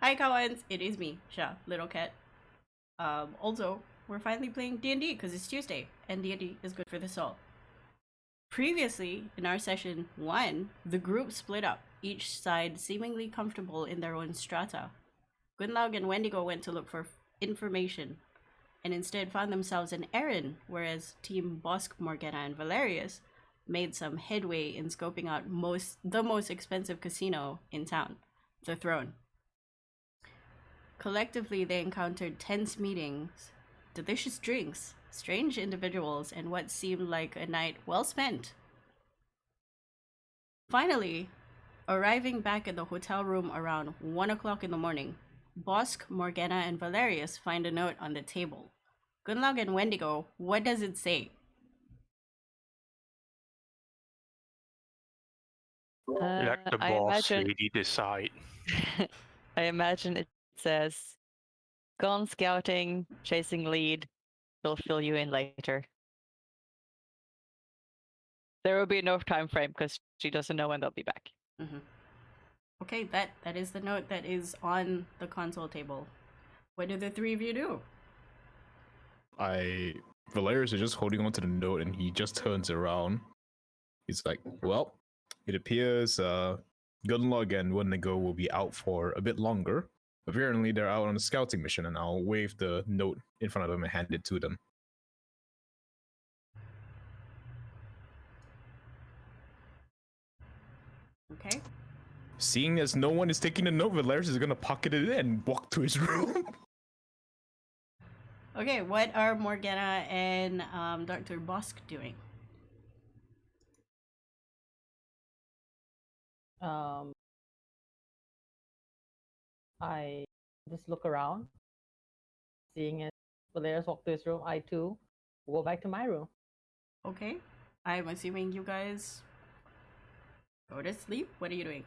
Hi, Kawans. It is me, Sha, Little Cat. Also, we're finally playing D&D because it's Tuesday, and D&D is good for the soul. Previously, in our session 1, the group split up, each side seemingly comfortable in their own strata. Gunlaug and Wendigo went to look for information, and instead found themselves in Erin, whereas Team Bosk, Morgana, and Valerius made some headway in scoping out the most expensive casino in town, the Throne. Collectively, they encountered tense meetings, delicious drinks, strange individuals, and what seemed like a night well spent. Finally, arriving back at the hotel room around 1 o'clock in the morning, Bosk, Morgana, and Valerius find a note on the table. Gunlaug and Wendigo, what does it say? Let the boss lady decide. I imagine it says, "Gone scouting, chasing lead. We'll fill you in later." There will be no time frame because she doesn't know when they'll be back. Mm-hmm. Okay, that is the note that is on the console table. What do the three of you do? Valerius is just holding on to the note, and he just turns around. He's like, "Well, it appears Gunlug and Wendigo will be out for a bit longer. Apparently, they're out on a scouting mission, and I'll wave the note in front of them and hand it to them." Okay. Seeing as no one is taking the note, Valerius is gonna pocket it in and walk to his room. Okay, what are Morgana and Dr. Bosk doing? I just look around, seeing as Valerius walk to his room. I too go back to my room. Okay, I'm assuming you guys go to sleep. What are you doing?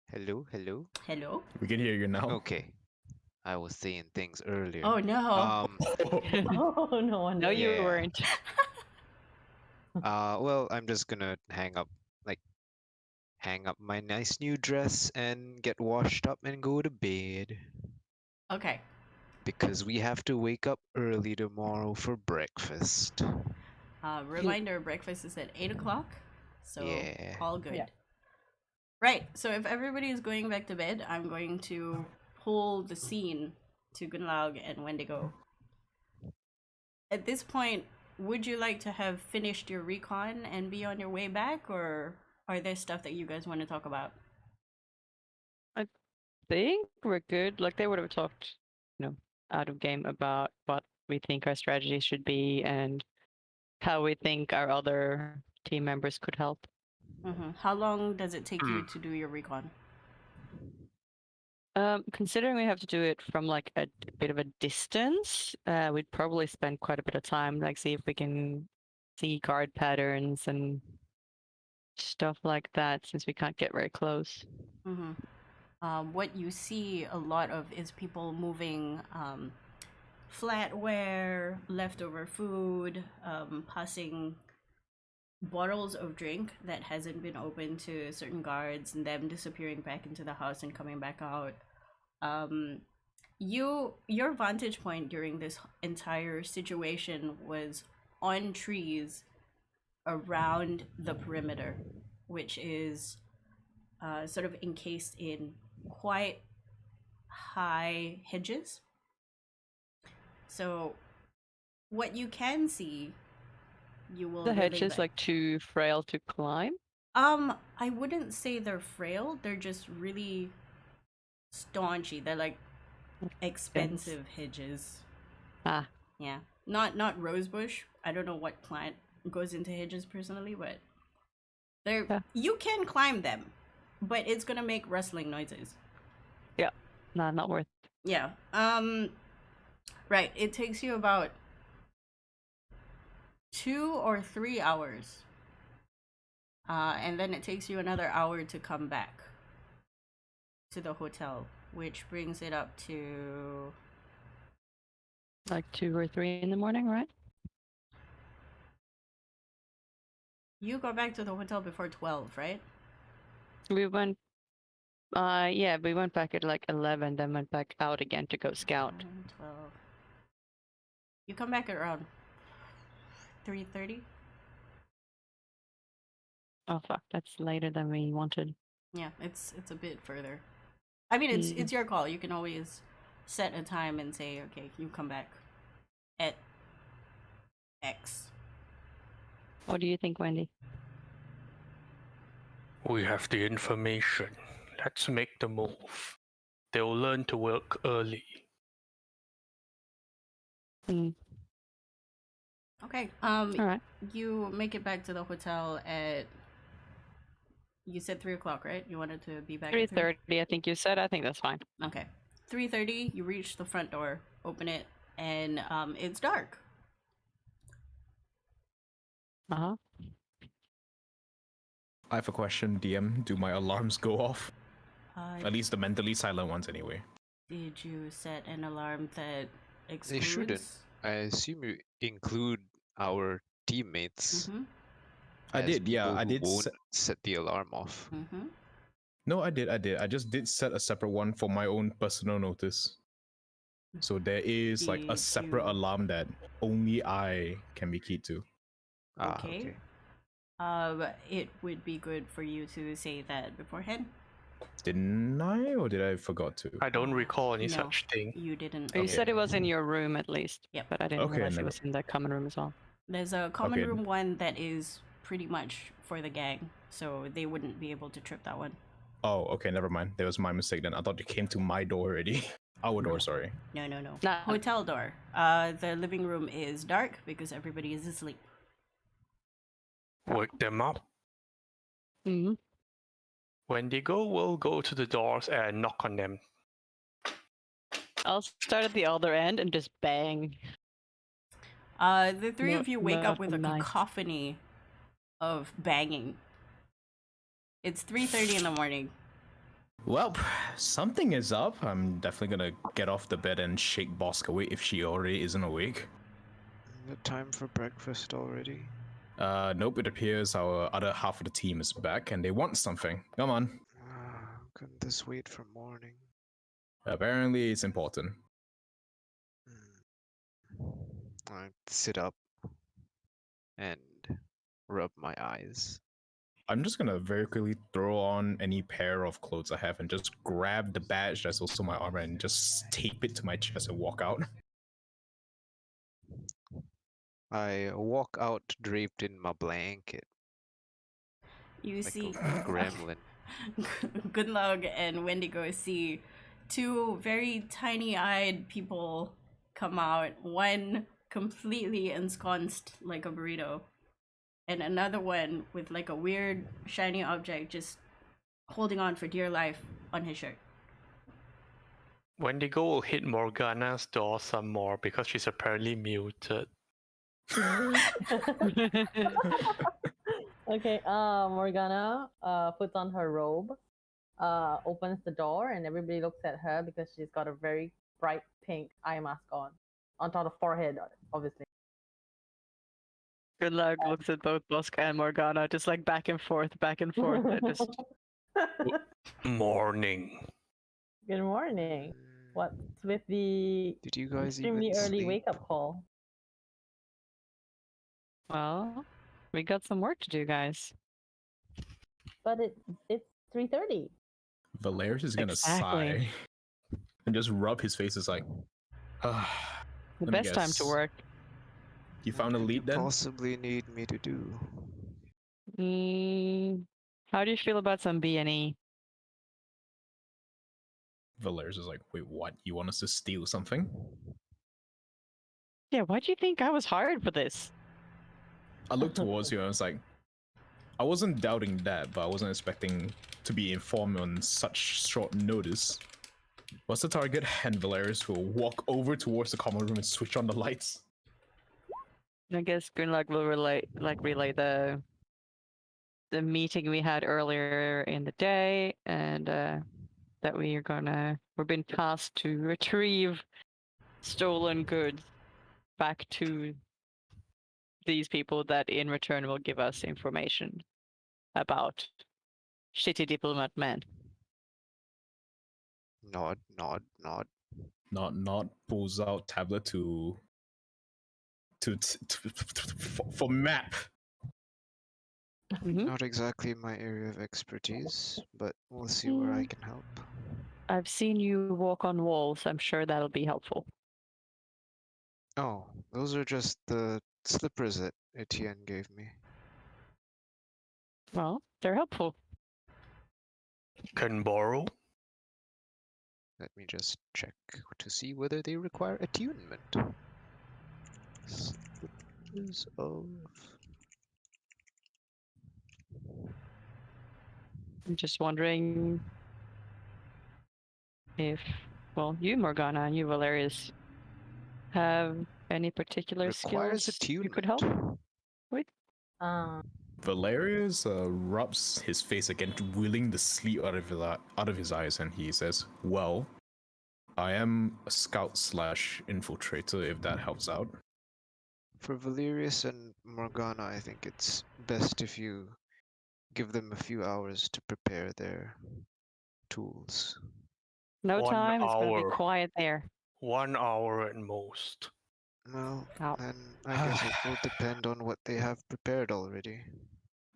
Hello. Hello? We can hear you now. Okay. I was saying things earlier. Oh no. Oh no, No, you Yeah. weren't. Well, I'm just gonna hang up my nice new dress and get washed up and go to bed. Okay. Because we have to wake up early tomorrow for breakfast. Reminder, breakfast is at 8 o'clock. So Yeah. all good. Yeah. Right, so if everybody is going back to bed, I'm going to pull the scene to Gunlaug and Wendigo. At this point, would you like to have finished your recon and be on your way back, or are there stuff that you guys want to talk about? I think we're good. Like, they would have talked, out of game about what we think our strategy should be and how we think our other team members could help. Mm-hmm. How long does it take you to do your recon? Considering we have to do it from like a bit of a distance, we'd probably spend quite a bit of time, like see if we can see guard patterns and stuff like that, since we can't get very close. Mm-hmm. What you see a lot of is people moving flatware, leftover food, passing bottles of drink that hasn't been opened to certain guards, and them disappearing back into the house and coming back out. Your vantage point during this entire situation was on trees around the perimeter, which is sort of encased in quite high hedges. So what you can see, you will The hedge really is like too frail to climb. I wouldn't say they're frail, they're just really staunchy. They're like expensive hedges. Ah. Yeah. Not rosebush. I don't know what plant goes into hedges personally, but you can climb them, but it's gonna make rustling noises. Yeah. Nah, not worth. Yeah. Right. It takes you about 2 or 3 hours. And then it takes you another hour to come back to the hotel, which brings it up to like 2 or 3 in the morning, right? You got back to the hotel before 12, right? We went Yeah, we went back at like 11, then went back out again to go scout. 11, 12. You come back at around 3:30. Oh fuck, that's later than we wanted. Yeah, it's a bit further. I mean, it's your call. You can always set a time and say, okay, you come back at X. What do you think, Wendy? We have the information. Let's make the move. They'll learn to work early. Okay. All right. You make it back to the hotel at. You said 3:00, right? You wanted to be back. 3:30, I think you said. I think that's fine. Okay. 3:30. You reach the front door, open it, and it's dark. Uh-huh. I have a question, DM. Do my alarms go off? At least the mentally silent ones, anyway. Did you set an alarm that excludes? They shouldn't. I assume you include our teammates. Mm-hmm. I did, yeah. people I who did. won't set the alarm off. Mm-hmm. No, I did. I just did set a separate one for my own personal notice. So there is like a separate alarm that only I can be keyed to. Okay. It would be good for you to say that beforehand. Didn't I, or did I forgot to? I don't recall any No. such thing. You didn't. You said it was in your room at least. Yep. But I didn't Okay, realize it never- was in the common room as well. There's a common Okay. room one that is pretty much for the gang, so they wouldn't be able to trip that one. Oh, okay, never mind. That was my mistake then. I thought you came to my door already. Our door, sorry. No. Nah. Hotel door. The living room is dark because everybody is asleep. Wake them up. Mm-hmm. When they go, we'll go to the doors and knock on them. I'll start at the other end and just bang. The three of you wake up Not with a nice. cacophony of banging. It's 3:30 in the morning. Well, something is up. I'm definitely gonna get off the bed and shake Bosk awake if she already isn't awake. The time for breakfast already. Nope, it appears our other half of the team is back and they want something. Come on. Couldn't this wait for morning? Apparently it's important. I sit up and rub my eyes. I'm just gonna very quickly throw on any pair of clothes I have and just grab the badge that's also my armor and just tape it to my chest and walk out. I walk out draped in my blanket You like see a gremlin. Gunlug and Wendigo see two very tiny-eyed people come out. One completely ensconced like a burrito, and another one with like a weird shiny object just holding on for dear life on his shirt. When they go, we'll hit Morgana's door some more because she's apparently muted. Okay, Morgana puts on her robe, opens the door, and everybody looks at her because she's got a very bright pink eye mask on top of forehead, obviously. Good luck looks at both Bosk and Morgana, just like back and forth. And just Morning. Good morning. What's with the Did you guys extremely even early sleep? wake-up call? well, we got some work to do, guys. But it's 3:30. Valerius is gonna Exactly. sigh and just rub his face. It's like, ah. The Let me best time to guess. work. You found a What do you lead then? possibly need me to do? How do you feel about some B&E? Valerius is like, wait, what? You want us to steal something? Yeah, why do you think I was hired for this? I looked towards you and I was like, I wasn't doubting that, but I wasn't expecting to be informed on such short notice. What's the target? And Valerius will walk over towards the common room and switch on the lights. I guess Greenlock will relay the meeting we had earlier in the day, and that we've been tasked to retrieve stolen goods back to these people that in return will give us information about shitty diplomat men. Nod, nod, nod. Not pulls out tablet for map. Mhm. Not exactly my area of expertise, but we'll see where I can help. I've seen you walk on walls. I'm sure that'll be helpful. Oh, those are just the slippers that Etienne gave me. Well, they're helpful. Can borrow. Let me just check to see whether they require attunement. Slippers of... I'm just wondering if, well, you, Morgana, and you, Valerius, have any particular Requires skills you attunement. could help with? Valerius rubs his face again, wheeling the sleep out of his eyes, and he says, "Well, I am a scout / infiltrator. If that helps out." For Valerius and Morgana, I think it's best if you give them a few hours to prepare their tools. No 1 time. It's gonna be hour. quiet there. 1 hour at most. Well, Ow. then I guess it will depend on what they have prepared already.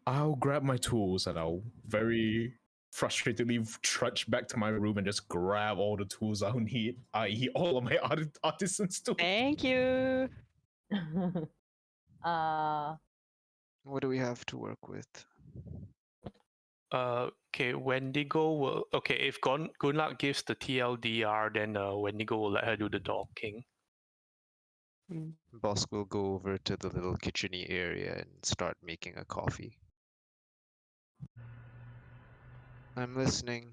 I'll grab my tools and I'll very frustratedly trudge back to my room and just grab all the tools I'll need, i.e., all of my artisan's tools. Thank you. What do we have to work with? Okay, Wendigo will. Okay, if Gunlak gives the TLDR, then Wendigo will let her do the docking. Bosk will go over to the little kitcheny area and start making a coffee. I'm listening.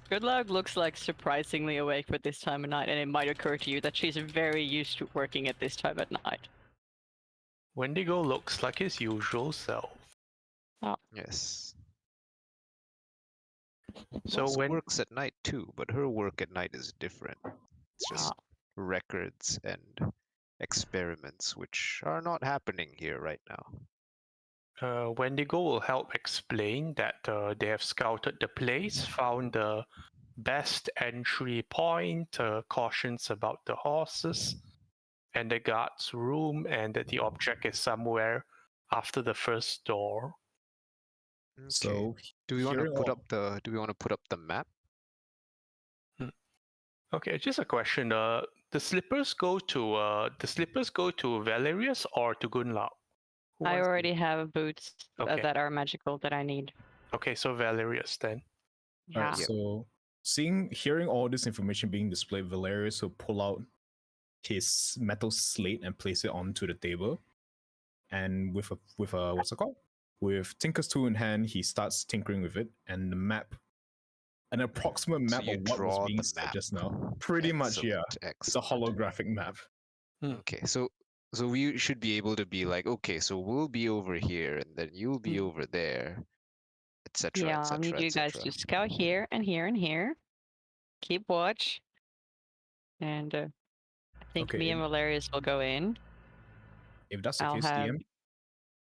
Good luck looks like surprisingly awake for this time of night, and it might occur to you that she's very used to working at this time at night. Wendigo looks like his usual self. Yes. So Bosk when works at night too, but her work at night is different. It's just records and experiments, which are not happening here right now. Wendigo will help explain that they have scouted the place, found the best entry point, cautions about the horses and the guard's room, and that the object is somewhere after the first door. Okay. So, do we want to hearing put all- up the map? Okay, just a question. The slippers go to Valerius or to Gunlak? Who I wants to- already have boots Okay. that are magical that I need. Okay, so Valerius then. Yeah. Alright, so hearing all this information being displayed, Valerius will pull out his metal slate and place it onto the table. And with a what's it called? With Tinker's tool in hand, he starts tinkering with it, and the map, an approximate So map you of what was draw being the said map. just now. Pretty much, yeah. Excellent, It's a excellent. holographic map. Okay, so we should be able to be like, okay, so we'll be over here, and then you'll be over there, etc., Yeah, I'll need etc., you guys etc. to scout here and here and here. Keep watch. And I think Okay, me and Valerius will go in. If that's the I'll case, have- DM,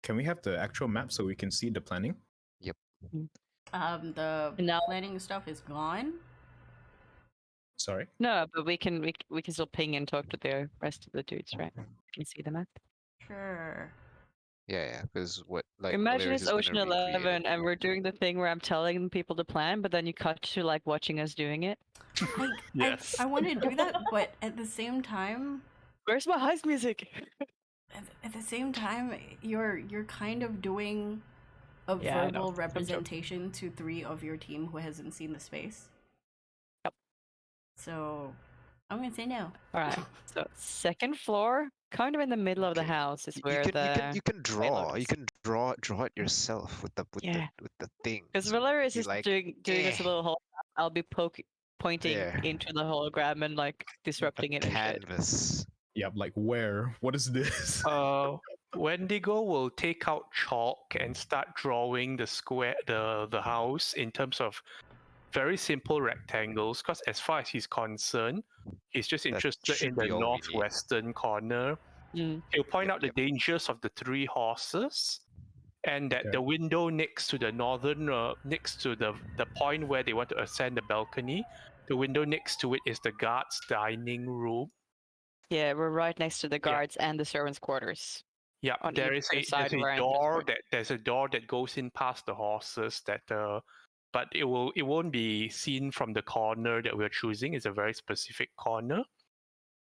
can we have the actual map so we can see the planning? The No. planning stuff is gone. Sorry. No, but we can still ping and talk to the rest of the dudes, right? Can you see the map? Sure. Yeah, because what like Imagine Valerius it's is gonna Ocean recreate it. 11 and we're doing the thing where I'm telling people to plan, but then you cut to like watching us doing it. Yes. I want to do that, but at the same time, Where's my heist music? at the same time, you're kind of doing a Yeah, I know. verbal I'm joking. representation to 3 of your team who hasn't seen the space. Yep. So I'm gonna say no. All right. So second floor, kind of in the middle of the Okay. house, is You where can the draw. is. You can draw it yourself with the thing. because Valerius be is like, doing us a "Eh." little hologram. I'll be pointing There. into the hologram and like disrupting it and shit. Canvas. Yeah, like where? What is this? Wendigo will take out chalk and start drawing the house in terms of very simple rectangles, because as far as he's concerned, he's just That interested should in the be all we need. northwestern corner. Mm. He'll point Yep, out the yep. dangers of the 3 horses and that Okay. the window next to the northern, next to the point where they want to ascend the balcony, the window next to it is the guards' dining room. Yeah, we're right next to the Yeah. guards and the servants' quarters. Yeah, On there either is a side there's of a our entrance door point. that there's a door that goes in past the horses that but it won't be seen from the corner that we're choosing. It's a very specific corner.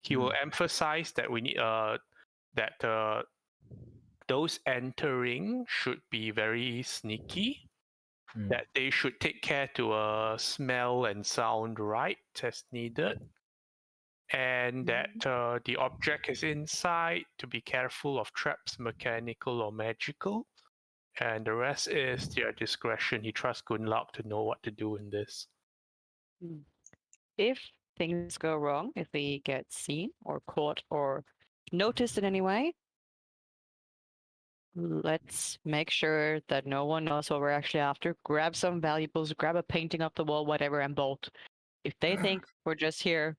He will emphasize that we need that those entering should be very sneaky, Mm. that they should take care to smell and sound right as needed, and that the object is inside, to be careful of traps, mechanical or magical, and the rest is their discretion. He trusts Gunlock to know what to do in this. If things go wrong, if we get seen or caught or noticed in any way, let's make sure that no one knows what we're actually after. Grab some valuables, grab a painting off the wall, whatever, and bolt. If they think we're just here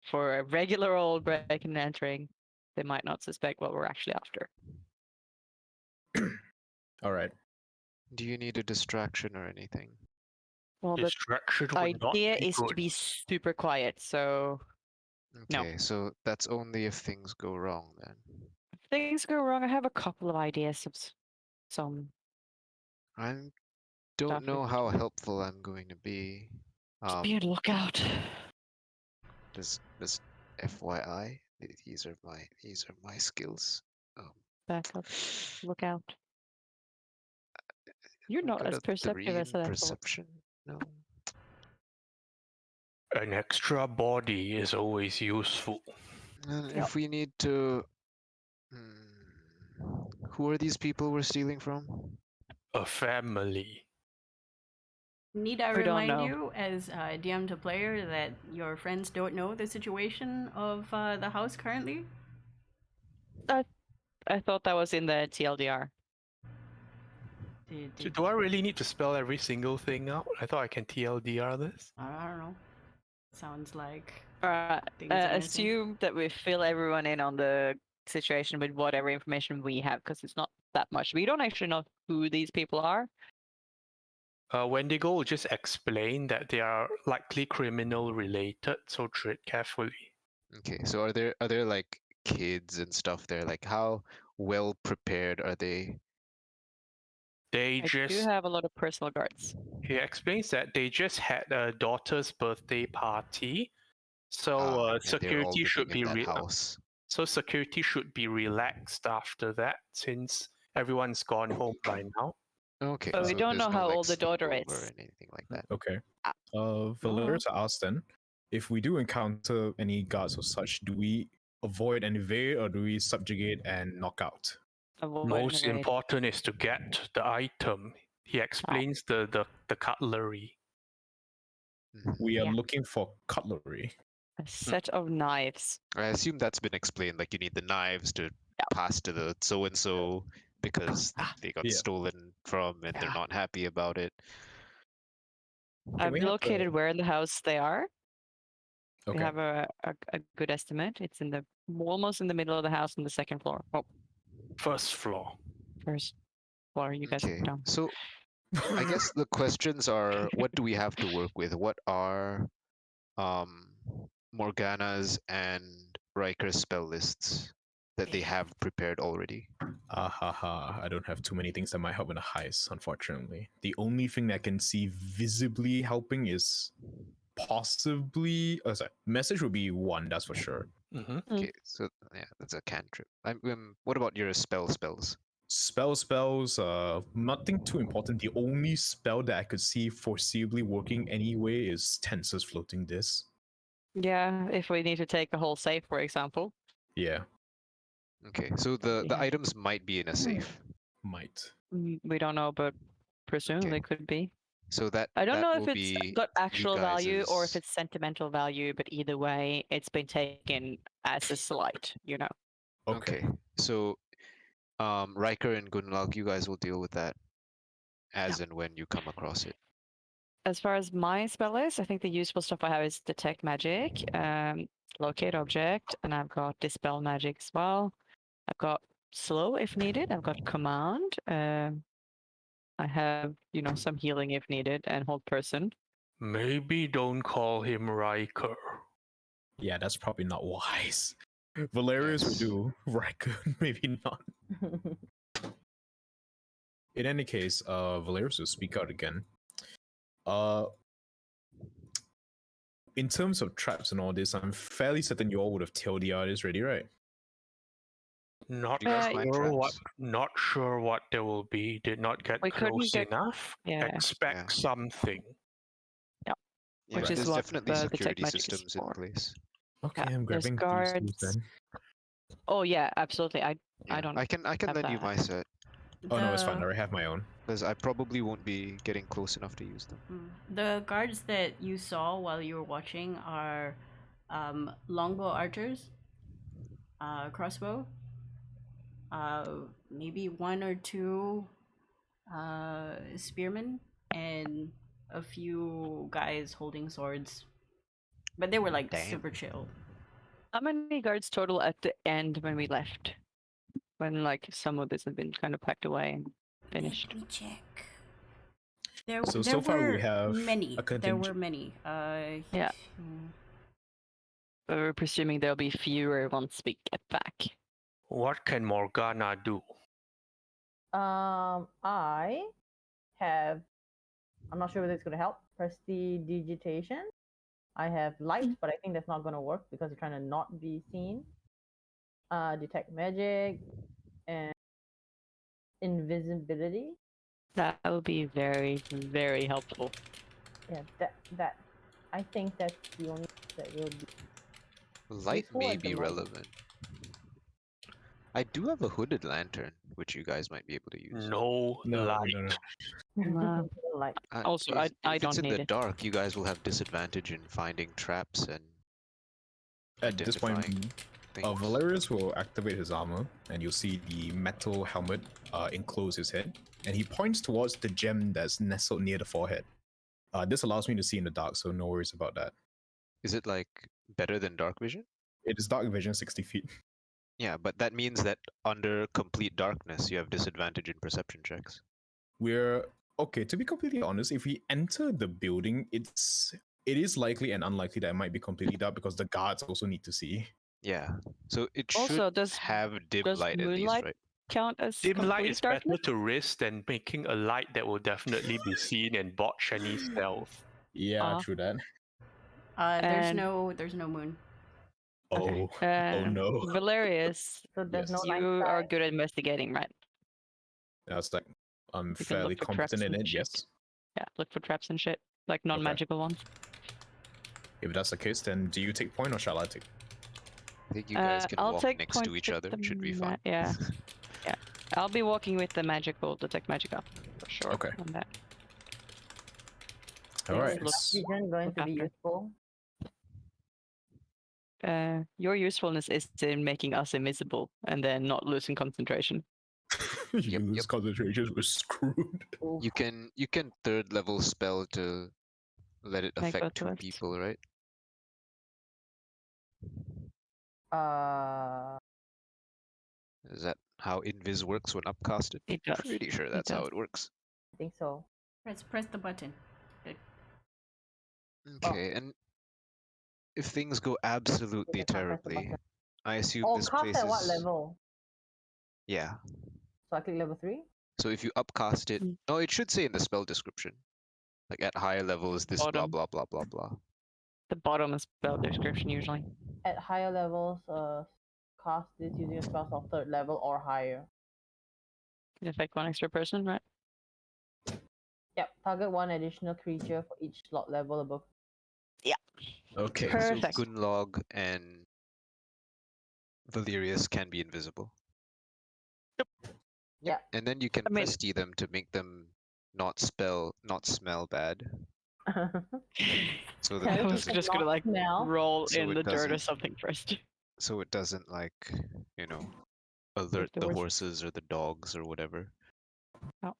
for a regular old breaking and entering, they might not suspect what we're actually after. All right. Do you need a distraction or anything? Well, the Distraction would not idea be is good. to be super quiet, so No. Okay, so that's only if things go wrong then. if things go wrong, I have a couple of ideas of some I stuff don't we know could how do. helpful I'm going to be. Just be on the lookout. Just FYI, these are my skills. Back up, look out. You're I'm not good as at perceptive 3 as in I thought. perception. No. An extra body is always useful. And Yep. if we need to, who are these people we're stealing from? A family. Need I We don't remind know. you, as DM to player, that your friends don't know the situation of the house currently? I thought that was in the TLDR. Did, Do I really need to spell every single thing out? I thought I can TLDR this. I don't know. Sounds like Alright, things are missing. assume that we fill everyone in on the situation with whatever information we have, because it's not that much. We don't actually know who these people are. Wendigo will just explain that they are likely criminal related, so tread carefully. Okay, so are there like kids and stuff there? Like how well prepared are they? They I do just have a lot of personal guards. He explains that they just had a daughter's birthday party, so And they're all security should living be in that house. so security should be relaxed after that, since everyone's gone home by now. Okay, But we so don't there's know no how like old the daughter sleepover is. or anything like that. Okay. Ah. Valera to ask then, if we do encounter any guards or such, do we avoid and evade, or do we subjugate and knock out? Avoid and Most evade. important is to get the item. He explains the cutlery. We are Yeah. looking for cutlery. A set of knives. I assume that's been explained. Like you need the knives to pass to the so and so because they got Yeah. stolen from and they're not happy about it. I've we have located where in the house they are. We Okay. have a good estimate. It's in the almost in the middle of the house on the second floor. Oh, First floor. first floor. You guys Okay, are down. so I guess the questions are: what do we have to work with? What are Morgana's and Riker's spell lists that they have prepared already? I don't have too many things that might help in a heist, unfortunately. The only thing that I can see visibly helping is possibly message would be one, that's for sure. Mm-hmm. Okay, so yeah, that's a cantrip. What about your spells? Spells, nothing too important. The only spell that I could see foreseeably working anyway is Tensor's Floating Disc. Yeah, if we need to take a whole safe, for example. Yeah, Okay, so the Yeah. items might be in a safe. might. We don't know, but presumably Okay. could be. So that I don't that know will if it's be got actual value or if guys's- it's sentimental value, but either way, it's been taken as a slight, you know. Okay. So Riker and Gunlag, you guys will deal with that as and when you come across it. As far as my spell list, I think the useful stuff I have is Detect Magic, Locate Object, and I've got Dispel Magic as well. I've got Slow if needed. I've got Command. I have, some healing if needed and hold person. Maybe don't call him Riker. Yeah, that's probably not wise. Valerius would Yes. do. Riker, maybe not. In any case, Valerius will speak out again. In terms of traps and all this, I'm fairly certain you all would have told the artist already, right? Not You guys find sure what. traps? Not sure what there will be. Did not get We couldn't close get- enough. yeah. Expect something. Yeah, Which but is there's what definitely the detect security magic is systems in for. place. Okay, Yeah, I'm there's grabbing these tools guards. then. Oh yeah, absolutely. I Yeah, don't I can have lend you that. my set Oh no, it's fine. I The- already have my own. because I probably won't be getting close enough to use them. The guards that you saw while you were watching are longbow archers, crossbow, maybe one or two spearmen, and a few guys holding swords. But they were like Damn. super chill. How many guards total at the end when we left? When like some of this had been kind of packed away and finished. Let me check. There, So there far we were have many. a There were contingent. many. Yeah. hmm. But we're presuming there'll be fewer once we get back. What can Morgana do? I have. I'm not sure whether it's going to help. Prestidigitation. I have light, but I think that's not going to work because you're trying to not be seen. Detect magic and invisibility. That will be very, very helpful. Yeah, that. I think that's the only that will be. Light Useful may at the be moment. relevant. I do have a hooded lantern, which you guys might be able to use. No, light. No. Light. Also, if I it's don't in need the it. dark, you guys will have disadvantage in finding traps and At this point, identifying things. Valerius will activate his armor, and you'll see the metal helmet enclose his head, and he points towards the gem that's nestled near the forehead. This allows me to see in the dark, so no worries about that. Is it like better than dark vision? It is dark vision 60 feet. Yeah, but that means that under complete darkness, you have disadvantage in perception checks. We're okay. To be completely honest, if we enter the building, it is likely and unlikely that it might be completely dark because the guards also need to see. Yeah, so it should Also, does have dim light at least, moonlight right? count as Dim light complete is darkness? better to risk than making a light that will definitely be seen and botch any stealth. Yeah, Uh-huh. true that. There's And- no moon. Oh, Okay. oh no. Valerius, So there's Yes. no night you are sky. good at investigating, right? That's like I'm You can fairly look for traps competent in and it. shit. Yes. Yeah, look for traps and shit, like non-magical ones. If that's the case, then do you take point or shall I take? I think you guys can I'll walk take next point to each with other. the Should be ma- fine. yeah. I'll be walking with the magical detect magic up for sure. Okay. On that. All Yes, right. look- Vision going to be after. useful. Your usefulness is in making us invisible and then not losing concentration. You Yep, lose yep. concentration, we're screwed. Oof. You can third level spell to let it Make affect both two of us. people, right? Uh, Is that how invis works when upcasted? It does. Pretty sure It that's how does. it works. I think so. Press the button. Okay, and if things go absolutely I can't press the terribly, button. I assume Oh, this cast place at what is level? yeah. So I click level 3. So if you upcast it, Mm. no, it should say in the spell description, like at higher levels, this blah Bottom. blah blah blah blah. The bottom is spell description usually. At higher levels, cast this using a spell of 3rd level or higher. Can affect one extra person, right? Yep, target one additional creature for each slot level above. Okay. Perfect. So Gunlog and Valerius can be invisible. Yep. And then you can I mean- prestige them to make them not smell bad. So that I it was doesn't just gonna Not like smell. roll So in it the dirt or doesn't- something first. so it doesn't like, alert the the horse- horses or the dogs or whatever. Oh.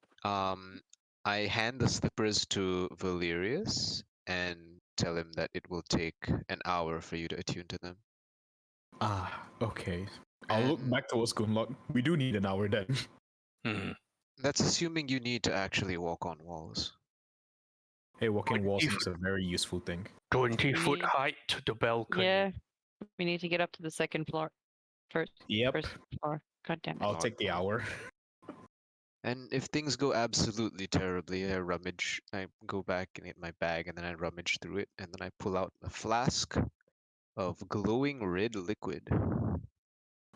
I hand the slippers to Valerius and tell him that it will take an hour for you to attune to them. Okay. I'll look And- back towards Gunlock. We do need an hour then. Hmm. That's assuming you need to actually walk on walls. Hey, walking walls If- is a very useful thing. 20-foot need- height to the balcony. Yeah, we need to get up to the second floor. First Yep. floor. God damn it. I'll take the hour. And if things go absolutely terribly, I go back and get my bag, and then I rummage through it, and then I pull out a flask of glowing red liquid.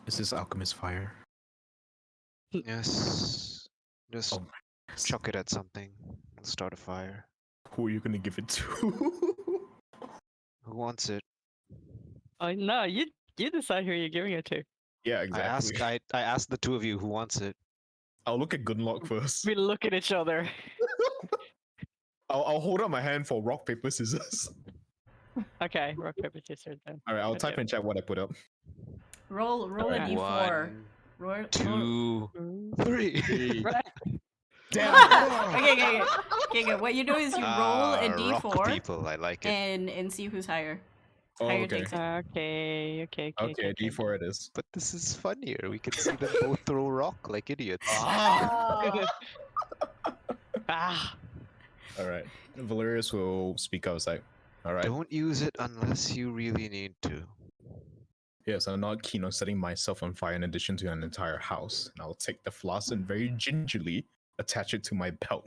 This is alchemist fire. Yes. Just Oh, chuck it at something and start a fire. who are you gonna give it to? Who wants it? Oh no, you decide who you're giving it to. Yeah, exactly. I asked the two of you who wants it. I'll look at Gunlock first. We look at each other. I'll hold up my hand for rock, paper, scissors. Okay, rock, paper, scissors then. Alright, I'll Okay. type in chat what I put up. Roll a Alright. d4. One, Roll, 2, Ooh. 3. Right. Damn! okay, good. What you do is you roll a Rock d4 people, I like it. and see who's higher. Oh, Higher okay. takes it. Okay. Okay, D4 it is. But this is funnier. We can see them both throw rock like idiots. Ah! Ah, Alright. Valerius will speak outside. Alright. Don't use it unless you really need to. Yes, I'm not keen on setting myself on fire in addition to an entire house. And I'll take the flask and very gingerly attach it to my belt.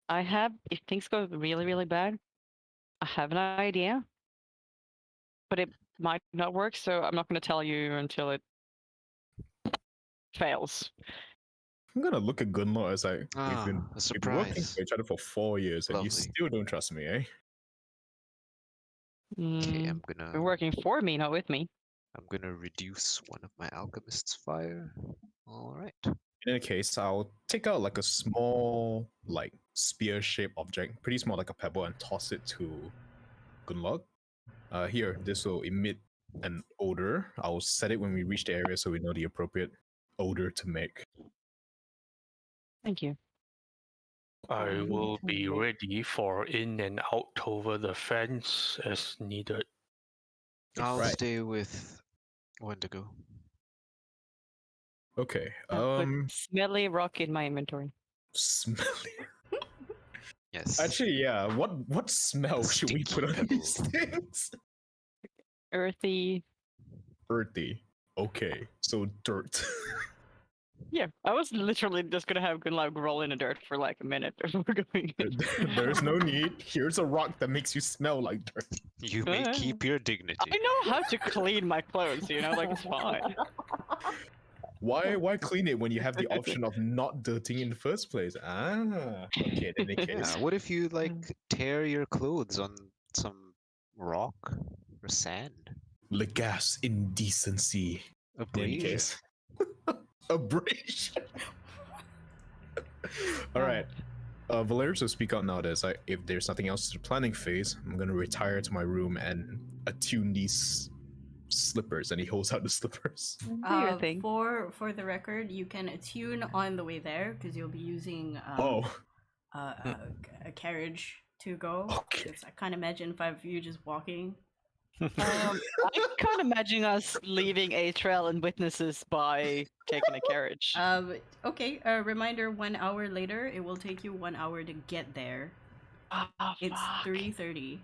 I have. If things go really, really bad, I have an idea, but it might not work. So I'm not going to tell you until it fails. I'm gonna look at Gunlaw as like Ah, a we've been working surprise. for each other for 4 years and you Lovely. still don't trust me, eh? Okay, Mm, you're working for me, not with me. I'm gonna reduce one of my alchemist's fire. All right. In any case, I'll take out like a small, like spear-shaped object, pretty small, like a pebble, and toss it to Gunlog. Here, this will emit an odor. I'll set it when we reach the area so we know the appropriate odor to make. Thank you. I will be ready for in and out over the fence as needed. I'll Right. stay with Wendigo. Okay. I'll put smelly rock in my inventory. Smelly. Yes. Actually, yeah. What smell should we Stinky put on pebble. these things? Earthy. Earthy. Okay. So dirt. Yeah, I was literally just gonna have Gunlag roll in the dirt for like a minute before going in. There's no need. Here's a rock that makes you smell like dirt. You may keep your dignity. I know how to clean my clothes, you know, like it's fine. Why clean it when you have the option of not dirtying in the first place? Ah, okay. In any case, Yeah. What if you like tear your clothes on some rock or sand? Legas indecency. In any Abrasion. case, abrasion. All right. Valerius will speak out now. If there's nothing else to the planning phase, I'm gonna retire to my room and attune these slippers. And he holds out the slippers. Do your thing. For the record, you can attune on the way there because you'll be using a carriage to go. Okay. 'Cause I can't imagine 5 of you just walking. I can't imagine us leaving a trail and witnesses by taking a carriage. Okay. Reminder: 1 hour later, it will take you 1 hour to get there. Oh, It's fuck. 3:30.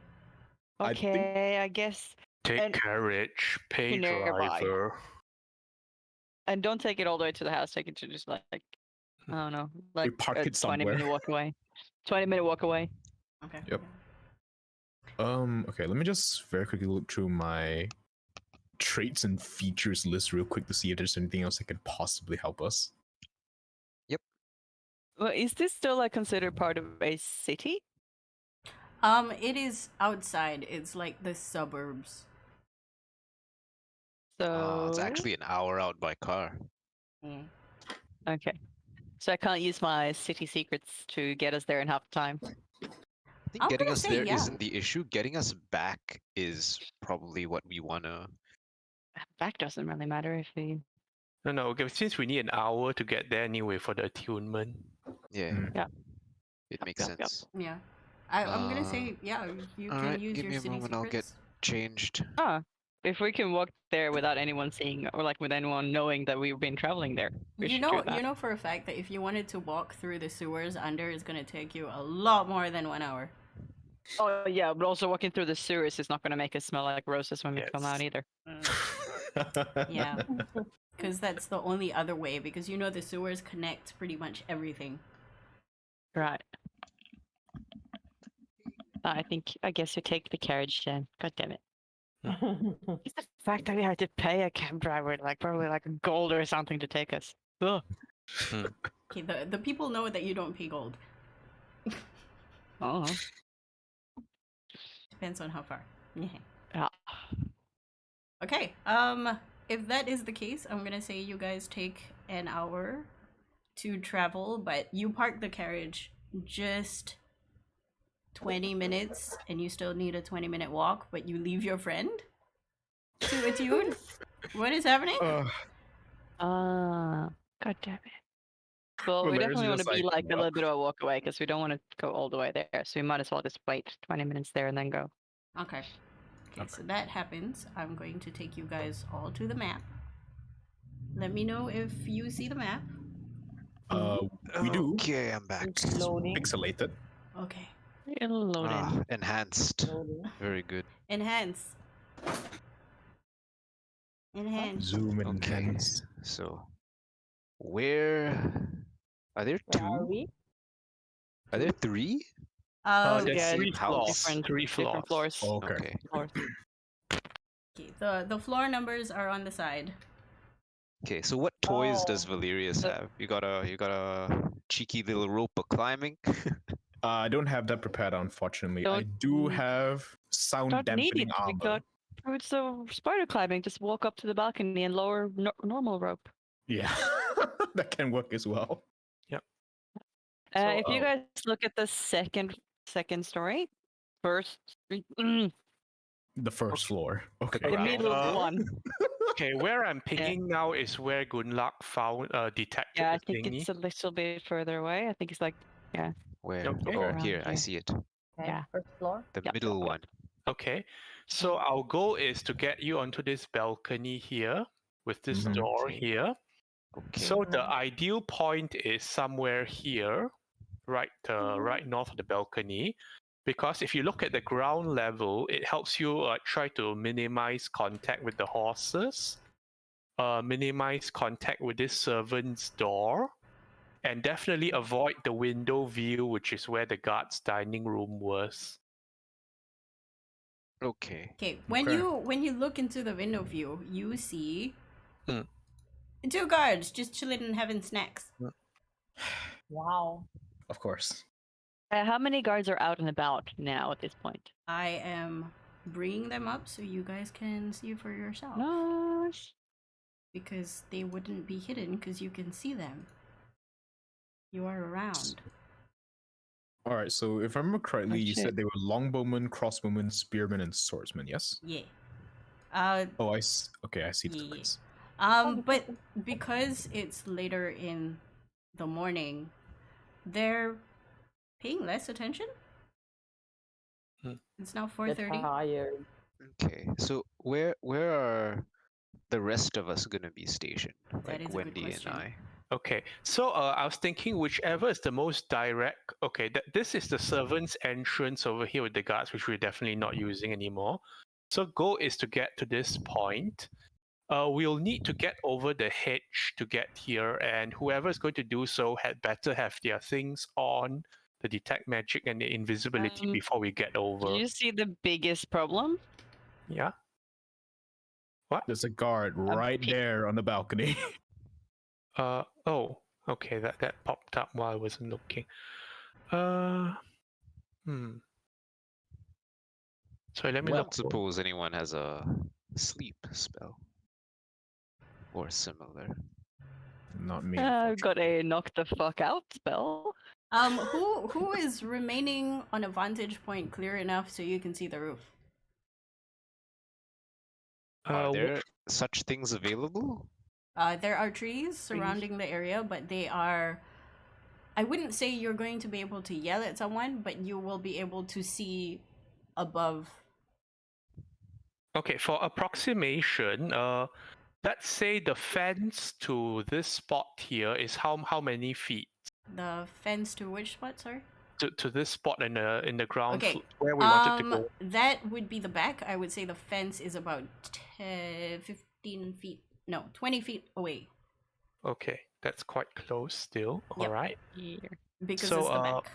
I think- Okay, I guess. Take And- carriage, pay nearby. driver. And don't take it all the way to the house. Take it to just like I don't know, like park a it 20-minute somewhere. walk away. 20-minute walk away. Okay. Yep. Okay, let me just very quickly look through my traits and features list real quick to see if there's anything else that could possibly help us. Well, is this still like considered part of a city? It is outside. It's like the suburbs. So It's actually an hour out by car. Mm. okay. So I can't use my city secrets to get us there in half the time. I think I'm getting gonna us say there yeah. not the issue. Getting us back is probably what we wanna. Back doesn't really matter if we. No, okay, since we need an hour to get there anyway for the attunement. Yeah. Mm. Yeah. It makes Yep, yep. sense. Yeah. I'm gonna say yeah. You can alright, use give your me a city moment, I'll get secrets. changed. Ah, if we can walk there without anyone seeing or like with anyone knowing that we've been traveling there, we You should know, do that. you know for a fact that if you wanted to walk through the sewers under, it's gonna take you a lot more than 1 hour. Oh yeah, but also walking through the sewers is not going to make us smell like roses when we come out Yes. either. Yeah, because that's the only other way. Because you know the sewers connect pretty much everything. Right. I guess we take the carriage then. God damn it. It's the fact that we had to pay a cab driver like probably like gold or something to take us. Ugh. Okay, the people know that you don't pay gold. Oh. Depends on how far. Yeah. Yeah. Okay. If that is the case, I'm gonna say you guys take an hour to travel, but you park the carriage just 20 minutes, and you still need a 20-minute walk, but you leave your friend to attune. What is happening? God damn it. Well, Well, we there's definitely want to just be like, like a well- little bit of a walk away because we don't want to go all the way there. So we might as well just wait 20 minutes there and then go. Okay. Okay, so that happens. I'm going to take you guys all to the map. Let me know if you see the map. We do. Okay, I'm back. It's loading. Pixelated. Okay. It'll load in. Ah, enhanced. Loading. Very good. Enhance. Enhance. Zoom and Okay. enhance. So, where are there Where are two? we? Are there three? There's yeah, three house. floors. Three Different floors. floors. Okay. Okay. Floors. Okay, the floor numbers are on the side. Okay. So, what toys does Oh. Valerius So- have? You got a cheeky little rope of climbing. I don't have that prepared, unfortunately. I Don't do need- have sound Don't need dampening it. We armor. got. It's the spider climbing. Just walk up to the balcony and lower normal rope. Yeah, that can work as well. So, If you guys look at the second story, first, the The first floor. Okay. Okay. middle Uh, one. Okay, where I'm pinging now is where Gunlak found detected Yeah, I the think thingy. it's a little bit further away. I think it's like Where? Okay. Oh, Around here. I here. see it. Okay, Yeah. first floor. The Yep, middle yep, one. Okay, so our goal is to get you onto this balcony here with this Mhm. door Okay. here. Okay. So the ideal point is somewhere here, right north of the balcony, because if you look at the ground level, it helps you try to minimize contact with the horses, minimize contact with this servant's door, and definitely avoid the window view, which is where the guard's dining room was. Okay. Okay, when Okay. you look into the window view, you see Hmm. 2 guards just chilling and having snacks. Wow. Of course. how many guards are out and about now at this point? I am bringing them up so you guys can see for yourself. Nice. Because they wouldn't be hidden because you can see them. You are around. All right. So if I remember correctly, you shit. said they were longbowmen, crossbowmen, spearmen, and swordsmen. Yes. Yeah. Oh, okay. I see the Yeah. place. But because it's later in the morning, they're paying less attention. Hmm. It's now They're 4:30. tired. Okay. So where are the rest of us gonna be stationed? That Like is a good Wendy and question. I. Okay, so I was thinking whichever is the most direct. Okay, this is the servants' entrance over here with the guards, which we're definitely not using anymore. So goal is to get to this point. We'll need to get over the hedge to get here, and whoever is going to do so had better have their things on, the detect magic and the invisibility before we get Do over. you see the biggest problem? Yeah. There's a guard right pe- there on the balcony. Oh, okay, that popped up while I wasn't looking. Sorry, let me Well, look. Suppose anyone has a sleep spell or similar. Not me. Got a knock the fuck out spell. Who is remaining on a vantage point clear enough so you can see the roof? Are there such things available? There are trees surrounding the area, but they are. I wouldn't say you're going to be able to yell at someone, but you will be able to see above Okay, for approximation, let's say the fence to this spot here is how many feet? The fence to which spot, sorry? To this spot in the ground Okay. where we wanted to go. That would be the back. I would say the fence is about 15 feet. No, 20 feet away. Okay, that's quite close still. Yep. All right. Here. Because So, it's the back.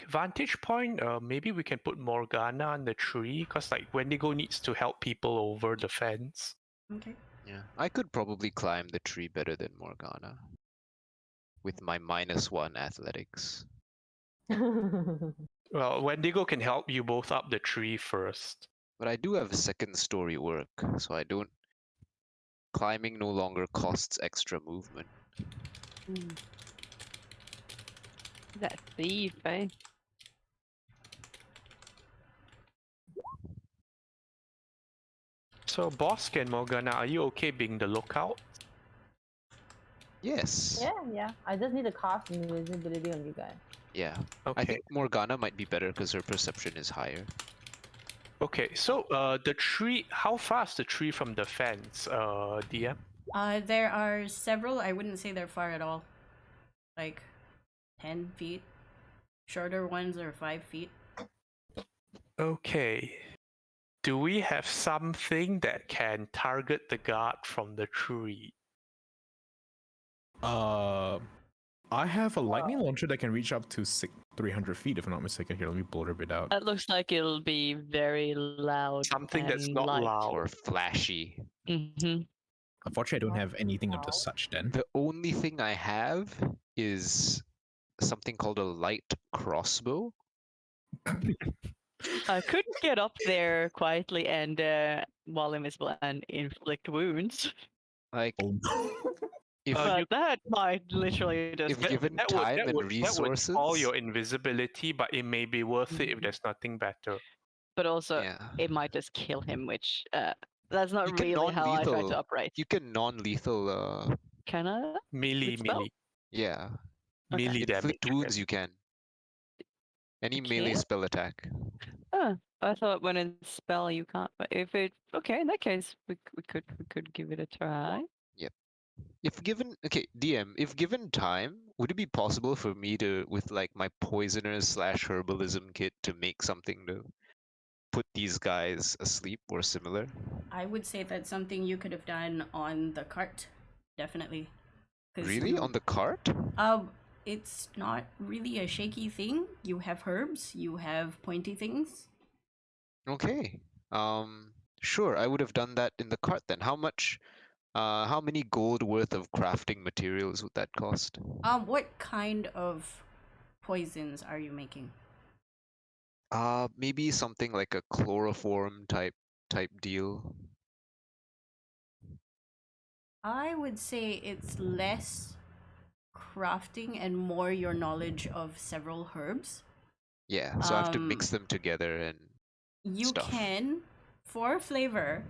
Vantage point, maybe we can put Morgana on the tree because like Wendigo needs to help people over the fence. Okay. Yeah, I could probably climb the tree better than Morgana with my -1 athletics. Well, Wendigo can help you both up the tree first. But I do have second story work, so I don't. Climbing no longer costs extra movement. That thief, eh? So, Bosk and Morgana, are you okay being the lookout? Yes. Yeah. I just need to cast invisibility on you guys. Yeah. Okay. I think Morgana might be better because her perception is higher. Okay, so the tree, how far is the tree from the fence, DM? There are several. I wouldn't say they're far at all. Like 10 feet. Shorter ones are 5 feet. Okay. Do we have something that can target the guard from the tree? I have a lightning launcher that can reach up to 300 feet, if I'm not mistaken. Here, let me blurb it out. That looks like it'll be very loud. Something that's and not light. loud. Or flashy. Mm-hmm. Unfortunately, I don't have anything of the such then. The only thing I have is something called a light crossbow. I could get up there quietly and while invisible and inflict wounds. Like, Oh no. if But that might literally just if given time and that resources. would spoil your invisibility, but it may be worth it if there's nothing better. but also Yeah. it might just kill him, which that's not You can really how I try non-lethal- to operate. You can non-lethal. Can I? Melee, With spell? melee, Yeah. Okay. melee damage. Inflict wounds. You can. Any I melee can? spell attack. Oh, I thought when it's spell you can't. But if it okay, in that case we could give it a try. If given, okay, DM, if given time, would it be possible for me to, with like my poisoners / herbalism kit, to make something to put these guys asleep or similar? I would say that's something you could have done on the cart. Definitely. 'Cause Really? On the cart? It's not really a shaky thing. You have herbs, you have pointy things. Okay. Sure, I would have done that in the cart then. How many gold worth of crafting materials would that cost? What kind of poisons are you making? Maybe something like a chloroform type deal. I would say it's less crafting and more your knowledge of several herbs. Yeah, so I have to mix them together and You stuff. can, for flavor,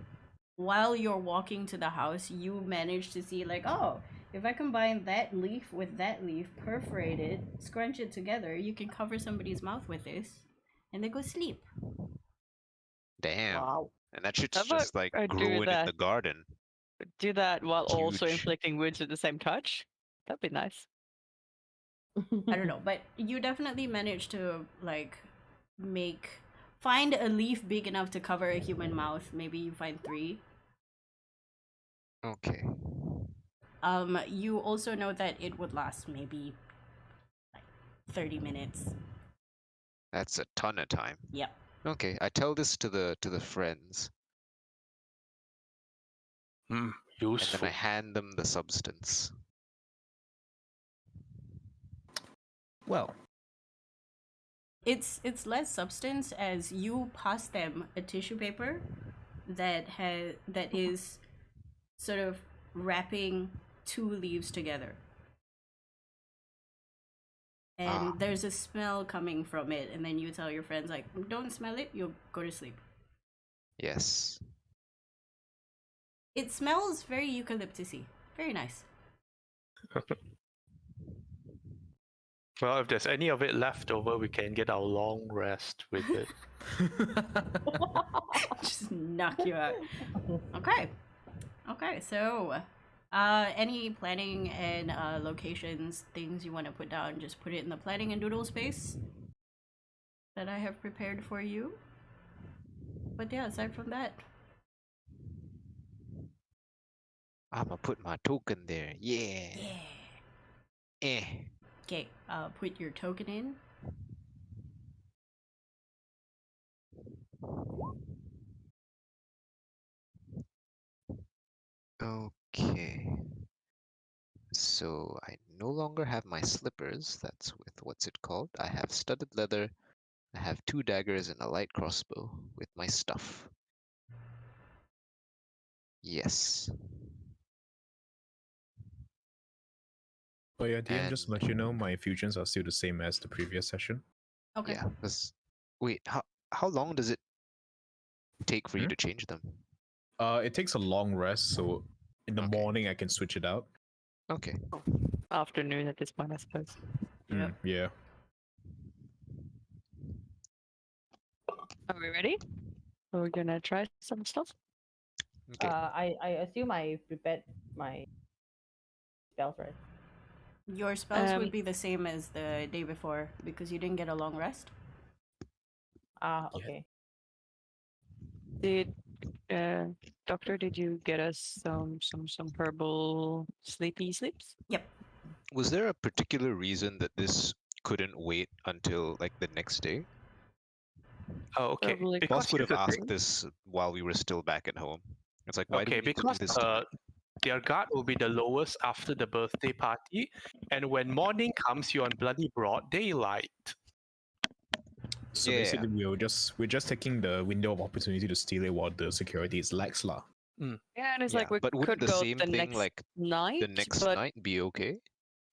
while you're walking to the house, you manage to see like, oh, if I combine that leaf with that leaf, perforate it, scrunch it together, you can cover somebody's mouth with this, and they go sleep. Damn. Wow. And that shit's How about just like I do growing in that? the garden. Do that while also Huge. inflicting wounds with the same touch. That'd be nice. I don't know, but you definitely manage to like find a leaf big enough to cover a human mouth. Maybe you find 3. Okay. You also know that it would last maybe like 30 minutes. That's a ton of time. Yep. Okay, I tell this to the friends, and then Useful. I hand them the substance. Well, It's less substance as you pass them a tissue paper that is sort of wrapping 2 leaves together. And there's a smell coming from it, and then you tell your friends like, don't smell it, you'll go to sleep. Yes. It smells very eucalyptusy. Very nice. Well, if there's any of it left over, we can get our long rest with it. Just knock you out. Okay. Okay, so any planning and locations, things you want to put down, just put it in the planning and doodle space that I have prepared for you. But yeah, aside from that, I'ma put my token there. Yeah. yeah. Eh. Okay, put your token in. Okay. So I no longer have my slippers. That's with what's it called? I have studded leather. I have 2 daggers and a light crossbow with my stuff. Yes. Oh yeah, DM, just to And let you know, my fusions are still the same as the previous session. Okay. yeah, wait, how long does it take for you Hmm? to change them? It takes a long rest, so in the Okay. morning I can switch it out. Okay. Afternoon at this point, I suppose. Yep. Yeah. Are we ready? We're gonna try some stuff. Okay. I assume I prepared my spells, right? Your spells would Um, be the same as the day before because you didn't get a long rest. Ah, Yeah. okay. Did Doctor, did you get us some herbal sleepy sleeps? Yep. Was there a particular reason that this couldn't wait until like the next day? Oh, okay. Probably Because Boss would here's have the asked thing. this while we were still back at home. It's like, why do Okay, we need to because do this tonight? their guard will be the lowest after the birthday party, and when morning comes, you're on bloody broad daylight. So Yeah. basically, we're just taking the window of opportunity to steal it while the security is lax, lah. Yeah, and it's Yeah, like we but wouldn't could the go same the thing next like night, the next but night be okay?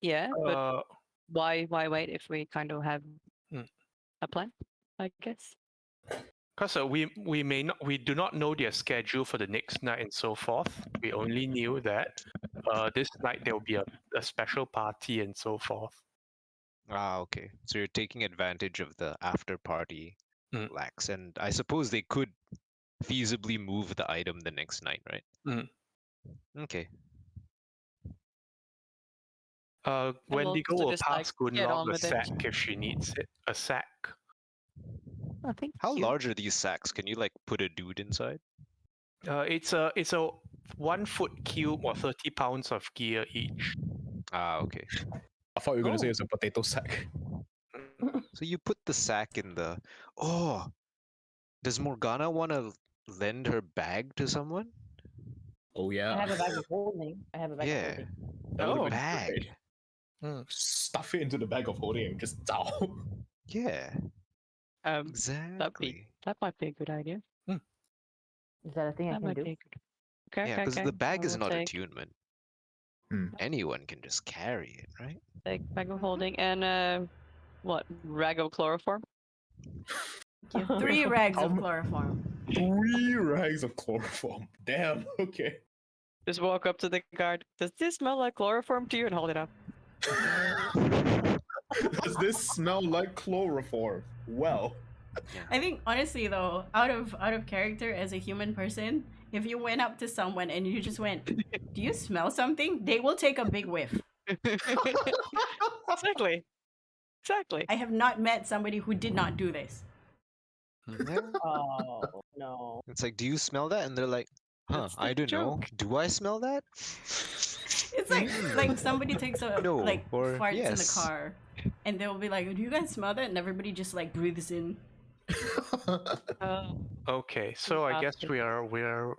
yeah, but Uh, why wait if we kind of have Hmm. a plan? I guess. Because we do not know their schedule for the next night and so forth. We only knew that this night there will be a special party and so forth. Ah, okay. So you're taking advantage of the after party Mm. lax, and I suppose they could feasibly move the item the next night, right? Mm. Okay. Wendigo also will just, like, pass get Gunlog on a with it. sack if she needs it. A sack. I think. How large are these sacks? Can you like put a dude inside? It's a 1 foot cube or 30 pounds of gear each. Ah, okay. I thought you were gonna say Oh. it's a potato sack. So you put the sack in the. Oh, does Morgana want to lend her bag to someone? Oh I yeah. have a bag of holding. I have a bag of Yeah, holding. That would Oh. have been bag. great. Mm. Stuff it into the bag of holding and just down. Yeah, That exactly. might be a good idea. Is that a thing I That can might do? be a good. Okay, Yeah, okay, because okay. the bag I is will not take, attunement. Hmm. Anyone can just carry it, right? take bag of holding and what rag of chloroform? You have 3 rags How of mu- chloroform. 3 rags of chloroform. Damn. Okay. Just walk up to the guard. Does this smell like chloroform to you? And hold it up. Does this smell like chloroform? Well. I think honestly though, out of character as a human person, if you went up to someone and you just went, "Do you smell something?" They will take a big whiff. Exactly. Exactly. I have not met somebody who did not do this. Yeah. Oh no. It's like, do you smell that? And they're like, huh, That's the I don't know. joke. Do I smell that? It's like somebody takes a No, like or farts in the yes. car, and they'll be like, "Do you guys smell that?" And everybody just like breathes in. Okay, so I guess Fantastic. we're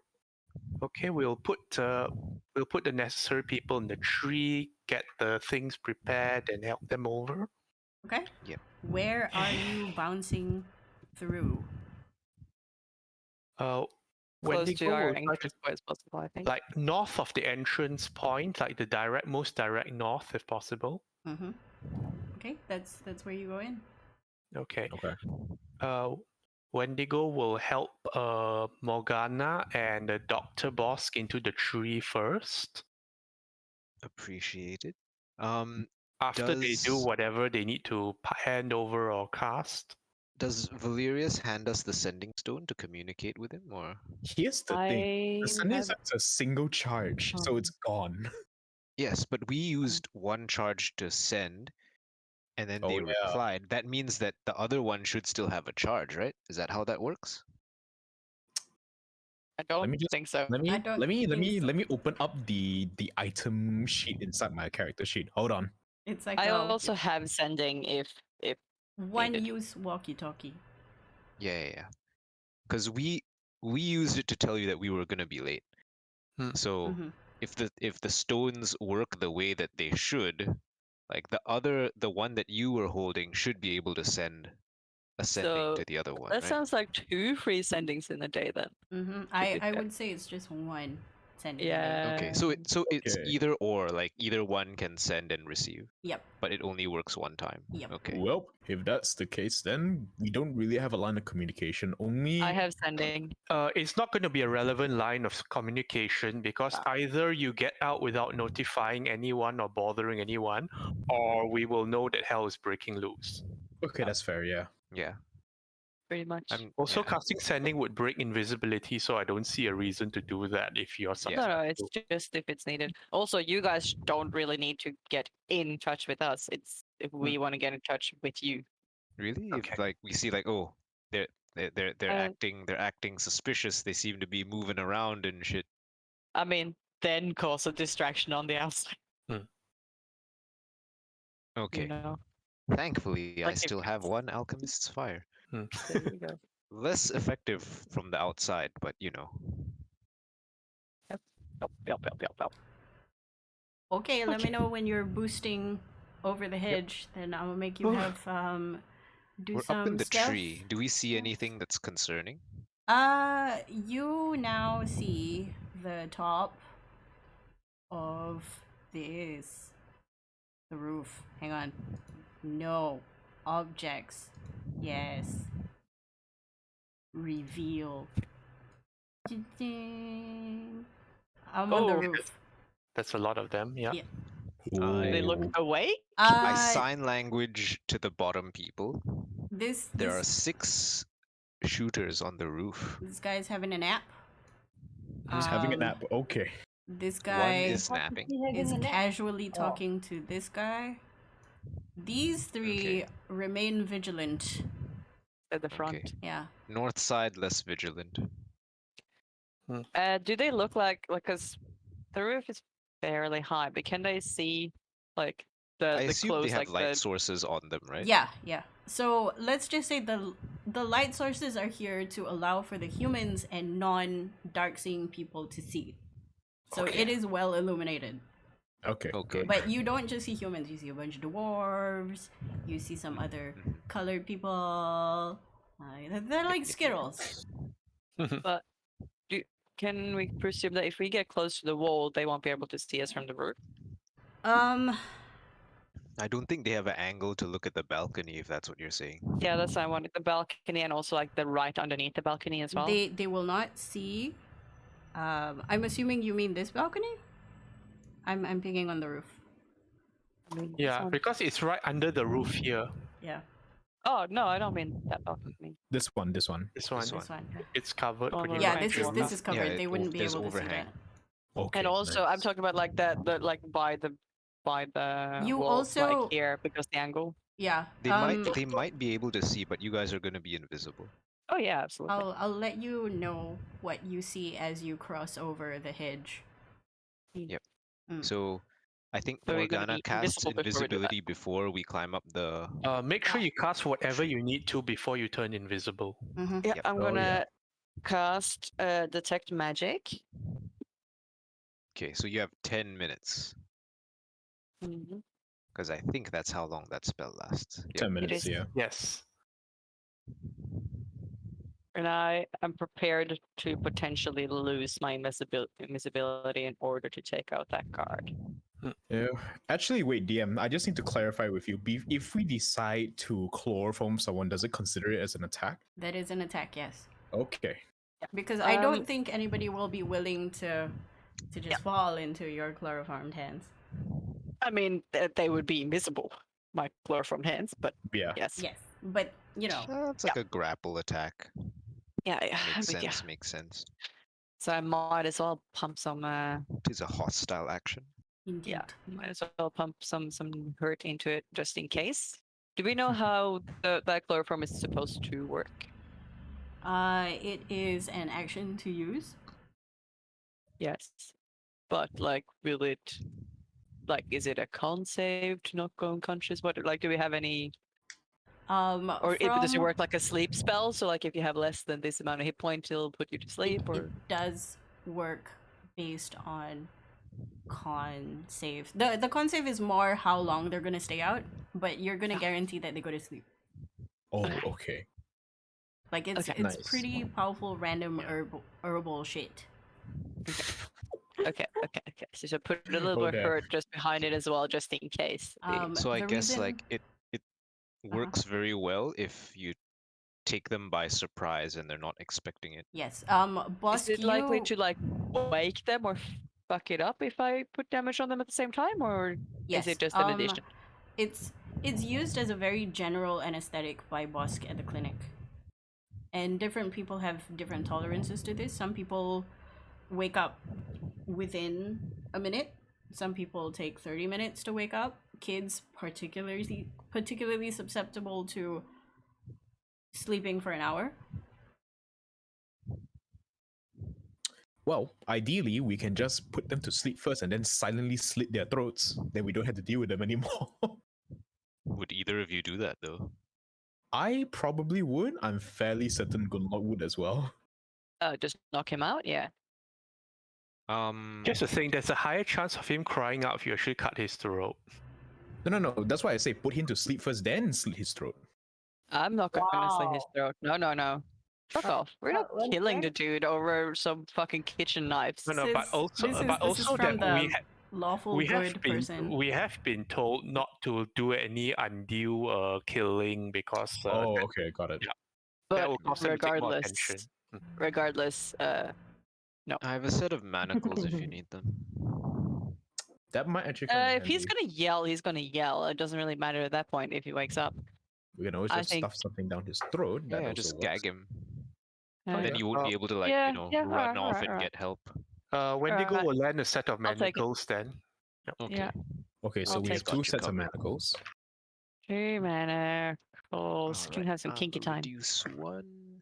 okay. We'll put the necessary people in the tree, get the things prepared, and help them over. Okay. Yep. Where are you bouncing through? Close Wendigo to our will try to entrance point as possible, I think. like north of the entrance point, like the most direct north, if possible. Mm-hmm. Okay, that's where you go in. Okay. Okay. Wendigo will help Morgana and Dr. Bosk into the tree first. Appreciated. After they do Does- whatever they need to hand over or cast. Does Valerius hand us the sending stone to communicate with him, or? Here's the thing. I The sending have- stone is a single charge, so it's gone. Yes, but we used one charge to send, and then Oh, they yeah. replied. That means that the other one should still have a charge, right? Is that how that works? I don't me just- think so. Let me I don't let me think so. let me open up the item sheet inside my character sheet. Hold on. It's like I a also have sending if one needed. use walkie-talkie. Yeah. Because we used it to tell you that we were gonna be late. Hmm. So Mhm. if the stones work the way that they should, like the one that you were holding should be able to send a sending So, to the other one, that right? sounds like 2 free sendings in a day then. I be fair. would say it's just one sending. Yeah. Okay, so it's Okay. either or, like either one can send and receive, Yep. but it only works one time. Yep. Okay. Well, if that's the case, then we don't really have a line of communication. Only I have sending. It's not going to be a relevant line of communication because either you get out without notifying anyone or bothering anyone, or we will know that hell is breaking loose. okay, that's fair. Yeah. Yeah. Pretty much. Also, yeah. casting sending would break invisibility, so I don't see a reason to do that if you're Yeah. No, it's successful. just if it's needed. Also, you guys don't really need to get in touch with us. It's if we want to get in touch with you. Really? Okay. If like we see like, oh, they're Uh, acting suspicious. They seem to be moving around and shit. I mean, then cause a distraction on the outside. Okay. You know. Thankfully, I Like if still have it's- one alchemist's fire. There you go. Less effective from the outside, but you know. Yup. Okay, let me Okay. know when you're boosting over the hedge. Then I'll make you have do We're some up in the stealth. tree. Do we see anything that's concerning? You now see the top of the roof. Hang on. No. Objects. Yes. Reveal. Ding. I'm on the Oh, roof. That's a lot of them, yeah. Yeah. They look Ooh. awake. I sign language to the bottom people. This There are 6 shooters on the roof. this guy's having a nap. He's having a Um, nap. Okay. This One guy is napping. is casually Oh. talking to this guy. These 3 remain vigilant. At the front. Okay. Yeah. North side less vigilant. Do they look like because the roof is fairly high, but can they see like I the assume close they have like light the sources on them, right? Yeah. So let's just say the light sources are here to allow for the humans and non-dark seeing people to see. So Okay. it is well illuminated. Okay. Okay. Good. But you don't just see humans, you see a bunch of dwarves, you see some other Mhm. colored people. They're like Skittles. can we presume that if we get close to the wall, they won't be able to see us from the roof? I don't think they have an angle to look at the balcony, if that's what you're saying. Yeah, that's why I wanted the balcony and also like the right underneath the balcony as well. They will not see. I'm assuming you mean this balcony? I'm picking on the roof. I mean, this Yeah, one- because it's right under the roof here. Yeah, Oh no, I don't mean that balcony. This one. This one. This this one. one. It's covered Oh, pretty no, Yeah, much. right. this is covered. Yeah, They wouldn't be there's able to see overhang. that. Okay. And also, I'm nice. talking about like the like by the You wall, also- like here because the angle. Yeah. They might be able to see, but you guys are gonna be invisible. Oh yeah, absolutely. I'll let you know what you see as you cross over the hedge. Yep. Mm. So I think So we're gonna Morgana be casts invisible before we do that. invisibility before we climb up the. Make sure you cast whatever you need to before you turn invisible. Mm-hmm. Yeah, Yep. I'm Oh, gonna yeah. cast detect magic. Okay, so you have 10 minutes, Mhm. because I think that's how long that spell lasts. Yep. 10 minutes. is. Yeah. Yes. And I am prepared to potentially lose my invisibility in order to take out that card. Yeah. Actually, wait, DM. I just need to clarify with you. If we decide to chloroform someone, does it consider it as an attack? That is an attack, yes. Okay. Because I don't Um, think anybody will be willing to just fall into your chloroformed hands. I mean, they would be invisible, my chloroform hands, but Yeah. yes. Yes, but It's like a grapple attack. Yeah, I'm Makes with ya. sense. Makes sense. So I might as well pump some. It is a hostile action. indeed. Yeah, might as well pump some hurt into it just in case. Do we know how that chloroform is supposed to work? It is an action to use. Yes, but like, will it? Like, is it a con save to not go unconscious? What like, do we have any? Or does it work like a sleep spell? So like, if you have less than this amount of hit points, it'll put you to sleep. It does work based on con save. The con save is more how long they're gonna stay out, but you're gonna guarantee that they go to sleep. Oh, okay. Like it's Nice. pretty powerful random herbal shit. Okay. So put a little bit Okay. hurt just behind it as well, just in case. So I the guess reason- like it works very well if you take them by surprise and they're not expecting it. Yes. Boss, Is it likely to like wake them or fuck it up if I put damage on them at the same time, or Yes. is it just an addition? It's used as a very general anesthetic by Bosk at the clinic. And different people have different tolerances to this. Some people wake up within a minute. Some people take 30 minutes to wake up. Kids particularly susceptible to sleeping for an hour. Well, ideally, we can just put them to sleep first and then silently slit their throats. Then we don't have to deal with them anymore. Would either of you do that though? I probably would. I'm fairly certain Gunlock would as well. Just knock him out? Yeah. Just the thing, there's a higher chance of him crying out if you actually cut his throat. No. That's why I say put him to sleep first, then slit his throat. I'm not gonna slit his Wow. throat. No. Fuck off. We're not when killing the Frank- dude over some fucking kitchen knives. No, This but is- also, this is but from also that the lawful good person. we have been told not to do any undue killing because Oh, okay, got it. Yeah. But that will cause them to take more regardless, attention. regardless, no. I have a set of manacles if you need them. That might actually come in If he's handy. gonna yell, he's gonna yell. It doesn't really matter at that point if he wakes up. We can always I just think- stuff something down his throat. That Yeah, also just works. gag him. Uh, Then you won't be able to like, yeah, yeah, run alright, off alright, and alright. get help. Wendigo Alright. will land a set of I'll take it. manacles then. Okay. Yeah. Okay, so I'll we take have it. two Got you sets of covered. manacles. 2 mana. Can have some kinky time. Reduce one.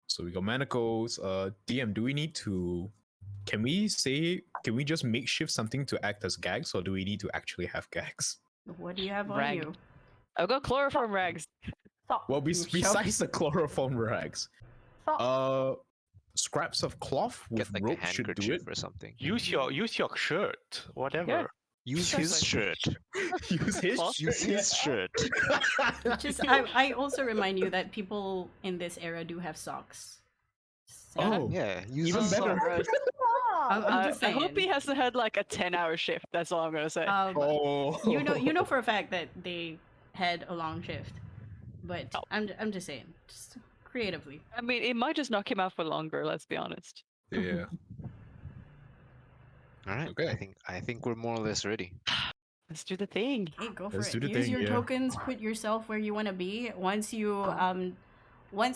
So we got manacles. DM, do we need to? Can we just makeshift something to act as gags, or do we need to actually have gags? What do you have on Rag. you? I've got chloroform rags. Stop. Well, You shove- besides the chloroform rags, Stop. scraps of cloth with Get like a rope should do it. handkerchief or something. Use your shirt, whatever. Use Sure, his sure. shirt. Use his Cloth? shirt. Use his shirt. Just I also remind you that people in this era do have socks. So- Oh, Yeah, use even his better. sock. I'm I just hope he saying. hasn't had like a 10-hour shift. That's all I'm gonna say. Oh, you know for a fact that they had a long shift, but Oh. I'm just saying, just creatively. I mean, it might just knock him out for longer. Let's be honest. Yeah. All right. Okay. I think we're more or less ready. Let's do the thing. Hey, go for Let's it. do the Use thing, your yeah. tokens. Put yourself where you want to be. Once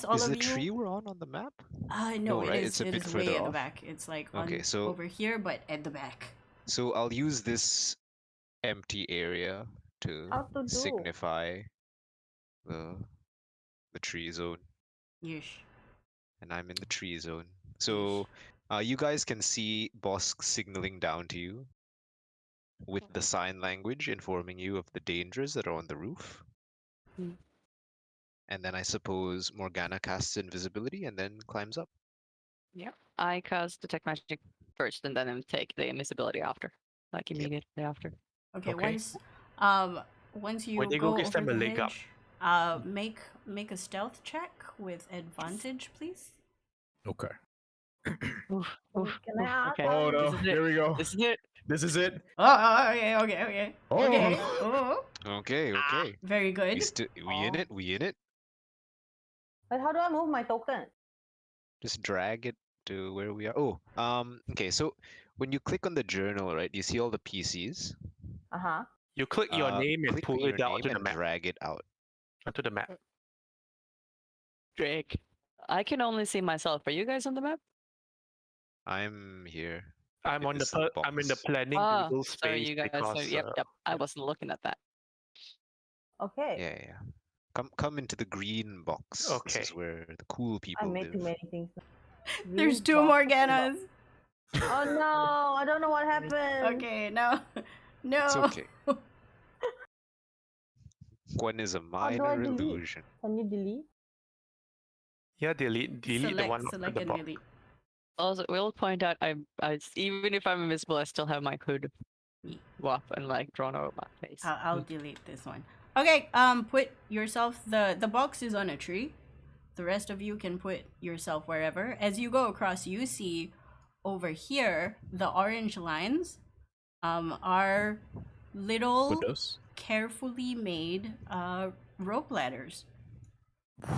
all Is of the you. tree we're on the map? No, No, it right? is. It's a It bit is way further at the off. back. It's like Okay, so- over here, but at the back. So I'll use this empty area to How to do? signify the tree zone, Yeesh. and I'm in the tree zone. So you guys can see Bosk signaling down to you with the sign language informing you of the dangers that are on the roof. Hmm. And then I suppose Morgana casts invisibility and then climbs up. Yep. I cast detect magic first, and then take the invisibility after, like immediately after. Okay, Okay. once you Wendigo go gives over them the a leg up. hedge, make a stealth check with advantage, please. Okay. Oof, oof, Can I oof, ask? okay. Oh no! This is it. Here we go. This is it. This is it. Oh, okay. Oh. Okay. Oh, Okay, okay. very good. We in it, we in it. But how do I move my token? Just drag it to where we are. Oh, okay. So when you click on the journal, right? You see all the PCs. Uh huh. You click your name and Click pull your it down name to the and map. drag it out. Onto the map. Drake. I can only see myself. Are you guys on the map? I'm here. I'm in on the this little I'm in the box. planning Ah, doodle sorry, space you guys. because Yep. I wasn't looking at that. Okay. Yeah. Come into the green box. This Okay. is where the cool I people made too live. many things. There's Green two box. Morganas. Oh no! I don't know what happened. Okay, no. No. It's okay. One is a How do I minor delete? illusion. Can you delete? yeah, delete the Select, one after select the and box. delete. Also, we'll point out even if I'm invisible, I still have my hood up and like drawn over my face. I'll delete this one. Okay, put yourself, the box is on a tree. The rest of you can put yourself wherever. As you go across, you see over here the orange lines are little Windows. carefully made rope ladders.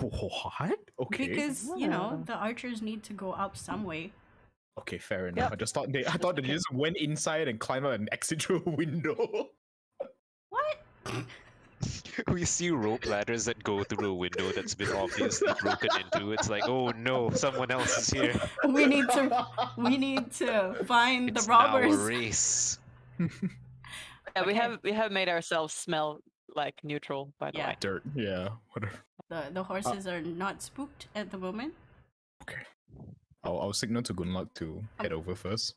What? Okay. Because the archers need to go up some way. Okay, fair enough. Yep. I thought they just went inside and climbed out and exit through a window. What? We see rope ladders that go through a window that's been obviously broken into. It's like, oh no, someone else is here. We need to find It's the robbers. now a race. Yeah, Okay. we have made ourselves smell like neutral, by the Yeah. way. Dirt. Yeah. Whatever. The horses are not spooked at the moment. Okay. I'll signal to Gunlock to head over first.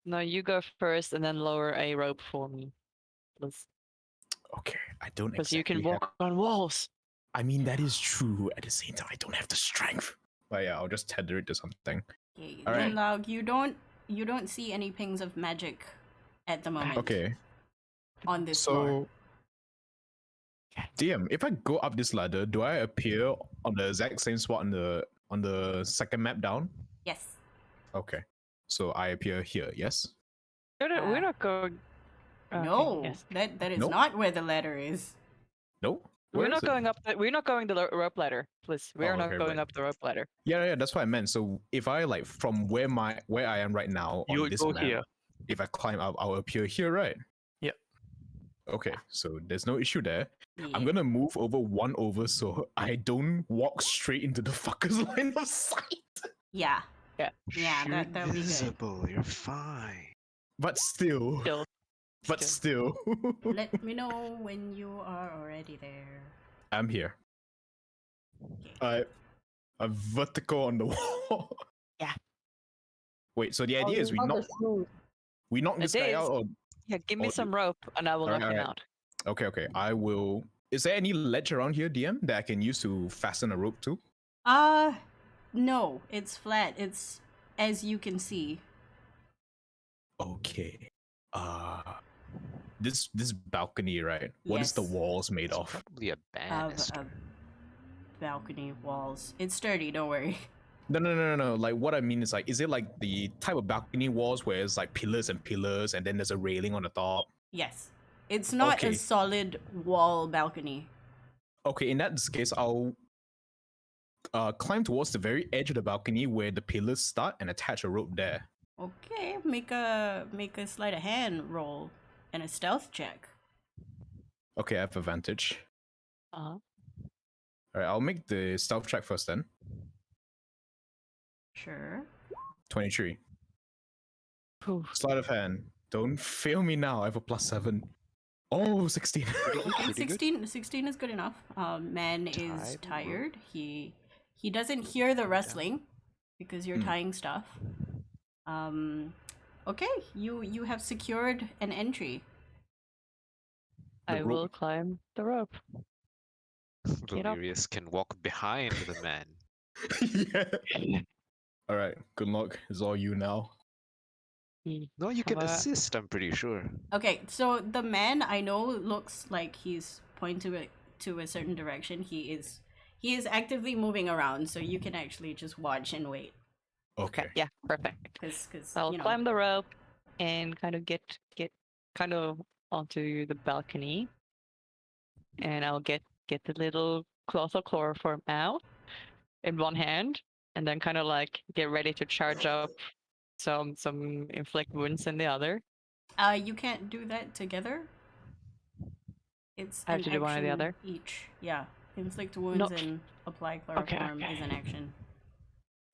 No, you go first and then lower a rope for me, please. Okay. I don't Because exactly you can have... walk on walls. I mean, that is true. At the same time, I don't have the strength. But yeah, I'll just tether it to something. Okay, All right. Gunlog, you don't see any pings of magic at the moment. Okay. On this floor. So, DM, if I go up this ladder, do I appear on the exact same spot on the second map down? Yes. Okay. So I appear here, yes? We're not going. No, Okay, yes. that is Nope. not where the ladder is. Nope. We're Where not is it? going up. We're not going the rope ladder, please. We are Oh, not okay, going right. up the rope ladder. Yeah, that's what I meant. So if I like from where I am right now on You this go map, here. if I climb up, I'll appear here, right? Yep. Okay, so there's no issue there. Yeah. I'm gonna move one over so I don't walk straight into the fucker's line of sight. Yeah. Yeah. Yeah, You're that'll be good. invisible. You're fine. But still. Still. Let me know when you are already there. I'm here. Okay. A vertical on the wall. Yeah. Wait, so the idea is we knock this It guy is. out, or Yeah, give me Or some rope and I will knock him Alright. out. okay. I will. Is there any ledge around here, DM, that I can use to fasten a rope to? No, it's flat. It's as you can see. Okay. This balcony, right? What is the Yes. walls made It's of? probably a banister. Balcony walls. It's sturdy, don't worry. No. Like what I mean is like, is it like the type of balcony walls where it's like pillars and then there's a railing on the top? Yes. It's not Okay. a solid wall balcony. Okay, in that case, I'll climb towards the very edge of the balcony where the pillars start and attach a rope there. Okay, make a sleight of hand roll and a stealth check. Okay, I have advantage. Uh-huh. Alright, I'll make the stealth check first then. Sure. 23. Ooh. Sleight of hand. Don't fail me now. I have a +7. Oh, 16. Okay, Pretty good. 16 is good enough. Man is Tie the rope. tired. He doesn't hear the rustling because you're tying stuff. Okay, you have secured an entry. I rope. will climb the rope. Get up. Valerius can walk behind the man. Yeah. Alright, good luck. It's all you now. No, you can How about- assist, I'm pretty sure. Okay, so the man I know looks like he's pointing to a certain direction. He is actively moving around, so you can actually just watch and wait. Okay. Yeah, perfect. Because I'll climb the rope and kind of get kind of onto the balcony, and I'll get the little cloth of chloroform out in one hand, and then kind of like get ready to charge up some inflict wounds in the other. You can't do that together. It's I have an to do one or the action other? each. Yeah, inflict wounds and apply chloroform is an okay. action.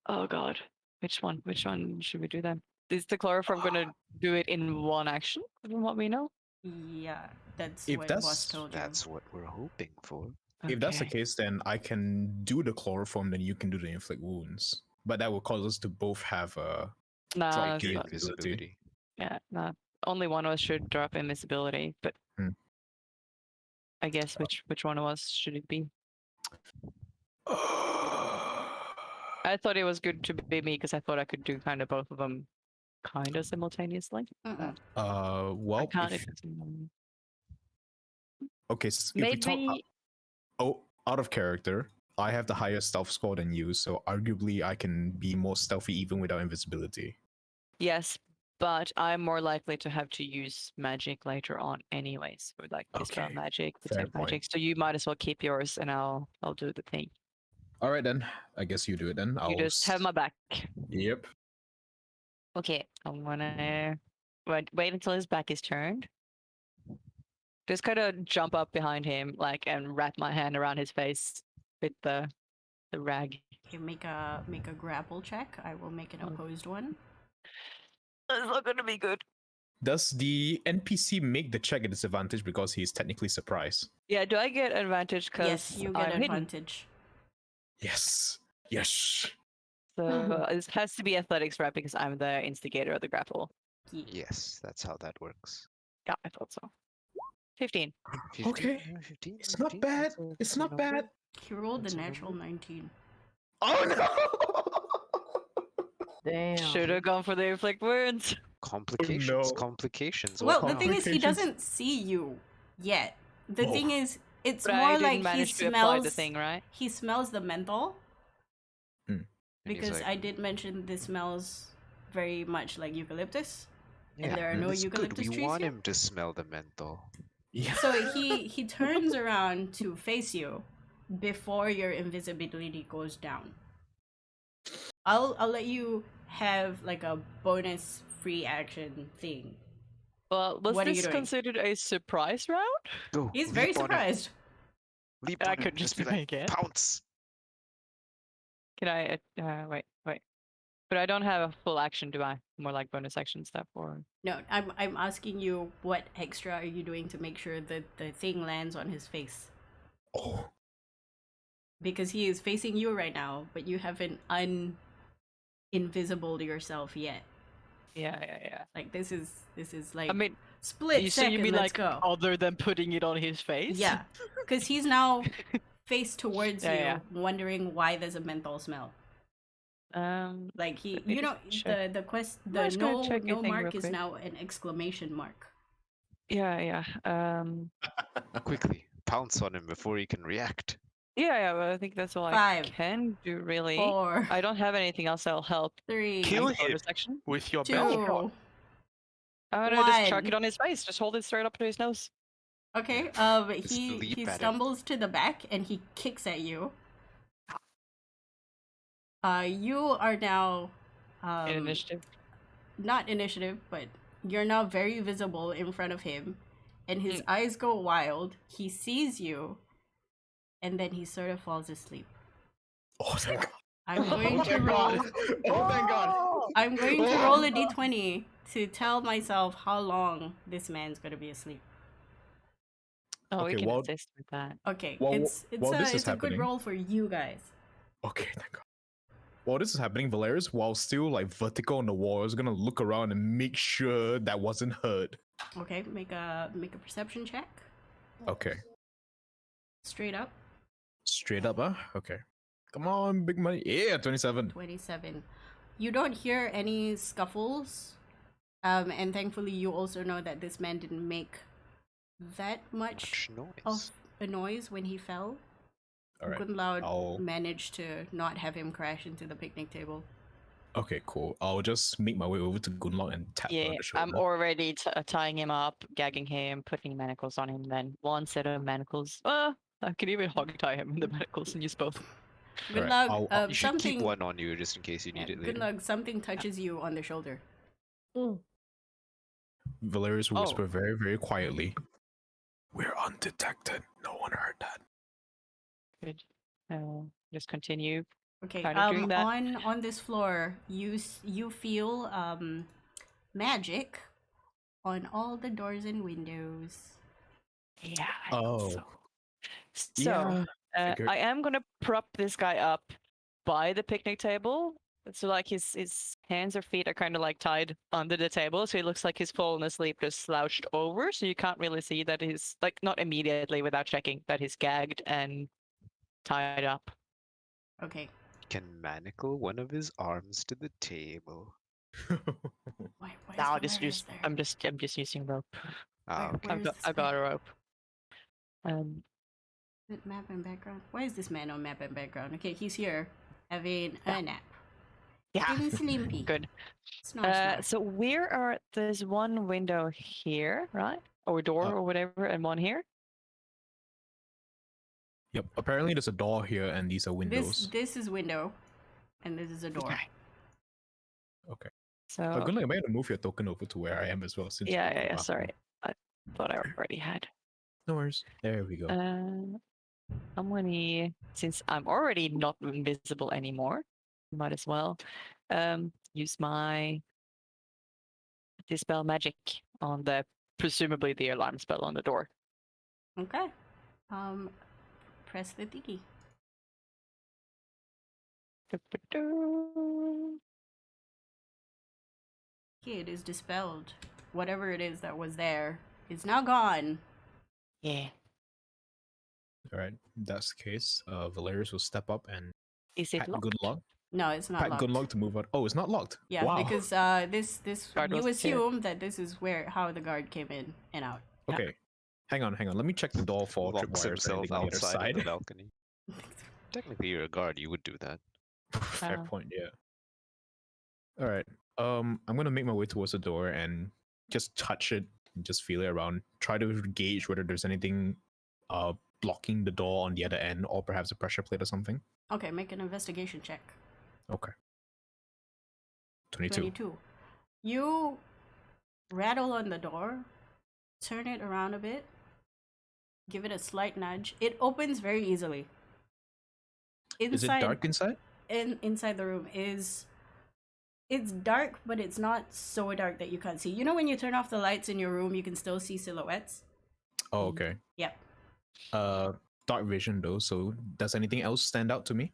Oh god. Which one? Which one should we do then? Is the chloroform gonna do it in one action from what we know? Yeah, that's If what that's- boss told you. That's what we're hoping for. If that's the Okay. case, then I can do the chloroform, then you can do the inflict wounds. But that will cause us to both have Nah, Drop that's key not- Invisibility. yeah, nah. Only one of us should drop invisibility, but I guess which one of us should it be? I thought it was good to be me because I thought I could do kind of both of them kind of simultaneously. Mm-mm. I well, can't. if, If okay, if we talk maybe out of character, I have the highest stealth score than you, so arguably I can be more stealthy even without invisibility. yes, but I'm more likely to have to use magic later on anyways, for like dispel Okay, magic, fair detect magic. point. So you might as well keep yours, and I'll do the thing. All right then, I guess you do it then. You just have my back. Yep. Okay, I'm gonna wait until his back is turned. Just kind of jump up behind him, like, and wrap my hand around his face with the rag. Okay, make a grapple check. I will make an Oh. opposed one. That's not gonna be good. Does the NPC make the check a disadvantage because he's technically surprised? Yeah, do I get advantage because Yes, you get I'm hidden? advantage. Yes. Yes. So it has to be athletics, right? Because I'm the instigator of the grapple. Yes, that's how that works. Yeah, I thought so. 15. 15, Okay. 15, It's not 15, bad. that's a- It's that's a not number. bad. He rolled That's the a natural number. 19. Oh no! Damn. Should have gone for the inflict wounds. Complications, no. complications. Well, What the thing is, he Complications. doesn't see you yet. The Whoa. thing is, it's But more I didn't like he manage to apply smells. the thing, right? He smells the menthol And he's because like, I did mention this smells very much like eucalyptus. yeah, there are no that's good. eucalyptus We trees want here? him to smell the menthol. Yeah. So he turns around to face you before your invisibility goes down. I'll let you have like a bonus free action thing. Well, was What are you this doing? considered a surprise round? Go. He's leap very on him, surprised. Leap I on him, could just be like, make it. pounce. Can I? Wait. But I don't have a full action, do I? More like bonus action stuff, or No, I'm asking you what extra are you doing to make sure that the thing lands on his face? Oh. Because he is facing you right now, but you haven't invisible yourself yet. yeah. Like this is like I mean, split so second. you mean Let's like go. other than putting it on his face? Yeah, because he's now face towards Yeah, you, yeah. wondering why there's a menthol smell. Like he, Let me you know, just check. the I'm the just gonna no check your no thing mark real is quick. now an exclamation mark. Yeah. Quickly, pounce on him before he can react. Yeah. Well, I think that's all 5, I can do, really. 4, I don't have anything else that'll help. 3, Kill As a him. bonus action. With your 2. belt. I'm gonna just chuck 1. it on his face. Just hold it straight up to his nose. Okay. Just leap He at him. stumbles to the back and he kicks at you. You are now In initiative. not initiative, but you're now very visible in front of him, and his Mm. eyes go wild. He sees you, and then he sort of falls asleep. Oh, thank God. I'm going Oh, to thank roll. God. Oh, thank God. I'm going to roll a d20 to tell myself how long this man's gonna be asleep. Oh, we Okay, can well- assist with that. Okay, While- it's while this is a good happening- roll for you guys. Okay, thank God. While this is happening, Valerius, while still like vertical on the wall, is gonna look around and make sure that wasn't heard. Okay, make a perception check. Okay. Straight up. Straight up, huh? Okay. Come on, big money. Yeah, 27. 27. You don't hear any scuffles. And thankfully you also know that this man didn't make that much Much noise. of a noise when he fell. All right. Gunloud I'll- managed to not have him crash into the picnic table. Okay, cool. I'll just make my way over to Gunlock and tap her Yeah, on the shoulder. I'm already tying him up, gagging him, putting manacles on him. Then one set of manacles. I could even hog tie him in the manacles and use both. Good Alright, luck. You should keep Something. one on you just in case you Yeah, need it good later. luck. Something touches you on the shoulder. Valerius will Oh. whisper very, very quietly. We're undetected. No one heard that. Good. Just continue. Okay. Kind of doing that. On this floor, you feel magic on all the doors and windows. Yeah. Oh. So, Yeah, figured. I am gonna prop this guy up by the picnic table. So like his hands or feet are kind of like tied under the table, so he looks like he's fallen asleep, just slouched over. So you can't really see that he's like not immediately without checking that he's gagged and tied up. Okay. Can manacle one of his arms to the table. Why is No, just Valerius use. there? I'm just using rope. Ah, Where- okay. where is this I got man? a rope. Is it map and background? Why is this man on map and background? Okay, he's here having a nap. Yeah. Feeling sleepy. Good. Snore, snore. So where are there's one window here, right? Or door or whatever, and one here. Yep. Apparently, there's a door here, and these are windows. This is window, and this is a door. Okay. So Good luck. I might move your token over to where I am as well. Since yeah, we're yeah, yeah. up. Sorry, I thought I already had. No worries. There we go. I'm gonna, since I'm already not invisible anymore, might as well use my dispel magic on the presumably the alarm spell on the door. Okay. Press the thingy. Okay, it is dispelled. Whatever it is that was there is now gone. Yeah. All right. If that's the case, Valerius will step up and Is it pat locked? good luck. No, it's not Pat locked. good luck to move out. Oh, it's not locked. Yeah, Wow. because this Guard you wasn't here. assume that this is how the guard came in and out. Okay. Hang on. Let me check the door for Locks tripwires or himself anything on the other outside of side. the balcony. Technically, you're a guard. You would do that. Fair Oh. point. Yeah. All right. I'm gonna make my way towards the door and just touch it, and just feel it around. Try to gauge whether there's anything blocking the door on the other end, or perhaps a pressure plate or something. Okay, make an investigation check. Okay. 22. 22. You rattle on the door, turn it around a bit, give it a slight nudge. It opens very easily. Is it dark inside? Inside the room it's dark, but it's not so dark that you can't see. You know when you turn off the lights in your room, you can still see silhouettes? Oh, okay. Yep. Dark vision though. So does anything else stand out to me?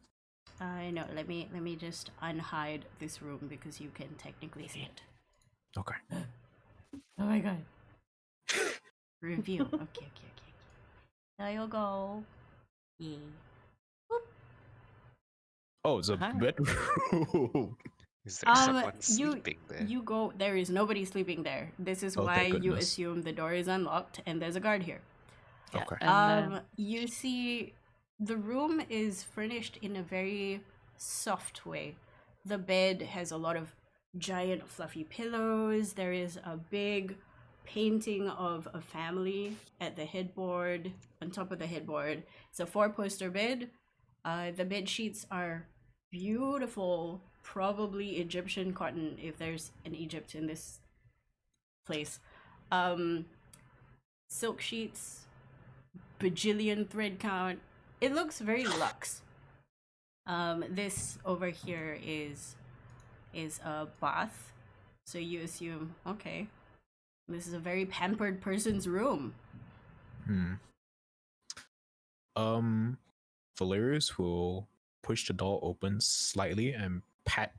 I know. Let me just unhide this room because you can technically see it. Okay. Oh my god. Reveal. Okay. There you go. Yeah. Oh, it's a Uh-huh. bedroom. Is there someone you sleeping there? you go. There is nobody sleeping there. This is Oh, why thank you goodness. assume the door is unlocked and there's a guard here. Yeah, Okay. and, You see, the room is furnished in a very soft way. The bed has a lot of giant fluffy pillows. There is a big painting of a family at the headboard, on top of the headboard. It's a 4-poster bed. The bed sheets are beautiful, probably Egyptian cotton, if there's an Egypt in this place. Silk sheets, bajillion thread count. It looks very luxe. This over here is a bath, so you assume, okay, this is a very pampered person's room. Valerius will push the door open slightly and pat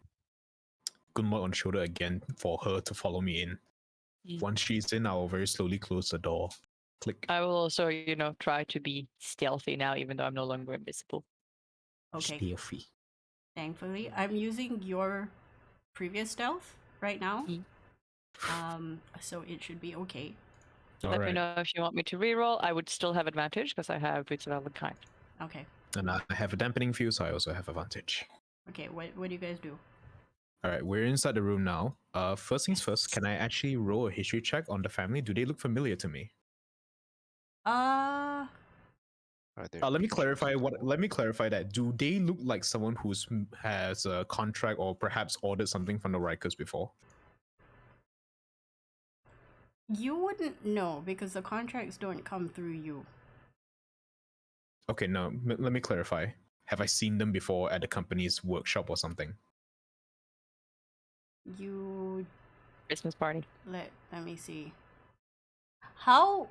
Gunma on the shoulder again for her to follow me in. Mm. Once she's in, I will very slowly close the door. Click. I will also, try to be stealthy now, even though I'm no longer invisible. Okay, Stealthy. thankfully, I'm using your previous stealth right now. So it should be okay. All Let me right. know if you want me to reroll. I would still have advantage because I have Boots of Elven. Okay. And I have a dampening field, so I also have advantage. Okay, what do you guys do? All right, we're inside the room now. First things first, can I actually roll a history check on the family? Do they look familiar to me? Are there Let me pictures clarify of what. them? Let me clarify that. Do they look like someone who's has a contract or perhaps ordered something from the Rikers before? You wouldn't know because the contracts don't come through you. Okay, no. Let me clarify. Have I seen them before at the company's workshop or something? You Christmas party. let me see. How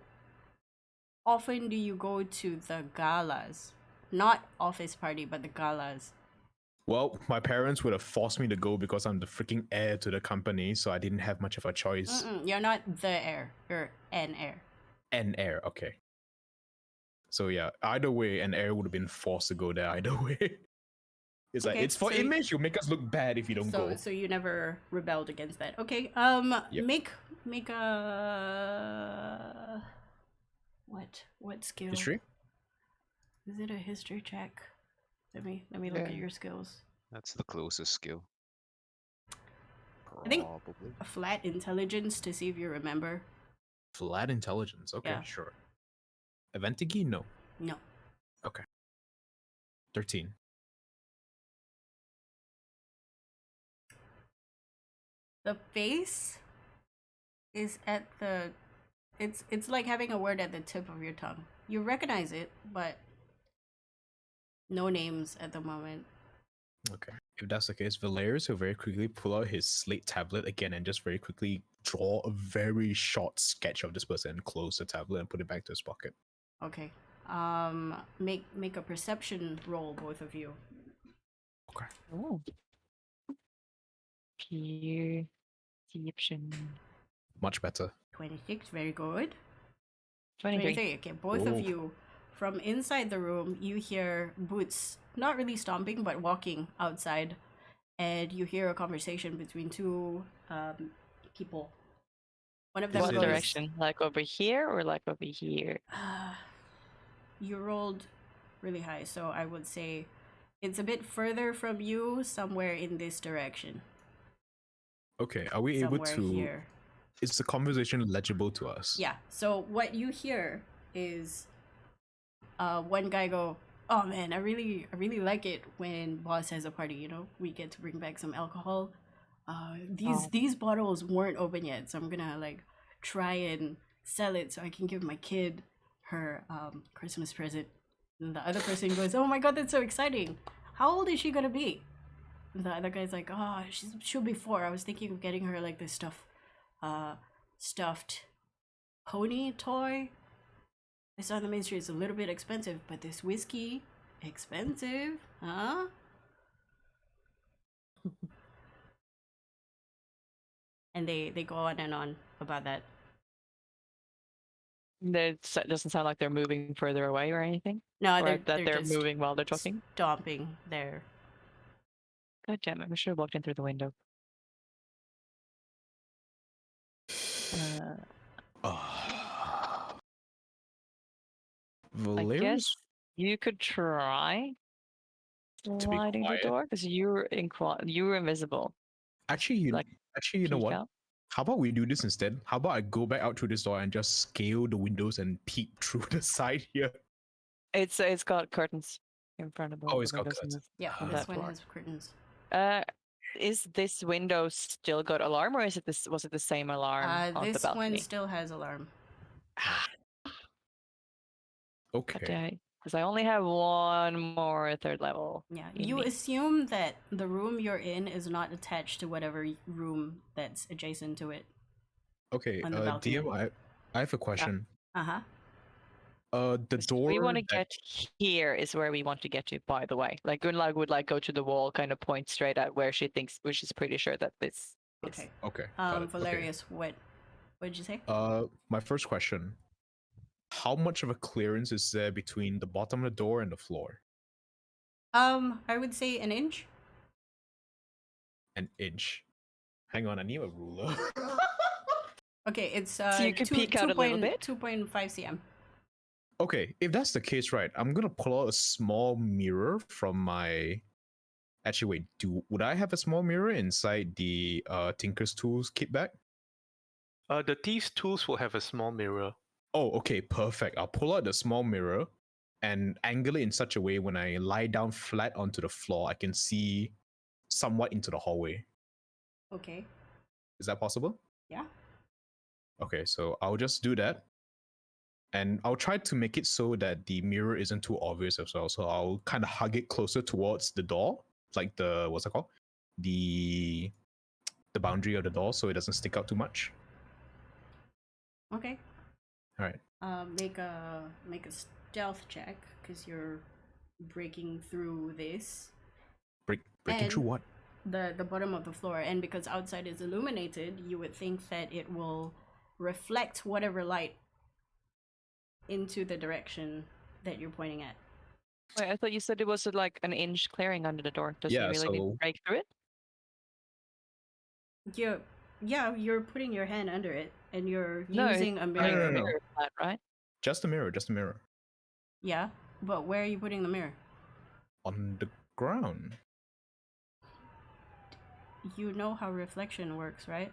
often do you go to the galas? Not office party, but the galas. Well, my parents would have forced me to go because I'm the freaking heir to the company, so I didn't have much of a choice. You're not the heir. You're an heir. An heir, okay. So yeah, either way, an heir would have been forced to go there either way. It's like Okay, it's for so image. You make us look bad if you don't go. So you never rebelled against that. Okay. Yep. Make a what skill? History. Is it a history check? Let me look at Yeah. your skills. That's the closest skill. I think- Probably. A flat intelligence to see if you remember. Flat intelligence. Okay, Yeah. sure. Aventigi? No. No. 13. The face is at the it's like having a word at the tip of your tongue. You recognize it, but no names at the moment. Okay. If that's the case, Valerius will very quickly pull out his slate tablet again and just very quickly draw a very short sketch of this person and close the tablet and put it back to his pocket. Okay. Make a perception roll, both of you. Oh. Perception. Much better. 26, very good. 23. 23. Okay, both Oh. of you. From inside the room, you hear boots, not really stomping, but walking outside. And you hear a conversation between two people. One of them What Is it- goes, direction? Like over here or like over here? You rolled really high, so I would say it's a bit further from you, somewhere in this direction. Okay, are we able Somewhere to? here. Is the conversation legible to us? Yeah. So what you hear is one guy go, "Oh man, I really like it when boss has a party, you know? We get to bring back some alcohol. These bottles weren't open yet, so I'm going to like try and sell it so I can give my kid her Christmas present." And the other person goes, "Oh my god, that's so exciting. How old is she going to be?" And the other guy's like, "Oh, she'll be 4. I was thinking of getting her like this stuffed pony toy. I saw on the main street, it's a little bit expensive, but this whiskey, expensive, huh?" And they go on and on about that. It doesn't sound like they're moving further away or anything. No, Or they're that they're just moving while they're talking. stomping there. God damn it! We should have walked in through the window. Ah. I Valerius? guess you could try be sliding the quiet. door because you're invisible. Actually, you like, know peek what? out. How about we do this instead? How about I go back out through this door and just scale the windows and peep through the side here? It's got curtains in front of both Oh, the it's got windows on curtains. Yeah, on this that one floor. has curtains. Is this window still got alarm, or is it this? Was it the same alarm on the This balcony? one still has alarm. Okay. Because I only have one more third level. Yeah, in you me. assume that the room you're in is not attached to whatever room that's adjacent to it. Okay. On the balcony. DM, I have a question. Uh-huh. The door. We want to that- get here is where we want to get to. By the way, like Gunlag would like go to the wall, kind of point straight at where she thinks, which is pretty sure that this is. Okay. Okay. got it. Okay. Valerius, what did you say? My first question. How much of a clearance is there between the bottom of the door and the floor? I would say an inch. An inch. Hang on, I need a ruler. Okay, it's So you could peek out a little bit? 2.5 cm. Okay, if that's the case, right, I'm gonna pull out a small mirror from my. Actually, wait. Would I have a small mirror inside the Tinker's Tools kit bag? The thieves' tools will have a small mirror. Oh, okay, perfect. I'll pull out the small mirror, and angle it in such a way when I lie down flat onto the floor, I can see somewhat into the hallway. Okay. Is that possible? Yeah. Okay, so I'll just do that. And I'll try to make it so that the mirror isn't too obvious as well. So I'll kind of hug it closer towards the door, like the, what's it called? The boundary of the door, so it doesn't stick out too much. Okay. All right. Make a stealth check because you're breaking through this. Breaking through And- what? The bottom of the floor, and because outside is illuminated, you would think that it will reflect whatever light into the direction that you're pointing at. Wait, I thought you said it was like an inch clearing under the door. Does Yeah, he really need to so- break through it? You're putting your hand under it and you're No, using a no, mirror. no. Mirror flat, right? Just a mirror, just a mirror. Yeah, but where are you putting the mirror? On the ground. You know how reflection works, right?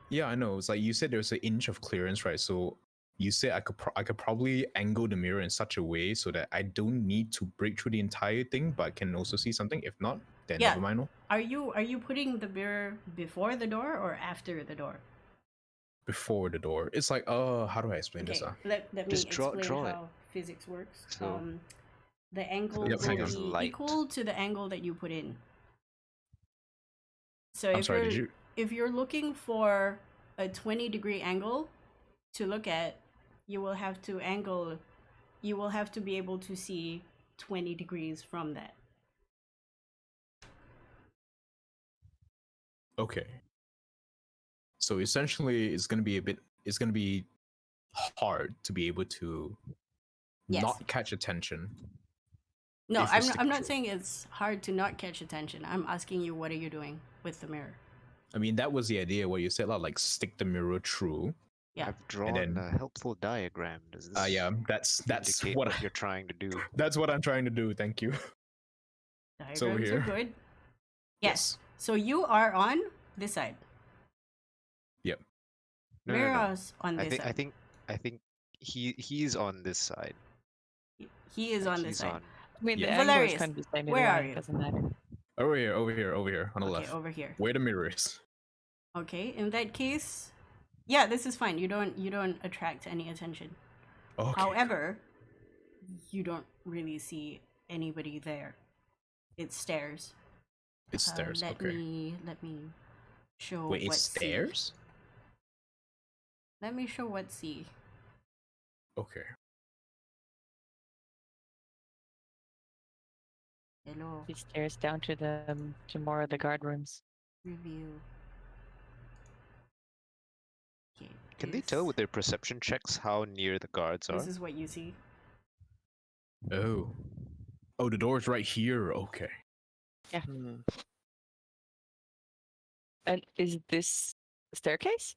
Yeah, I know. It's like you said there's an inch of clearance, right? So you said I could probably angle the mirror in such a way so that I don't need to break through the entire thing, but can also see something. If not, then Yeah. never mind. No. Are you putting the mirror before the door or after the door? Before the door. It's like, how do I explain Okay, this? let me Just explain draw it. how physics works. So- The angle Yep, hang will on. be Light. equal to the angle that you put in. So I'm if sorry, you're did you? if you're looking for a 20-degree angle to look at, you will have to be able to see 20 degrees from that. Okay. So essentially, it's gonna be hard to be able to Yes. not catch attention. No, if you I'm stick not to- saying it's hard to not catch attention. I'm asking you, what are you doing with the mirror? I mean, that was the idea where you said like stick the mirror through. Yeah. I've drawn then- a helpful diagram. Does this Yeah, that's indicate what what you're trying to do? that's what I'm trying to do. Thank you. Diagrams over are here. good. Yes. So you are on this side. No, no, no. Mira's on this I side. think he's on this side. He is on this He's side. on. I mean, Yeah. the angle Valerius, is kind of the same. where either are way, you? it doesn't matter. Over here, on the Okay, left. over here. Where the mirror is. Okay, in that case, yeah, this is fine. You don't attract any attention. Okay. However, you don't really see anybody there. It's stairs. It's stairs. Let Okay. me show. Wait, it's what C. stairs? Let me show what C. Okay. Hello. He stairs down to more of the guard rooms. Review. Okay. Can they tell with their perception checks how near the guards are? This is what you see. Oh. Oh, the door's right here. Okay. Hmm. And is this a staircase?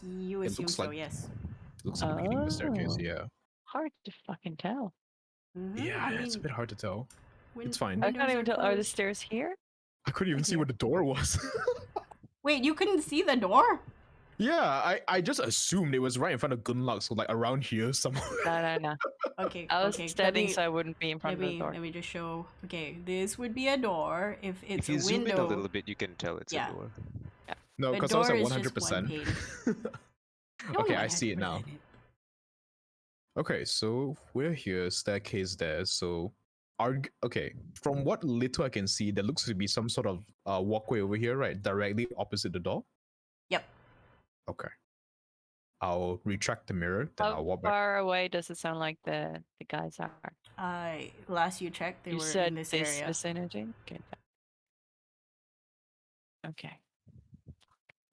You It assume looks so, like- yes. Looks like the beginning of the staircase. Oh. Yeah. Hard to fucking tell. Mhm, Yeah, I it's a mean, bit hard to tell. win- it's fine. I windows can't even tell. Are the closed. stairs here? I couldn't even see Yeah. where the door was. Wait, you couldn't see the door? Yeah, I just assumed it was right in front of Gunlock, so like around here somewhere. No. Okay, I was okay. standing so I wouldn't be in front of the door. Let me just show. Okay, this would be a door. If it's If you a zoom window, in a little bit, you can tell it's Yeah. a door. No, A because I was door at is just 100%. No, Okay, no, I see it now. 100%. Okay, so we're here, staircase there. So, okay, from what little I can see, there looks to be some sort of walkway over here, right? Directly opposite the door. Yep. Okay. I'll retract the mirror, then I'll How walk back. far away does it sound like the guys are? Last you checked, they You were said in this this area. vicinity? Okay.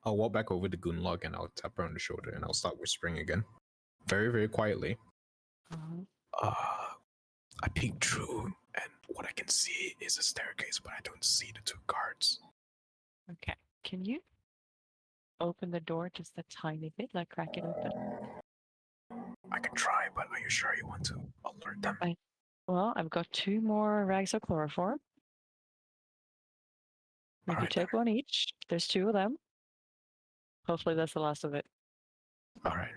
I'll walk back over to Gunlock and I'll tap her on the shoulder and I'll start whispering again. Very, very quietly. Uh-huh. I peeked through and what I can see is a staircase, but I don't see the two guards. Okay. Can you open the door just a tiny bit, like crack it open? I can try, but are you sure you want to alert them? Well, I've got 2 more rags of chloroform. We can Alright, take one each. There's 2 of them. Hopefully that's the last of it. All right.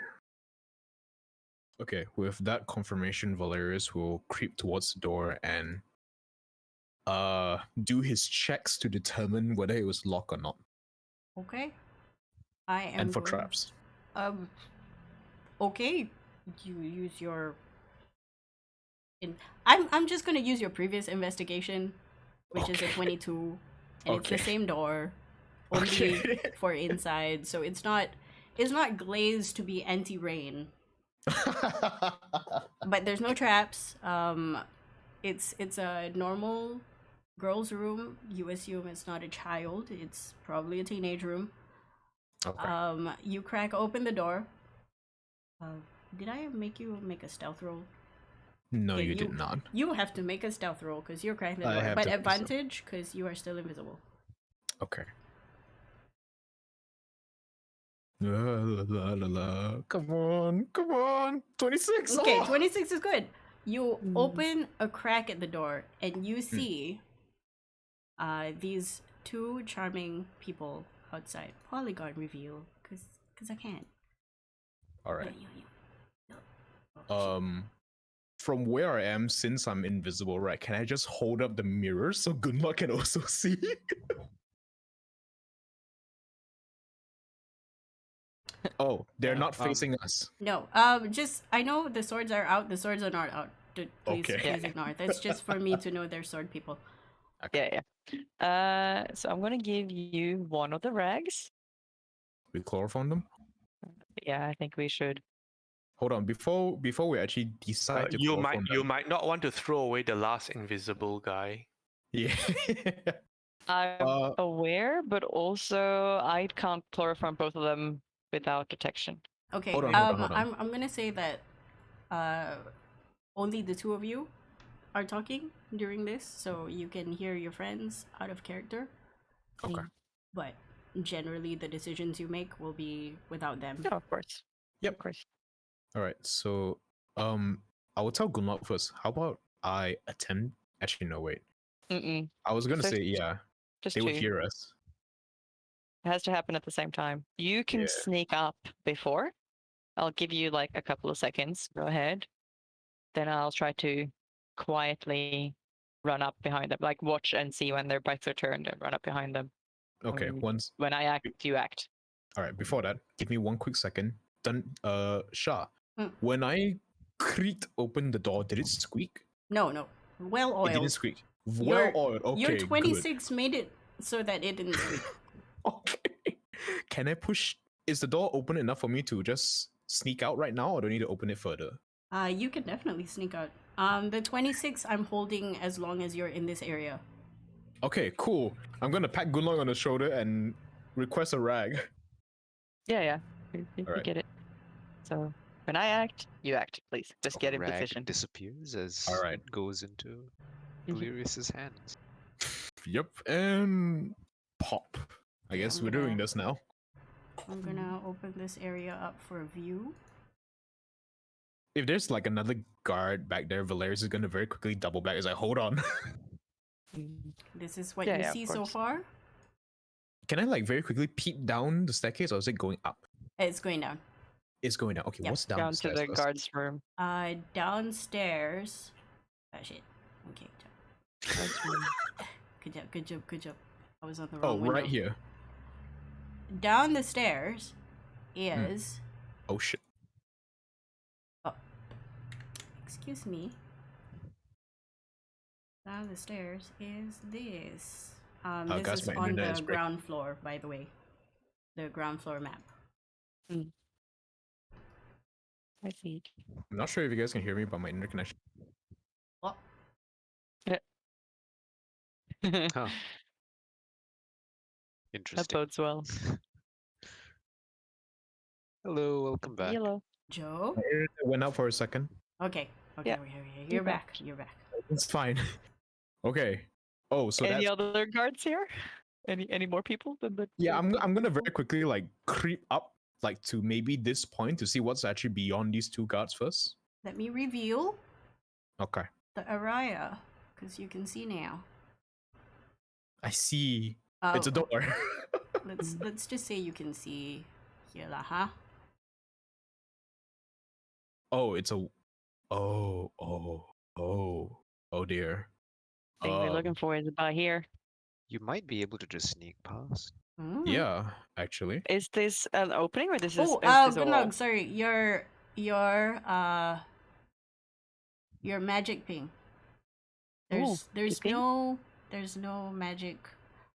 Okay, with that confirmation, Valerius will creep towards the door and do his checks to determine whether it was locked or not. Okay. I am And for going- traps. Okay. You use your. I'm just gonna use your previous investigation, which is a Okay. 22, and it's the Okay. same door, only Okay. for inside, so it's not glazed to be anti-rain, but there's no traps. It's a normal girl's room. You assume it's not a child. It's probably a teenage room. Okay. You crack open the door. Did I make you make a stealth roll? No, Yeah, you did not. You have to make a stealth roll because you're cracking the I door. have But to make a stealth. advantage because you are still invisible. Okay. La, la, la, la. Come on. 26. Okay, Oh! 26 is good. You Mm. open a crack at the door and you see these two charming people outside. Polygon reveal, because I can. All right. Yeah. Oh, shit. From where I am, since I'm invisible, right? Can I just hold up the mirror so Gunlock can also see? Oh, they're not facing us. No, just I know the swords are out. The swords are not out. Please, Okay. please ignore. That's just for me to know they're sword people. Yeah. So I'm gonna give you one of the rags. We chloroform them. Yeah, I think we should. Hold on, before we actually decide to you chloroform them. might not want to throw away the last invisible guy. Yeah. I'm aware, but also I can't chloroform both of them without detection. Okay. Hold on. I'm gonna say that only the two of you are talking during this, so you can hear your friends out of character. Okay. But generally, the decisions you make will be without them. No, of course. Yep. Of course. All right. So, I will tell Gunlock first. How about I attend? Actually, no, wait. Mm-mm. I was gonna Just- say, yeah, Just they would two. hear us. It has to happen at the same time. You can Yeah. sneak up before. I'll give you like a couple of seconds. Go ahead. Then I'll try to quietly run up behind them, like watch and see when their backs are turned and run up behind them. Okay. Once. When I act, you act. All right. Before that, give me one quick second. Shah. Mm. When I creaked open the door, did it squeak? No. Well It didn't oiled. squeak. Well oiled. Okay. Your good. 26 made it so that it didn't squeak. Okay. Can I push? Is the door open enough for me to just sneak out right now, or do I need to open it further? You can definitely sneak out. The 26 I'm holding as long as you're in this area. Okay, cool. I'm gonna pat Gunlong on the shoulder and request a rag. Yeah. You Alright. get it. So when I act, you act, please. Just get in Rag position. disappears as Alright. it goes into Mhm. Valerius's hands. Yep, and pop. I guess I'm we're gonna- doing this now. I'm gonna open this area up for view. If there's like another guard back there, Valerius is gonna very quickly double back. He's like, hold on. Mm. This is what Yeah, you yeah, of see so course. far. Can I like very quickly peep down the staircase, or is it going up? It's going down. It's going down. Okay, Yep. what's down, Down the to stairs the first? guard's room. Downstairs. Oh shit. Okay. Guard's room. Good job. I was on the Oh, wrong window. right here. Down the stairs Hmm. is. Oh shit. Excuse me. Down the stairs is this. This guys, is my on internet the is breaking. ground floor, by the way. The ground floor map. I see. I'm not sure if you guys can hear me, but my internet connection. What? That Huh. Interesting. bodes well. Hello, welcome back. Yellow. Joe? My internet went out for a second. Okay. Yeah. You're You're back. back. You're back. It's fine. Okay. Oh, so Any that's other guards here? Any more people than the? yeah. I'm gonna very quickly like creep up like to maybe this point to see what's actually beyond these two guards first. Let me reveal Okay. the area, because you can see now. I see. Oh, It's a door. let's just say you can see here, lah, huh? Oh, it's a. Oh dear. Thing we're looking Um, for is about here. You might be able to just sneak past. Mm. Yeah, actually. Is this an opening or this is? Oh, is this a good wall? luck. Sorry, your magic ping. There's the ping? there's no magic.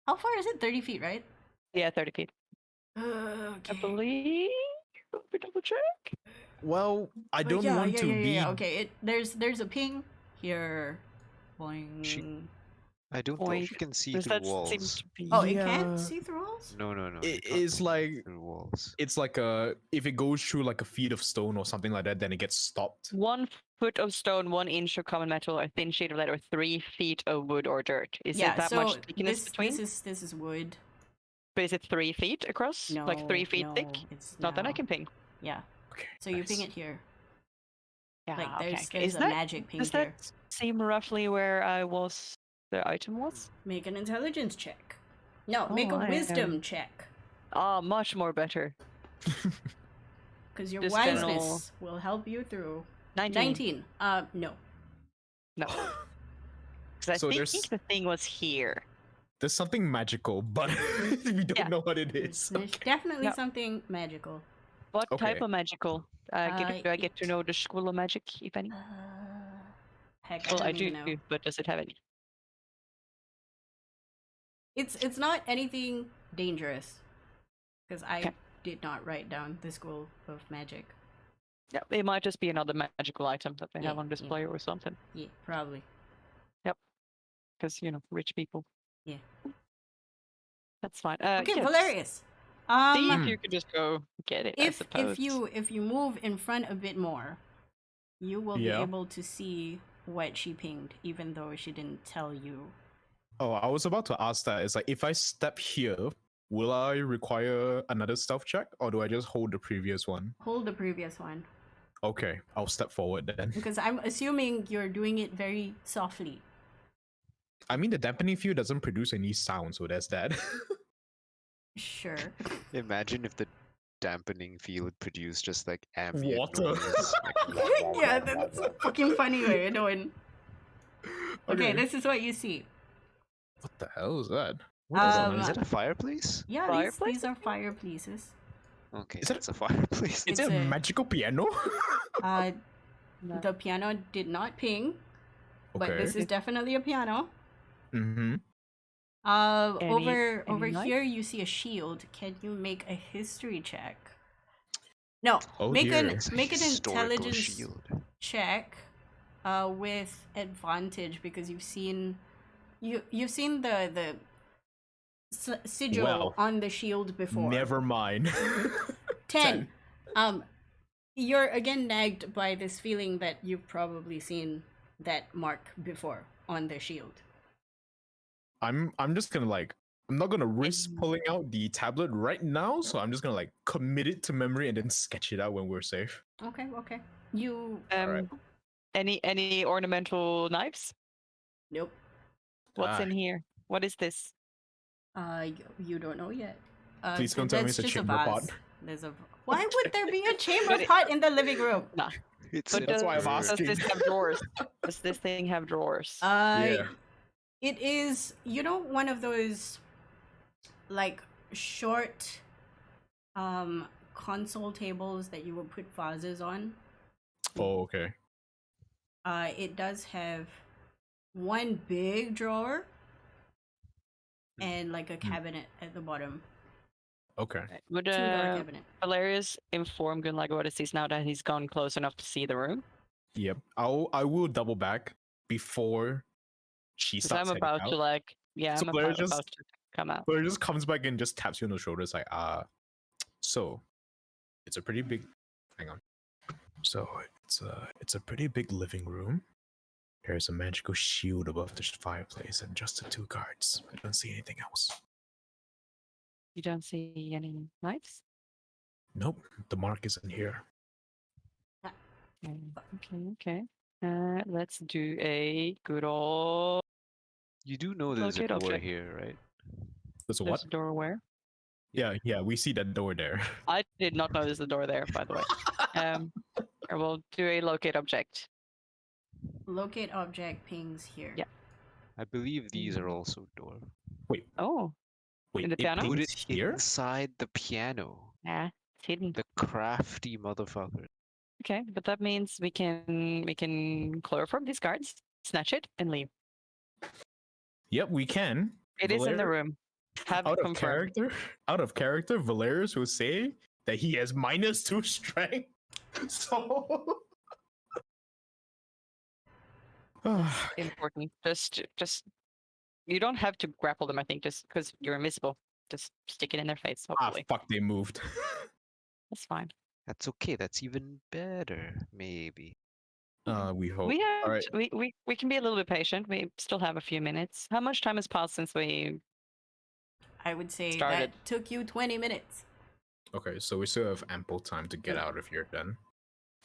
How far is it? 30 feet, right? Yeah, 30 feet. I Okay. believe. Let me double check. Well, I But don't yeah, want to be. Okay, there's a ping here. Boing. I don't Point. think you can see Does through that seem walls. to be? Oh, it Yeah. can't see through walls? No, you It can't is see like through walls. it's like if it goes through like a feet of stone or something like that, then it gets stopped. 1 foot of stone, 1 inch of common metal, a thin sheet of lead, or 3 feet of wood or dirt. Is it that much thickness between? This is wood. But is it 3 feet across? No, Like 3 feet no, thick? It's Not that I no. can ping. Yeah. Okay. So you ping nice. it here. Yeah, Like okay. there's Is a that, magic ping does here. that seem roughly where I was? The item was? Make an intelligence check. No, make Oh, a I wisdom am- check. Ah, much more better. Because your Just wiseness general- will help you through. 19. 19. No. No. Because I So think there's- the thing was here. There's something magical, but we don't Yeah. know what it is. There's definitely No. something magical. What type Okay. of magical? Do I get to know the school of magic, if any? Heck, Well, I I don't do, even know. but does it have any? It's not anything dangerous. Because I Okay. did not write down the school of magic. Yeah, it might just be another magical item that they have Yeah, on display or something. Yeah, probably. Because, rich people. Yeah. That's fine. Okay, yes. Valerius. See if you could just go get it, I if suppose. if you move in front a bit more, you will be Yeah. able to see what she pinged, even though she didn't tell you. Oh, I was about to ask that. It's like if I step here, will I require another stealth check, or do I just hold the previous one? Hold the previous one, Okay, I'll step forward then. because I'm assuming you're doing it very softly. I mean, the dampening field doesn't produce any sound, so there's that. Sure. Imagine if the dampening field produced just like ambient Water. noise. Yeah, that's a fucking funny way of doing. Okay, Okay. this is what you see. What the hell is that? Is it a fireplace? Yeah, Fireplace? these are fireplaces. Okay, Is it- it's a fireplace. Is It's it a a- magical piano? No. The piano did not ping, but Okay. this is definitely a piano. Mm-hmm. Any Over knife? here you see a shield. Can you make a history check? No, Oh make dear. It's a make an historical intelligence shield. check, with advantage because you've seen the sigil Well, on the shield before. Never mind. 10. You're again nagged by this feeling that you've probably seen that mark before on the shield. I'm just gonna I'm not gonna risk pulling out the tablet right now, so I'm just gonna commit it to memory and then sketch it out when we're safe. Okay. You Alright. Any ornamental knives? nope. What's Ah. in here? What is this? You don't know yet. Please don't tell me that's it's a just chamber vase. pot. There's a. Why would there be a chamber But it- pot in the living room? Nah. It's But in That's why I'm bird. does asking. this have drawers? Does this thing have drawers? Yeah. It is, one of those, short, console tables that you would put vases on. Oh, okay. It does have one big drawer and a cabinet at the bottom. Okay. Would Two-door cabinet. Valerius inform Gunlag what it is now that he's gone close enough to see the room? Yep. I will double back before she Because starts I'm about heading to out. So I'm Blair about just- to come out. But it just comes back and just taps you on the shoulder. It's like, so it's a pretty big. Hang on. So it's a pretty big living room. There's a magical shield above the fireplace and just the 2 guards. I don't see anything else. You don't see any knives? Nope, the mark isn't here. Okay. Let's do a good old You do know there's a Locate door object. here, right? There's a there's what? a door where? Yeah, we see that door there. I did not know there's a door there, by the way. I will do a locate object. Locate object pings here. Yeah. I believe these are also door. Wait, Oh, wait. In the it piano? Put pings it here? inside the piano. yeah, it's hidden. The crafty motherfucker. Okay, but that means we can chloroform these cards, snatch it, and leave. Yep, we can. It is in the Valer- room. Have Out of confirmed. character, Valerius will say that he has -2 strength. So Important. Just you don't have to grapple them. I think just because you're invisible, just stick it in their face. Hopefully, fuck, they moved. that's fine. That's okay. That's even better, maybe. We hope. We have All right. we can be a little bit patient. We still have a few minutes. How much time has passed since we? I would say Started. that took you 20 minutes. Okay, so we still have ample time to get out of here then.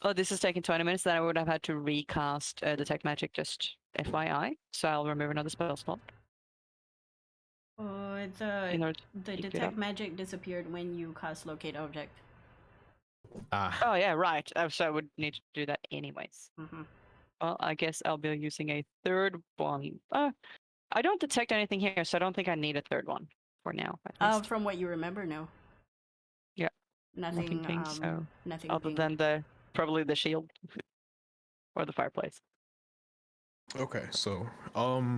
Oh, this is taking 20 minutes. Then I would have had to recast Detect Magic, just FYI. So I'll remove another spell slot in The order to keep it detect up. magic disappeared when you cast locate object. Oh yeah, right. So I would need to do that anyways. Mm-hmm. Well, I guess I'll be using a third one. I don't detect anything here, so I don't think I need a third one for now. At least. From what you remember, no. Yeah. Nothing. pings, so Nothing. other pinged. than probably the shield or the fireplace. Okay, so All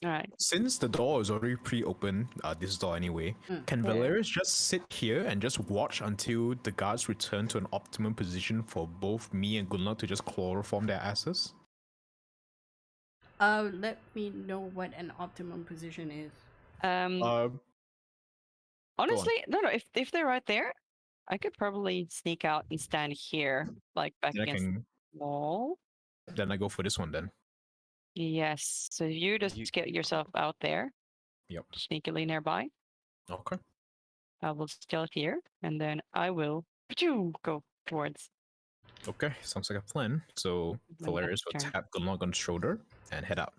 right. since the door is already pre-open, this door anyway, can Yeah. Valerius just sit here and just watch until the guards return to an optimum position for both me and Gunnar to just chloroform their asses? Let me know what an optimum position is. Honestly, no. If they're right there, I could probably sneak out and stand here, like back Then I against can. the wall. Then I go for this one then. Yes. So you just You- get yourself out there. Yep. Sneakily nearby. Okay. I will stealth here, and then I will go towards. Okay, sounds like a plan. So When Valerius will that's turn. tap Gunnar on the shoulder and head out.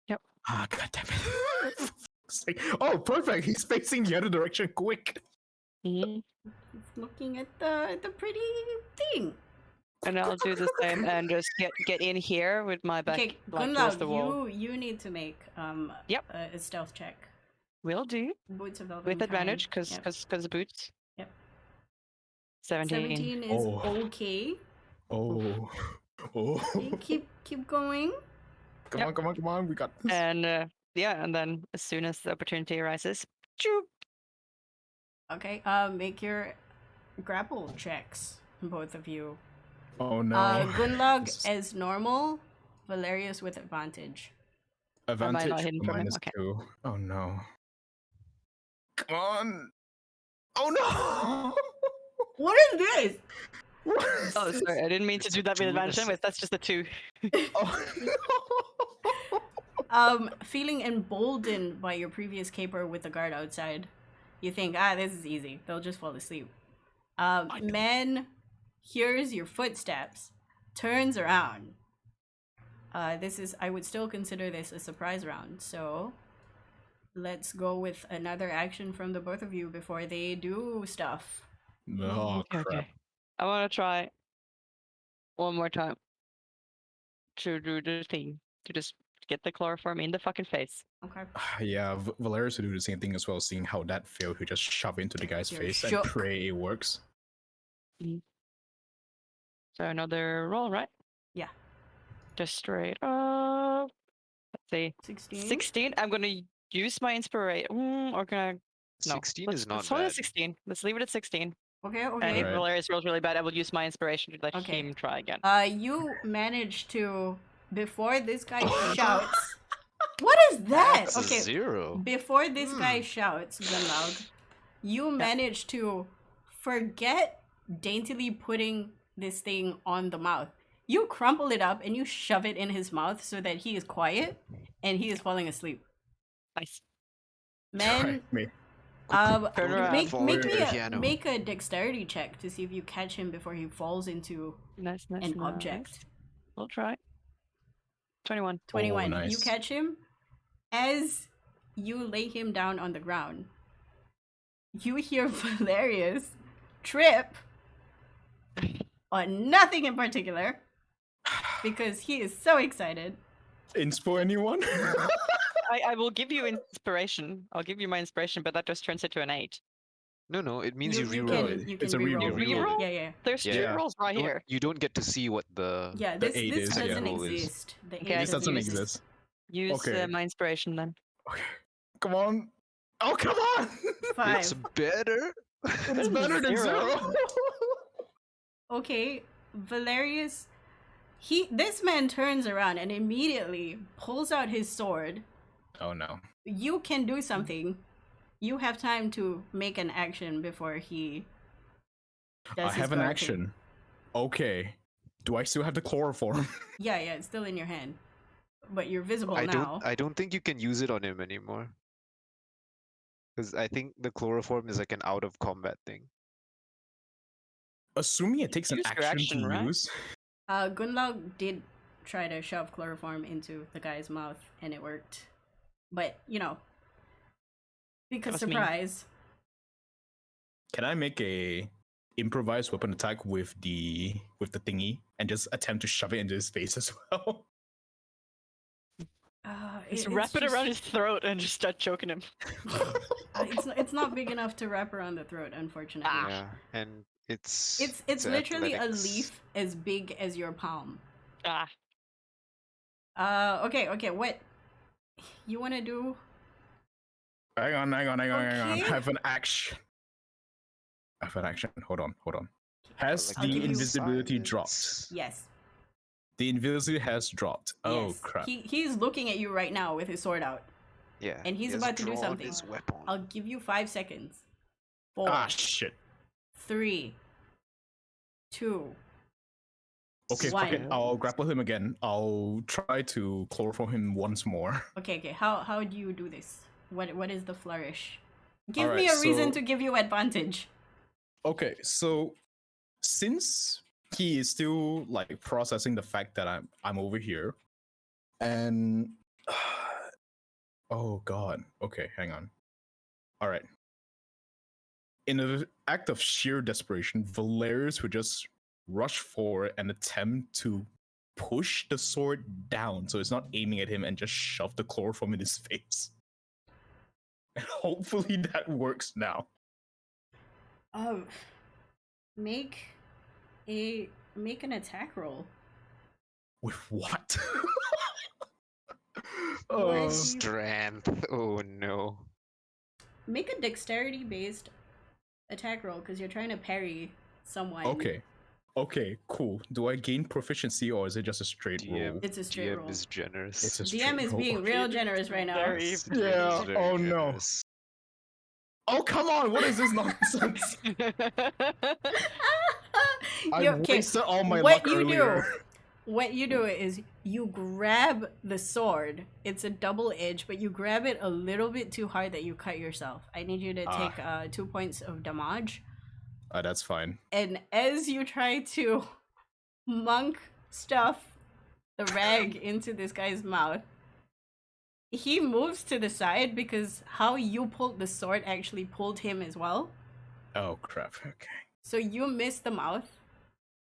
Yep. Ah, goddammit. Oh, perfect. He's facing the other direction. Quick. Mhm. He's looking at the pretty thing. And I'll do the same and just get in here with my back Okay, like towards the wall. Gunlaug, you need to make Yep. a stealth check. Will do Boots of Elven with advantage kind. because Yep. boots. Yep. 17. 17 is Oh. okay. Oh. Oh. Okay, keep going. Come on. We got this. And and then as soon as the opportunity arises, choop. Okay, make your grapple checks, both of you. Oh no. Gunlaug This is- as normal, Valerius with advantage. Advantage not hidden from him? minus Okay. 2. Oh no. Come on. Oh no. What is this? What is Oh, this? sorry, I didn't mean to It's do a that with 2 and a advantage. six. Anyways, that's just a 2. Oh no. Feeling emboldened by your previous caper with the guard outside, you think, this is easy. They'll just fall asleep. Man hears your footsteps, turns around. I would still consider this a surprise round, so let's go with another action from the both of you before they do stuff. Oh crap. Okay. I want to try one more time to do the thing to just get the chloroform in the fucking face. Okay. Yeah, Valerius will do the same thing as well, seeing how that failed. He just shove it into the guy's You're face shook. and pray it works. So another roll, right? Yeah. Just straight up. Let's see. 16. 16. I'm gonna use my inspiration. Or can I? No. 16 is not let's hold it at bad. 16. Let's leave it at 16. Okay, And okay. if Alright. Valerius rolls really bad, I will use my inspiration to let Okay. him try again. You managed to, before this guy shouts. What is that? That's Okay. a 0. Before this guy shouts, Gunlaug, you manage to forget daintily putting this thing on the mouth. You crumple it up and you shove it in his mouth so that he is quiet and he is falling asleep. Nice. Man, Alright, me. Turn around. make a dexterity check to see if you catch him before he falls into Nice. an object. We'll try. 21. 21. You nice. catch him as you lay him down on the ground. You hear Valerius trip on nothing in particular because he is so excited. Inspo anyone? I will give you inspiration. I'll give you my inspiration, but that just turns it to an 8. No, it means you, you reroll can it. you It's can a reroll. reroll. You reroll it. Yeah. There's two Yeah. rolls right Don't- here. You don't get to see what the Yeah, The this eight this is, yeah. doesn't roll is. exist. The Okay, eight This doesn't use- exist. Use Okay. my inspiration then. Okay. Come on. Oh, come on! It's 5. better. It's better than 0. Okay, Valerius. This man turns around and immediately pulls out his sword. Oh no. You can do something. You have time to make an action before he does I his have an guard action. thing. Okay. Do I still have the chloroform? Yeah, it's still in your hand. But you're visible I now. don't think you can use it on him anymore. Because I think the chloroform is like an out of combat thing. Assuming it takes an Use your action, action, to right? use. Gunlaug did try to shove chloroform into the guy's mouth and it worked. But, because was me. surprise. Can I make a improvised weapon attack with the thingy and just attempt to shove it into his face as well? Just It's wrap it just- around his throat and just start choking him. it's not big enough to wrap around the throat, unfortunately. Yeah, and it's It's literally athletics. a leaf as big as your palm. Ah, Okay, what you wanna do? Hang on. I Okay. have an action. Hold on. Has I'll give the you invisibility dropped? silence. Yes. The invisibility has dropped. Oh Yes. crap. He's looking at you right now with his sword out. Yeah, And he's he has about to do drawn something. His weapon. I'll give you 5 seconds. 4, Ah shit. 3, 2. Okay, fuck it. One. I'll grapple him again. I'll try to chloroform him once more. Okay. How do you do this? What is the flourish? Give Alright, me a reason so- to give you advantage. Okay, so since he is still like processing the fact that I'm over here, and oh god. Okay, hang on. All right. In an act of sheer desperation, Valerius would just rush forward and attempt to push the sword down so it's not aiming at him and just shove the chloroform in his face. And hopefully that works now. Make an attack roll. With what? What Oh, you- Strength. Oh no. Make a dexterity based attack roll because you're trying to parry someone. okay, cool. Do I gain proficiency or is it just a straight roll? DM, It's a straight DM roll. is generous. It's a DM straight is roll. being real generous right now. Very- It's Yeah, very oh no. generous. Oh come on! What is this nonsense? I Yo, okay, wasted all my what luck you earlier. What you do is you grab the sword. It's a double edge, but you grab it a little bit too hard that you cut yourself. I need you to take 2 points of damage. That's fine. And as you try to monk stuff the rag into this guy's mouth, he moves to the side because how you pulled the sword actually pulled him as well. Oh crap. Okay. So you miss the mouth,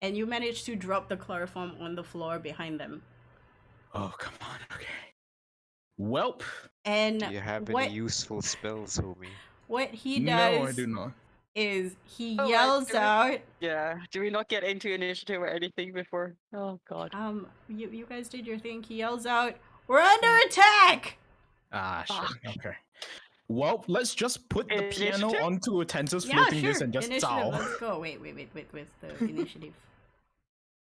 and you manage to drop the chloroform on the floor behind them. Oh come on. Okay. Welp. And Do you have what any useful spells, homie? what he No, does I do not. is he Oh, I yells do it. out. Yeah. Do we not get into initiative or anything before? Oh god. You guys did your thing. He yells out, "We're under attack!" Ah shit. Fuck. Okay. Well, let's just put the piano Initiative? onto a tensor's Yeah, floating sure. disc and just Initiative. zow. Let's go. Wait. With the initiative.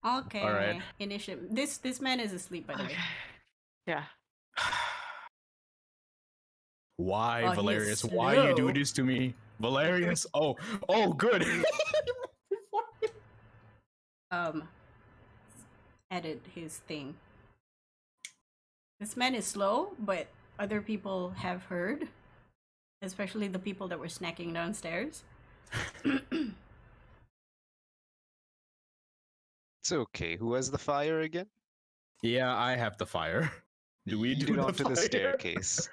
Okay. Alright. Initiative. This man is asleep, by the way. Okay. Yeah. Why, Oh, he is Valerius? Why you do slow. this to me? Valerius? Oh, good. Edit his thing. This man is slow, but other people have heard, especially the people that were snacking downstairs. It's okay. Who has the fire again? Yeah, I have the fire. Do we Yeet do it the onto the fire? staircase.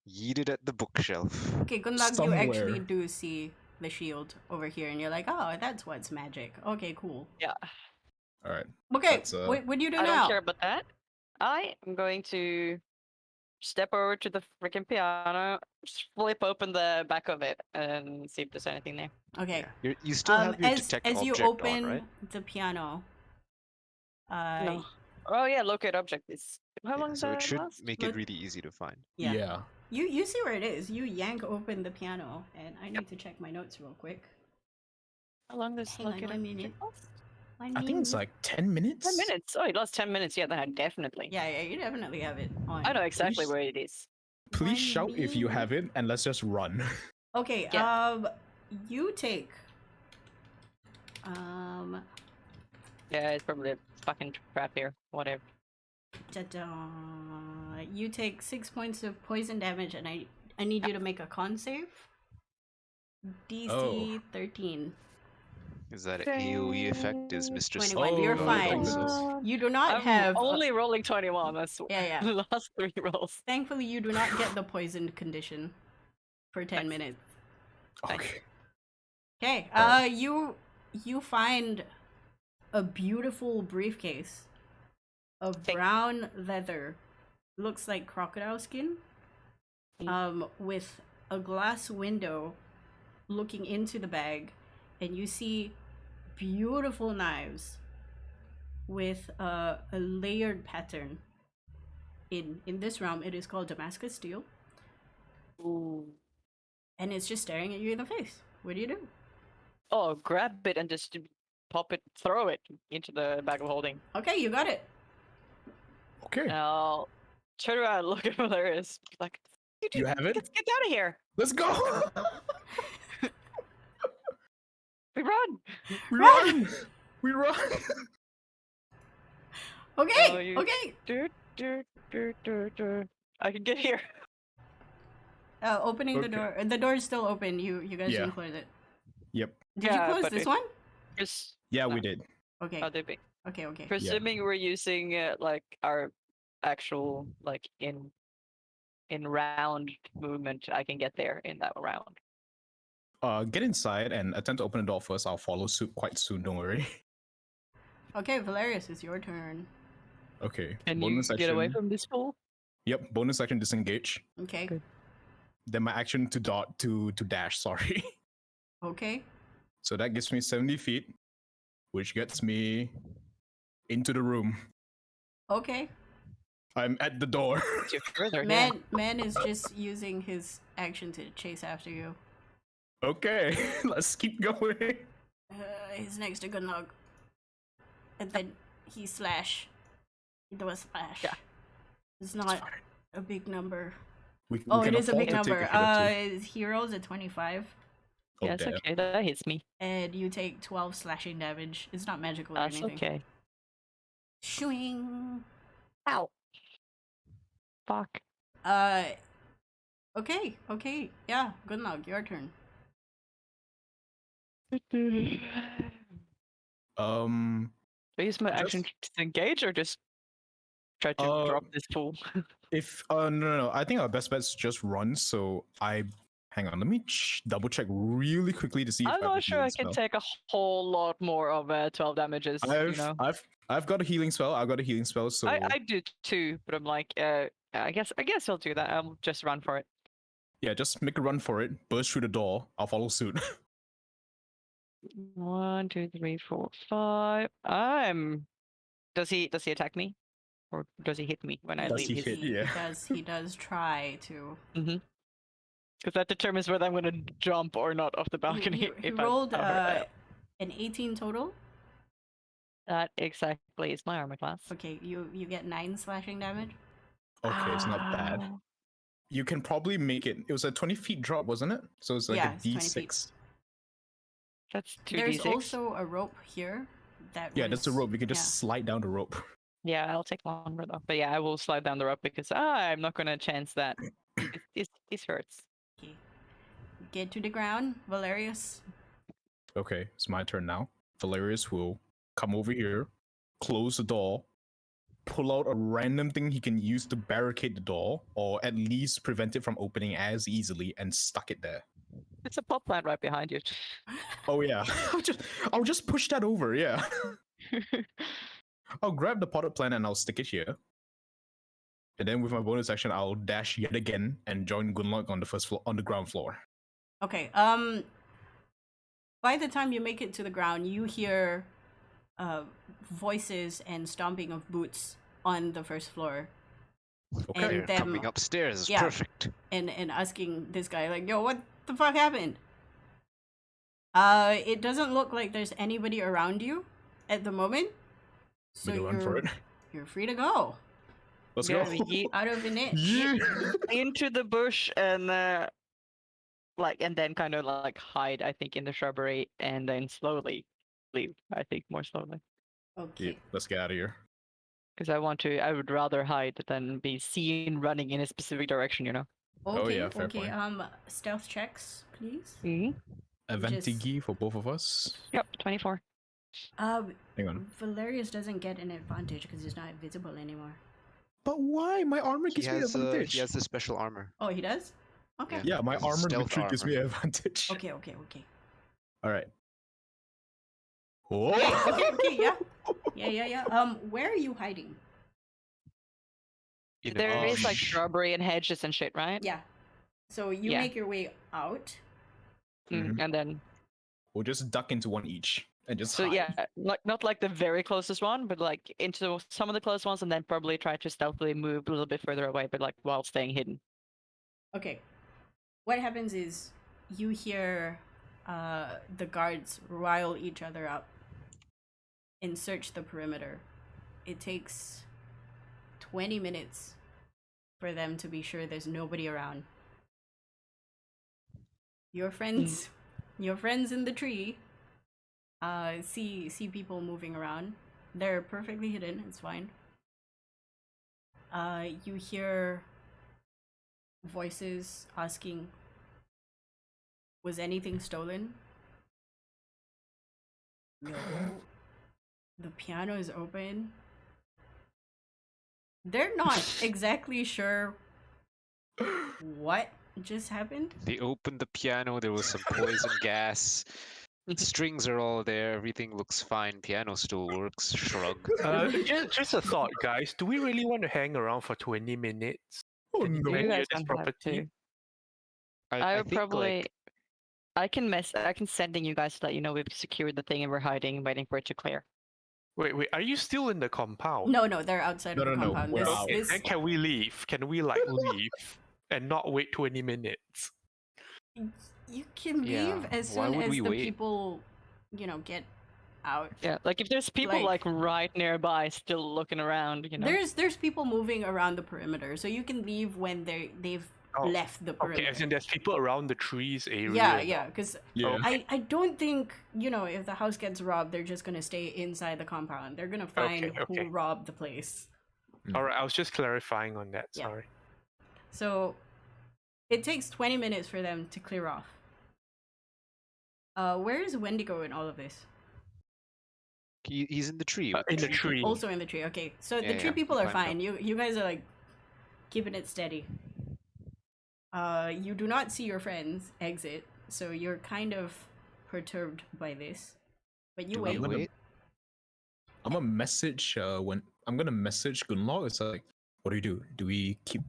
Yeet it at the bookshelf. Okay, Gunlag, you Somewhere. actually do see the shield over here, and you're like, oh, that's what's magic. Okay, cool. Yeah. All right. Okay, That's, what do you do I now? don't care about that. I am going to step over to the freaking piano, flip open the back of it, and see if there's anything there. Okay. You still have your detect as you object open on, right? the piano, No. Oh yeah, locate object is. How Yeah, long does so it that should last? make Look- it really easy to find. yeah. You see where it is. You yank open the piano, and I need Yep. to check my notes real quick. How long does Hang on locate 1 object minute. last? I think it's like 10 minutes. 10 minutes. Oh, it lasts 10 minutes. Yeah, then I definitely. Yeah, you definitely have it on. I know exactly Please- where it is. Please 1 shout if you have minute. it, and let's just run. Okay, Yeah. you take Yeah, it's probably a fucking trap here. Whatever. ta-da. You take 6 points of poison damage, and I need you to make a con save. DC Oh. 13. Is that an AoE effect? Is Mr. 21. Slug You're God fine. also? You do not I'm have. only rolling 21. That's Yeah. the last 3 rolls. Thankfully, you do not get the poisoned condition for 10 Nice. minutes. Okay. Okay. Alright. You find a beautiful briefcase of Okay. brown leather, looks like crocodile skin, with a glass window looking into the bag, and you see beautiful knives with a layered pattern. In this realm, it is called Damascus steel, Ooh. and it's just staring at you in the face. What do you do? Oh, grab it and just pop it, throw it into the bag of holding. Okay, you got it. Okay. Now, turn around and look at Valerius. Like, You have it? Let's get out of here. Let's go. We run. We run. We run. Okay, Oh, you- okay. I can get here. Opening the Okay. door. The door is still open. You guys Yeah. didn't close it. Yep. Did Yeah, you close but this it- one? Just Yeah, No. we did. Okay. how they be. Okay. Presuming we're using like our actual like in round movement, I can get there in that round. Get inside and attempt to open the door first. I'll follow suit quite soon. Don't worry. Okay, Valerius, it's your turn. Okay. Can you get away from this pool? Yep. Bonus action disengage. Okay. Good. Then my action to to dash. Sorry. Okay. So that gives me 70 feet, which gets me into the room. Okay. I'm at the door. It's your further. Yeah. Man is just using his action to chase after you. Okay, let's keep going. He's next to Gunlog. And then he slash. He does slash. Yeah. It's not It's fine. a big number. We Oh, can it is a afford big to take number. a hit or two. He rolls a 25, Oh, Yeah, it's damn. okay. That hits me. and you take 12 slashing damage. It's not magical or That's anything. okay. Shwing. Ow. Fuck. Okay. Yeah, Gunlog, your turn. Do I use my action to disengage or just try to drop this fool? If no, I think our best bet's just run. So hang on. Let me double check really quickly to see. If I'm I have a not sure I healing can spell. take a whole lot more of 12 damages. You know, I've got a healing spell. I've got a healing spell. So I do too, but I'm like, I guess I'll do that. I'll just run for it. yeah, just make a run for it. Burst through the door. I'll follow suit. 1, 2, 3, 4, 5. Does he attack me, or does he hit me when I Does leave? he his- hit? Yeah. He does try to. Because that determines whether I'm going to jump or not off the balcony. He if I rolled cover it. an 18 total. That exactly is my armor class. Okay, you get 9 slashing damage. Okay, it's not bad. Ow. You can probably make it. It was a 20 feet drop, wasn't it? So it's like Yeah, a it's 20 D6. feet. That's 2d6. There's also a rope here. Yeah, that's a rope. We can just yeah. slide down the rope. Yeah, I'll take longer though. But yeah, I will slide down the rope because I'm not gonna chance that. This hurts. Okay. Get to the ground, Valerius. Okay, it's my turn now. Valerius will come over here, close the door, pull out a random thing he can use to barricade the door, or at least prevent it from opening as easily, and stuck it there. It's a pot plant right behind you. Oh yeah. I'll just push that over. Yeah. I'll grab the potted plant and I'll stick it here. And then with my bonus action, I'll dash yet again and join Gunlock on the first floor, on the ground floor. Okay. By the time you make it to the ground, you hear voices and stomping of boots on the first floor. Okay. And They're them- coming upstairs is yeah. perfect. And asking this guy, like, yo, what the fuck happened? It doesn't look like there's anybody around you at the moment. So We can run for it. you're free to go. Let's Yeah, go. we eat Out of the niche. Yeah. into the bush and and then kind of like hide, I think, in the shrubbery and then slowly leave. I think more slowly Okay. Let's get out of here. because I would rather hide than be seen running in a specific direction. You know. Okay, Oh, yeah, fair okay. point. Stealth checks, please. Mm-hmm. Avantigi for both of us. Yep, 24. Hang on. Valerius doesn't get an advantage because he's not visible anymore. But why? My armor He gives me has advantage. he has the special armor. Oh, he does? Okay. Yeah, my It's armored stealth victory gives me armor. advantage. Okay. All right. Okay, yeah. Where are you hiding? In a There is like bush. shrubbery and hedges and shit, right? Yeah. So you Yeah. make your way out. Mhm. And then We'll just duck into one each and just so hide. yeah, like not like the very closest one, but like into some of the close ones, and then probably try to stealthily move a little bit further away, but like while staying hidden. Okay. What happens is you hear the guards rile each other up and search the perimeter. It takes 20 minutes for them to be sure there's nobody around. Your friends in the tree see people moving around. They're perfectly hidden, it's fine. You hear voices asking, was anything stolen? No. The piano is open. They're not exactly sure what just happened. They opened the piano. There was some poison gas. The strings are all there. Everything looks fine. Piano still works. Shrug. Just a thought, guys. Do we really want to hang around for 20 minutes? Oh Can you no. You clear guys this don't have property? to. I would think, probably. like, I can sending you guys to let you know we've secured the thing and we're hiding, waiting for it to clear. Wait, are you still in the compound? No, they're outside No, of the no, no, compound. we're This, out. this, Then can we leave? Can we like leave and not wait 20 minutes? you can leave Yeah, as why soon would as we the wait? people, get out. Yeah, like if there's people Like- like right nearby still looking around, you know. There's people moving around the perimeter, so you can leave when they've Oh, left the perimeter. Okay, as in there's people around the trees area. Yeah, because Yeah. I don't think, if the house gets robbed, they're just gonna stay inside the compound. They're gonna find Okay. who robbed the place. All right, I was just clarifying on that. Yeah. Sorry. So it takes 20 minutes for them to clear off. Where is Wendigo in all of this? he's in the tree. with In the tree. Also in the tree. Okay, so the Yeah, tree yeah, people he are climbed fine. You guys are like keeping it steady. You do not see your friends exit, so you're kind of perturbed by this. But you Do wait. we wait? I'm gonna message Gunlaw. It's like, what do we do? Do we keep?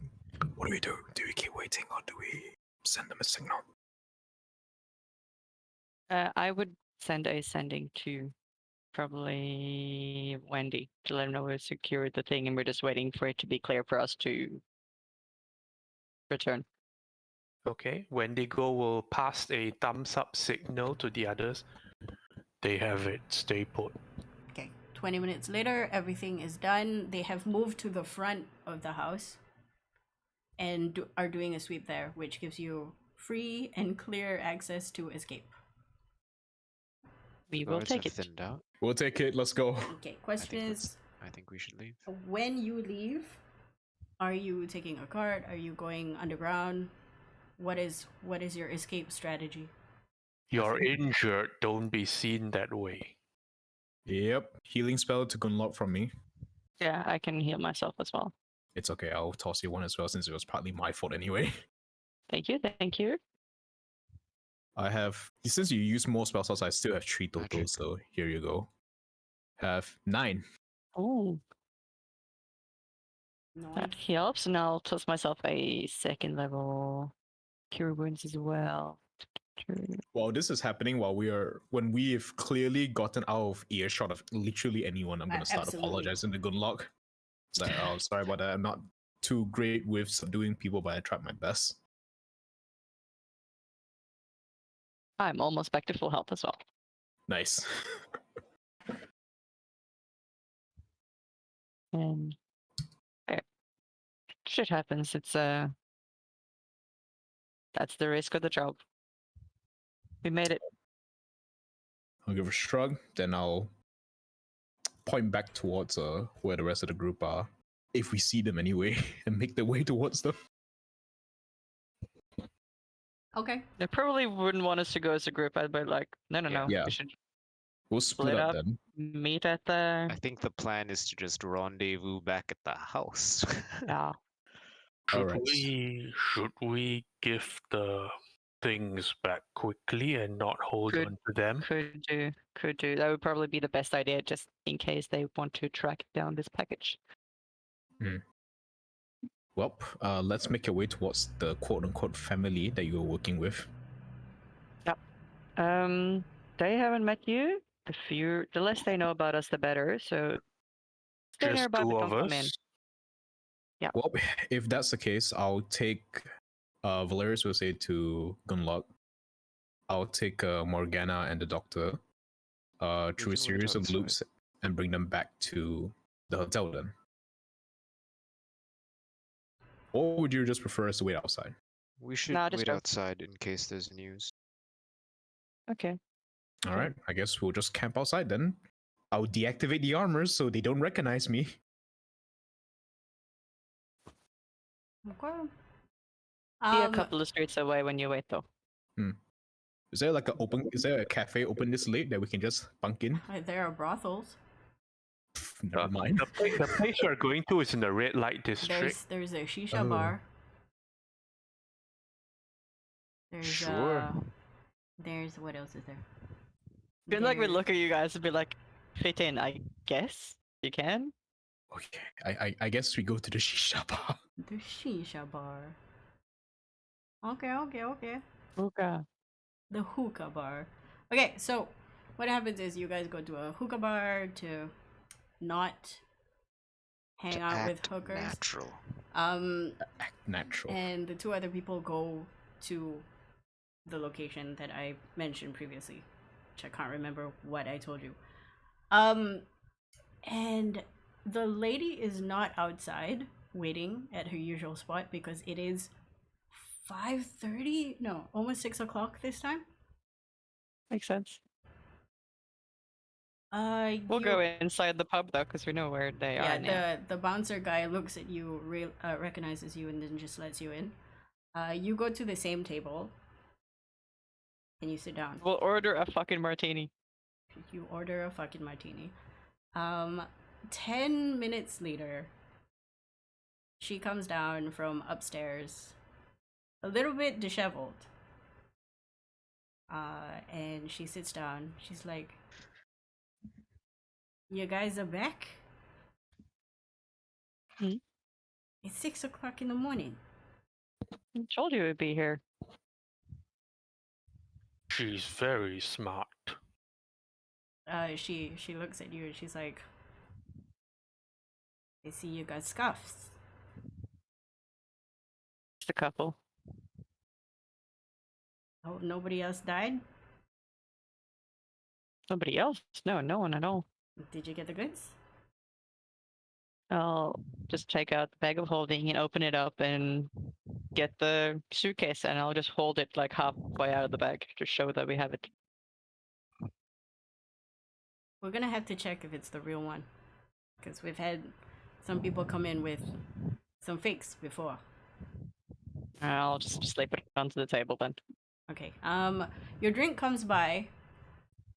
What do we do? Do we keep waiting or do we send them a signal? I would send a sending to probably Wendy to let him know we've secured the thing and we're just waiting for it to be clear for us to return. Okay, Wendigo will pass a thumbs up signal to the others. They have it. Stay put. Okay, 20 minutes later, everything is done. They have moved to the front of the house and are doing a sweep there, which gives you free and clear access to escape. We will Guards take have it. thinned out. We'll take it. Let's go. Okay, question think is, I think we should leave. when you leave, are you taking a cart? Are you going underground? What is your escape strategy? You're injured. Don't be seen that way. Yep. Healing spell to Gunlock from me. Yeah, I can heal myself as well. It's okay. I'll toss you one as well since it was partly my fault anyway. Thank you. I have, since you use more spell slots, I still have 3 total. Magic. So here you go. Have 9. Oh, that Nice. helps. And I'll toss myself a 2nd level cure wounds as well. While this is happening, when we've clearly gotten out of earshot of literally anyone, I'm gonna start Absolutely. apologizing to Gunlock. It's like, oh, sorry about that. I'm not too great with subduing people, but I tried my best. I'm almost back to full health as well. Nice. And okay. Shit happens. It's that's the risk of the job. We made it. I'll give a shrug, then I'll point back towards where the rest of the group are, if we see them anyway, and make their way towards them. Okay. They probably wouldn't want us to go as a group. I'd be like, no. Yeah. We should We'll split up then. meet at the. I think the plan is to just rendezvous back at the house. Yeah. Should we give the things back quickly and not hold Could- on to them? Could do. That would probably be the best idea, just in case they want to track down this package. Well, let's make our way towards the quote-unquote family that you're working with. They haven't met you. The less they know about us, the better. So stay Just nearby, 2 but of don't come in. us? Well, if that's the case, I'll take Valerius will say to Gunlock, I'll take Morgana and the doctor through can a wait series of outside. loops and bring them back to the hotel then. Or would you just prefer us to wait outside? We should Nah, just wait go. outside in case there's news. Okay. All right, I guess we'll just camp outside then. I'll deactivate the armors so they don't recognize me. Okay. Be a couple of streets away when you wait, though. Is there a cafe open this late that we can just bunk in? There are brothels. Never mind. The place we're going to is in the red light district. There's a shisha Oh. bar. There's Sure. there's what else is there? I feel like we There's- look at you guys and be like, fit in, I guess you can. Okay, I guess we go to the shisha bar. The shisha bar. Okay. Hookah. The hookah bar. Okay, so what happens is you guys go to a hookah bar to not hang To out with act hookers. natural. Act natural. And the 2 other people go to the location that I mentioned previously, which I can't remember what I told you. And the lady is not outside waiting at her usual spot because it is 5:30, no, almost 6 o'clock this time. Makes sense. We'll We'll go inside the pub though, because we know where they are now. Yeah, the bouncer guy looks at you, recognizes you, and then just lets you in. You go to the same table, and you sit down. We'll order a fucking martini. You order a fucking martini. 10 minutes later, she comes down from upstairs, a little bit disheveled. And she sits down. She's like, "You guys are back? It's 6 o'clock in the morning." I told you it'd be here. She's very smart. She looks at you and she's like, "I see you got scuffs." Just a couple. Oh, nobody else died? Nobody else? No, no one at all. Did you get the goods? I'll just take out the bag of holding and open it up and get the suitcase, and I'll just hold it like halfway out of the bag to show that we have it. We're gonna have to check if it's the real one, because we've had some people come in with some fakes before. I'll just slip it onto the table then. Okay. Your drink comes by,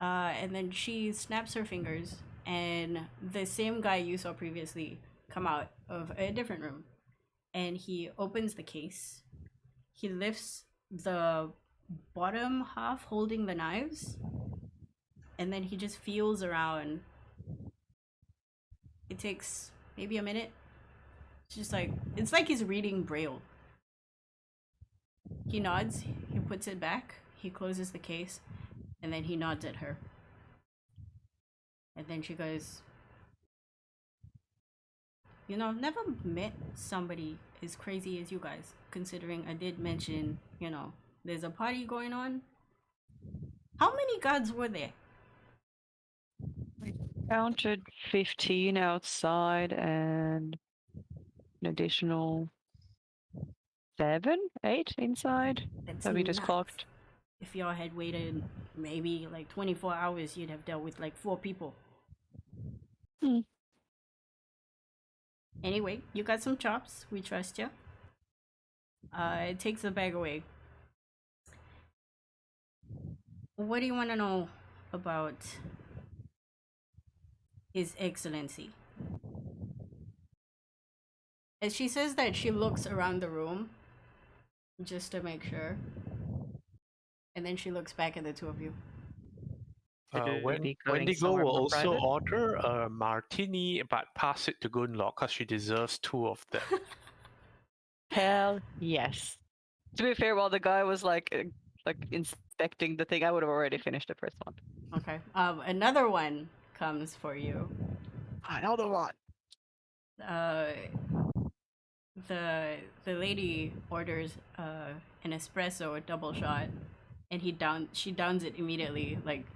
and then she snaps her fingers, and the same guy you saw previously come out of a different room, and he opens the case. He lifts the bottom half holding the knives, and then he just feels around. It takes maybe a minute. It's just like, it's like he's reading Braille. He nods, he puts it back, he closes the case, and then he nods at her. And then she goes, you know, never met somebody as crazy as you guys, considering I did mention, you know, there's a party going on. How many guards were there? Counted 15 outside and an additional 7, 8 inside. That's That we just nuts. clocked. If y'all had waited maybe like 24 hours, you'd have dealt with like 4 people. Hmm. Anyway, you got some chops. We trust you. It takes the bag away. What do you want to know about His Excellency? As she says that, she looks around the room just to make sure. And then she looks back at the two of you. Wendigo will also order a martini, but pass it to Gunlock because she deserves 2 of them. Hell yes. To be fair, while the guy was like inspecting the thing, I would have already finished the first one. Okay. Another one comes for you. Another one. The lady orders an espresso, a double shot, and she downs it immediately, like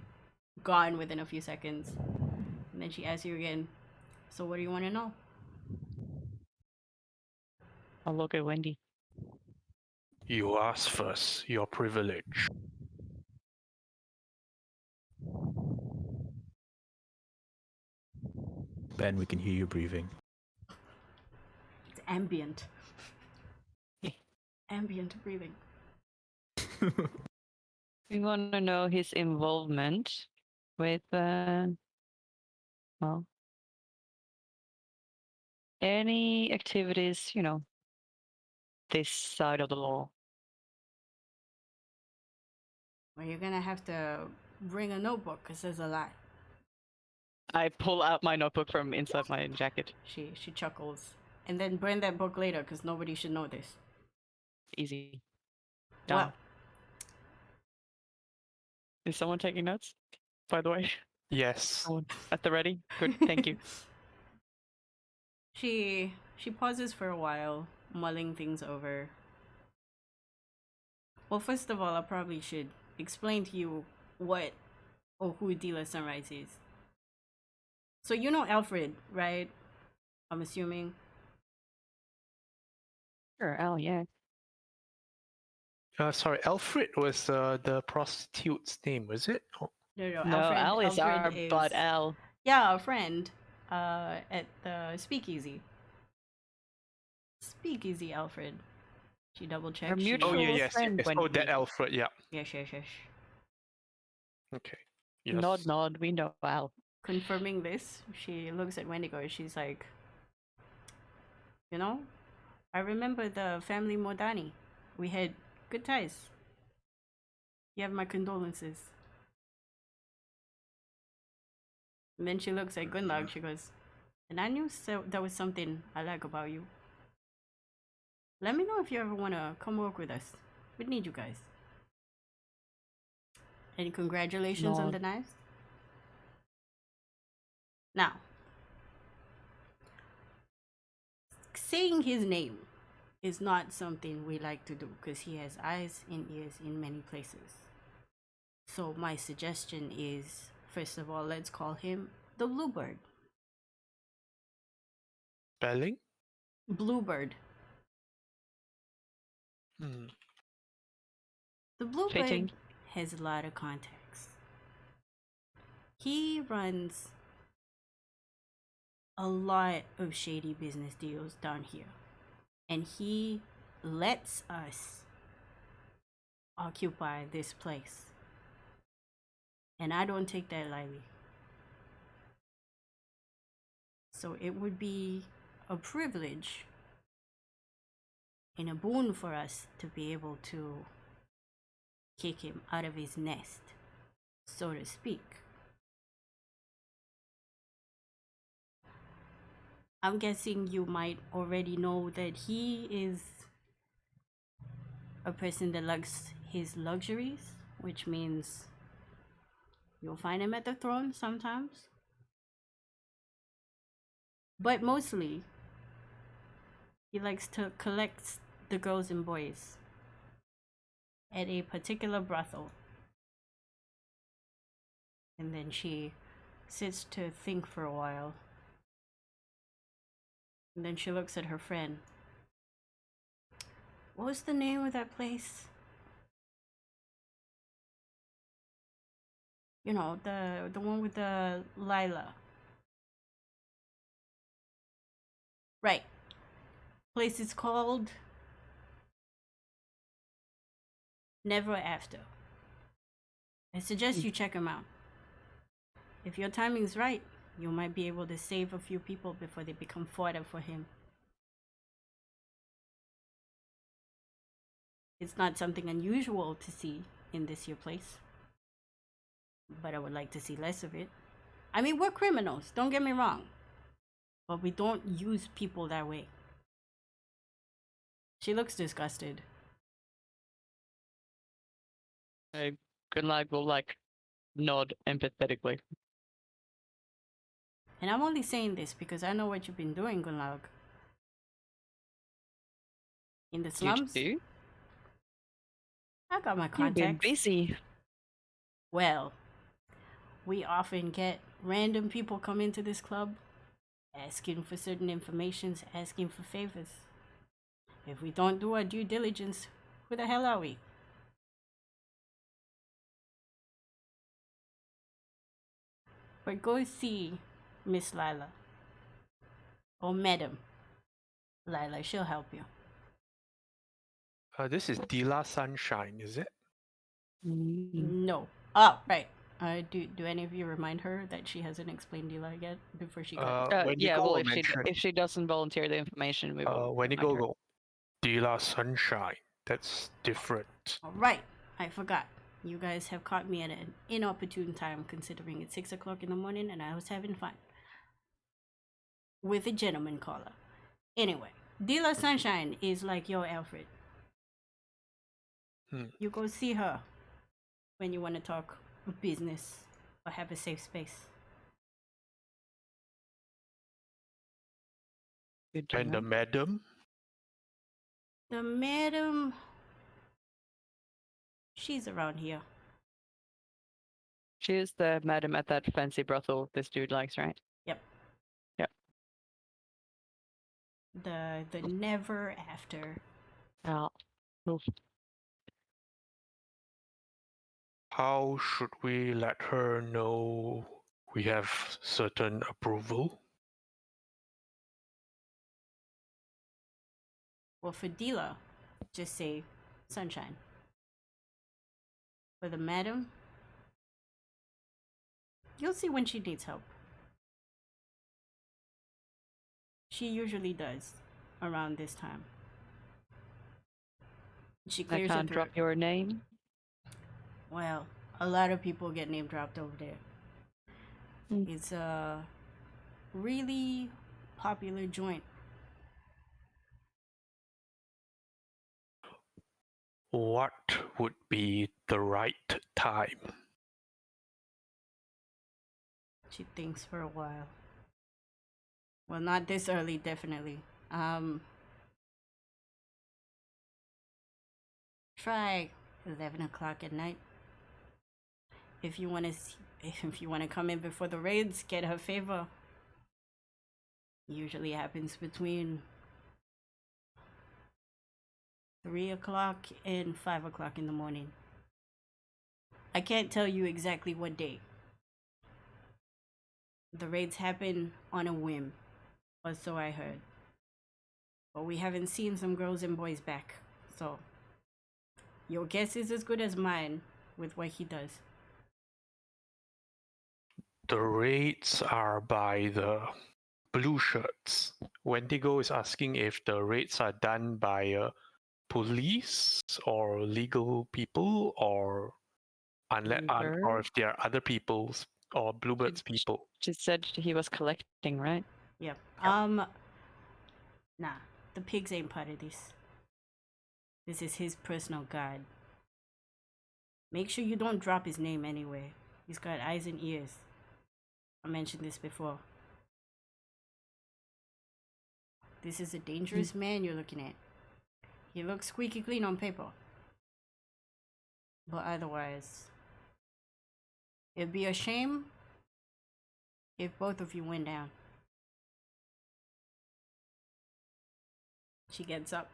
gone within a few seconds. And then she asks you again, so what do you want to know? I'll look at Wendy. You ask first, your privilege. Ben, we can hear you breathing. It's ambient. Ambient breathing. We want to know his involvement with, well, any activities, you know, this side of the law. Well, you're gonna have to bring a notebook because there's a lot. I pull out my notebook from inside my jacket. She chuckles. And then burn that book later because nobody should know this. Easy. Done. Well, Is someone taking notes, by the way? Yes. Someone at the ready? Good, thank you. She pauses for a while, mulling things over. Well, first of all, I probably should explain to you what or who Dealer Sunrise is. So you know Alfred, right? I'm assuming. Sure, Al, yeah. Sorry, Alfred was the prostitute's name, was it? Oh, No, No, Al is our bud Al. Yeah, a friend. At the Speakeasy. Speakeasy, Alfred. She double checked. Her mutual yes. friend Oh, Wendy. that Alfred, yeah. Yes. Okay. Yes. Nod, we know Al. Confirming this, she looks at Wendigo and she's like, you know, I remember the family Modani. We had good ties. You have my condolences. And then she looks at Gunlag, she goes, and I knew there was something I like about you. Let me know if you ever want to come work with us. We need you guys. And congratulations on Nod. the knives. Now, saying his name is not something we like to do because he has eyes and ears in many places. So my suggestion is, first of all, let's call him the Bluebird. Spelling? Bluebird. Hmm. The Bluebird Fitting. has a lot of contacts. He runs a lot of shady business deals down here. And he lets us occupy this place. And I don't take that lightly. So it would be a privilege and a boon for us to be able to kick him out of his nest, so to speak. I'm guessing you might already know that he is a person that likes his luxuries, which means you'll find him at the throne sometimes. But mostly, he likes to collect the girls and boys at a particular brothel. And then she sits to think for a while. And then she looks at her friend. What was the name of that place? You know, the one with the Lila. Right. Place is called Never After. I suggest you check them out. If your timing's right, you might be able to save a few people before they become fodder for him. It's not something unusual to see in this here place, but I would like to see less of it. I mean, we're criminals, don't get me wrong, but we don't use people that way. She looks disgusted. Gunlag will like nod empathetically. And I'm only saying this because I know what you've been doing, Gunlag. In the slums, You do? I got my You've been contacts. busy. Well, we often get random people come into this club asking for certain informations, asking for favors. If we don't do our due diligence, who the hell are we? But go see Miss Lila. Or Madam Lila, she'll help you. This is Dila Sunshine, is it? No. Oh, right. Do any of you remind her that she hasn't explained Dila yet before she got When you Yeah, go, well, mention, if she doesn't volunteer the information, we will. when you remind her. go, Dila Sunshine. That's different. All right, I forgot. You guys have caught me at an inopportune time, considering it's 6 o'clock in the morning and I was having fun with a gentleman caller. Anyway, Dila Sunshine is like your Alfred. You go see her when you want to talk business or have a safe space. Good to And the know. madam? The madam, she's around here. She is the madam at that fancy brothel this dude likes, right? Yep. Yep. The Never After. Oh. Oof. How should we let her know we have certain approval? Well, for Dila, just say Sunshine. For the madam, you'll see when she needs help. She usually does around this time. She I clears her can't drop throat. your name. Well, a lot of people get name dropped over there. Mm. It's a really popular joint. What would be the right time? She thinks for a while. Well, not this early, definitely. Try 11 o'clock at night. If you want to come in before the raids, get her favor. Usually happens between 3 o'clock and 5 o'clock in the morning. I can't tell you exactly what day. The raids happen on a whim, or so I heard. But we haven't seen some girls and boys back, so your guess is as good as mine with what he does. The raids are by the blue shirts. Wendigo is asking if the raids are done by police or legal people, or unless or Bluebird? if there are other people's or Bluebird's people. She said he was collecting, right? Yep. Nah, the pigs ain't part of this. This is his personal guard. Make sure you don't drop his name anyway. He's got eyes and ears. I mentioned this before. This is a dangerous man you're looking at. He looks squeaky clean on paper. But otherwise, it'd be a shame if both of you went down. She gets up.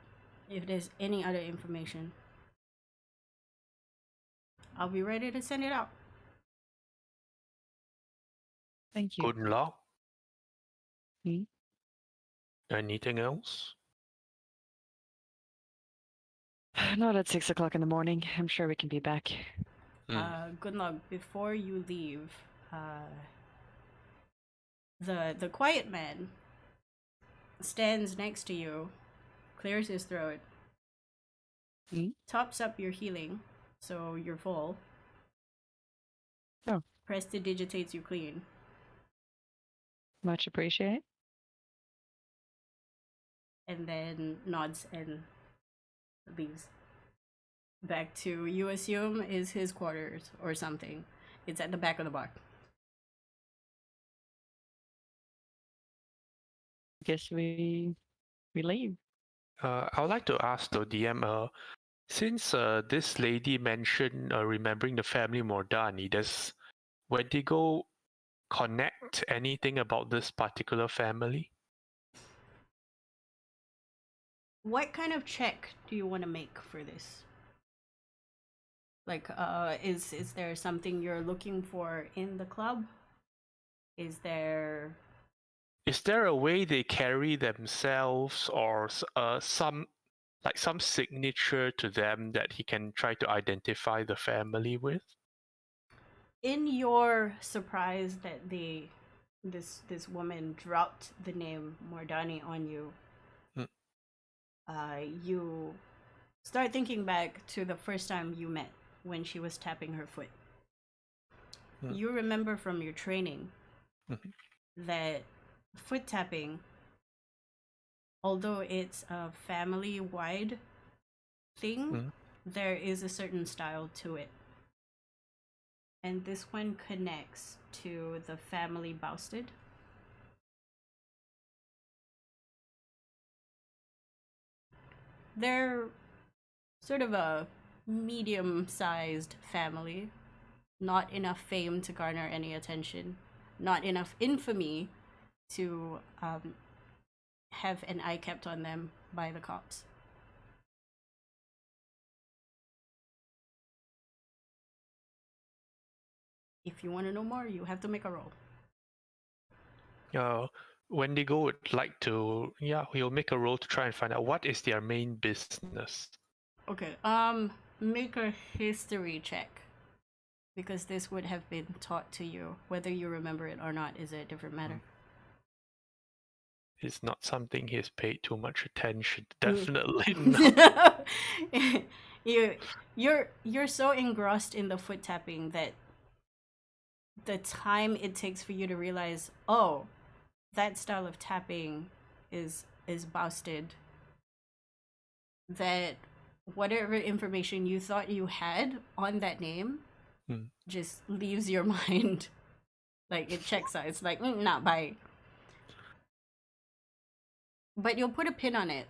If there's any other information, I'll be ready to send it out. Thank you. Good luck. Hmm? Anything else? Not at 6 o'clock in the morning. I'm sure we can be back. Good luck. Before you leave, the quiet man stands next to you, clears his throat, tops up your healing, so you're full. Oh. Prestidigitates you clean. Much appreciate. And then nods and leaves. Back to, you assume, is his quarters or something. It's at the back of the bar. Guess we leave. I would like to ask the DM, since this lady mentioned remembering the family Mordani, does Wendigo connect anything about this particular family? What kind of check do you want to make for this? Like, is there something you're looking for in the club? Is there a way they carry themselves, or some signature to them that he can try to identify the family with? in your surprise that this woman dropped the name Mordani on you? You start thinking back to the first time you met, when she was tapping her foot. You remember from your training that foot tapping, although it's a family-wide thing, there is a certain style to it. And this one connects to the family Bousted. They're sort of a medium-sized family. Not enough fame to garner any attention. Not enough infamy to have an eye kept on them by the cops. If you want to know more, you have to make a roll. Wendigo would like to, he'll make a roll to try and find out what is their main business. Okay, make a history check. Because this would have been taught to you. Whether you remember it or not is a different matter. It's not something he's paid too much attention. Definitely not. You're so engrossed in the foot tapping that the time it takes for you to realize, oh, that style of tapping is Bousted, that whatever information you thought you had on that name just leaves your mind. Like, it checks out. It's like, not by. But you'll put a pin on it.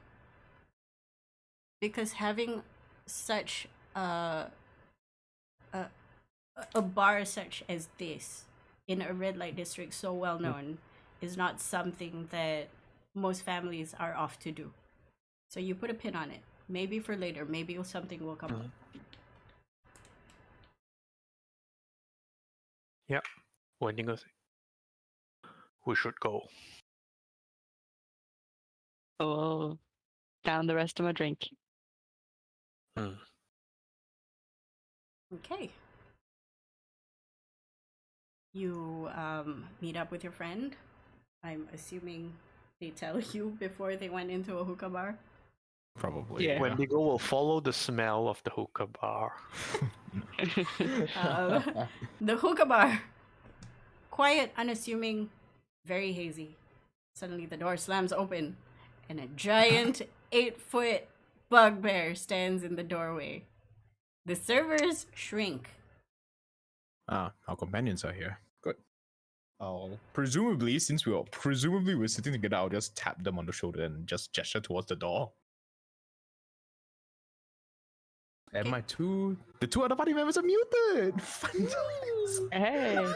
Because having such a bar such as this in a red light district so well known is not something that most families are off to do. So you put a pin on it. Maybe for later. Maybe something will come up. Yep. Wendigo says, we should go. Oh, down the rest of my drink. Okay. You meet up with your friend. I'm assuming they tell you before they went into a hookah bar. Probably. Yeah. Wendigo will follow the smell of the hookah bar. The hookah bar. Quiet, unassuming, very hazy. Suddenly the door slams open, and a giant 8-foot bugbear stands in the doorway. The servers shrink. Our companions are here. Good. Presumably, since we're sitting together, I'll just tap them on the shoulder and just gesture towards the door. And Okay. the two other party members are muted. Fun times. Hey.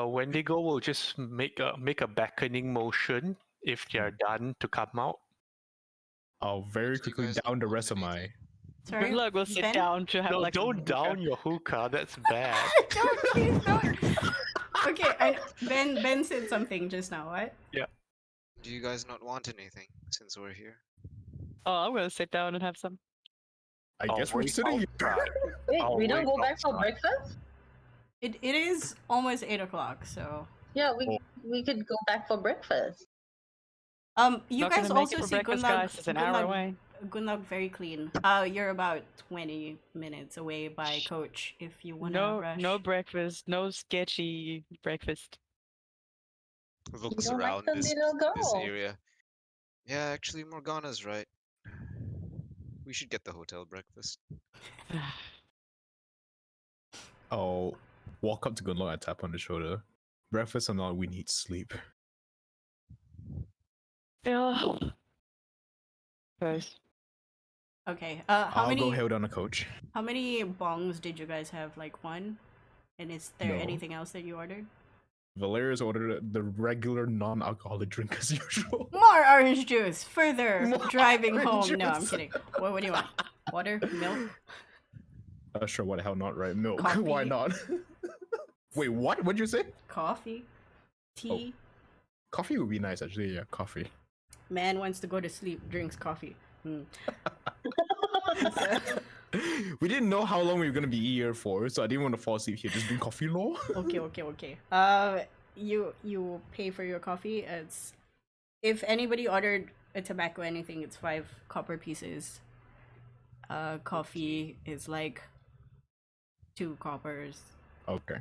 Wendigo will just make a beckoning motion if they are done to come out. I'll very So you quickly guys down don't the want rest of my. anything. Sorry, Good luck. We'll sit Ben? down to have No, like. don't down your hookah. That's bad. Don't, please don't. Okay, Ben said something just now. What? Do you guys not want anything since we're here? Oh, I'm gonna sit down and have some. I I'll guess we're wait sitting here. outside. Wait, I'll we don't wait go back for outside. breakfast? It is almost 8 o'clock, so Yeah, we could go back for breakfast. you Not guys gonna make also it for see breakfast, Gunlag. guys. It's an hour away. Gunlag very clean. You're about 20 minutes away by coach if you wanna rush. No breakfast. No sketchy breakfast. Looks don't like around the this little girl. area. Yeah, actually, Morgana's right. We should get the hotel breakfast. I'll walk up to Gunlock and tap on the shoulder. Breakfast or not, we need sleep. Yeah. First. Okay. How I'll many go hail down the coach. how many bongs did you guys have? Like one? And is there No. anything else that you ordered? Valerius ordered the regular non-alcoholic drink as usual. More orange juice. Further More driving orange home. No, I'm juice. kidding. What do you want? Water? Milk? Sure, why the hell not, right? Milk. Coffee. Why not? Wait, what? What'd you say? Coffee? Tea? Coffee would be nice, actually. Yeah, coffee. Man wants to go to sleep, drinks coffee. We didn't know how long we were gonna be here for, so I didn't want to fall asleep here. Just drink coffee, lol. Okay. You pay for your coffee. It's if anybody ordered a tobacco anything, it's 5 copper pieces. Coffee is like 2 coppers. Okay.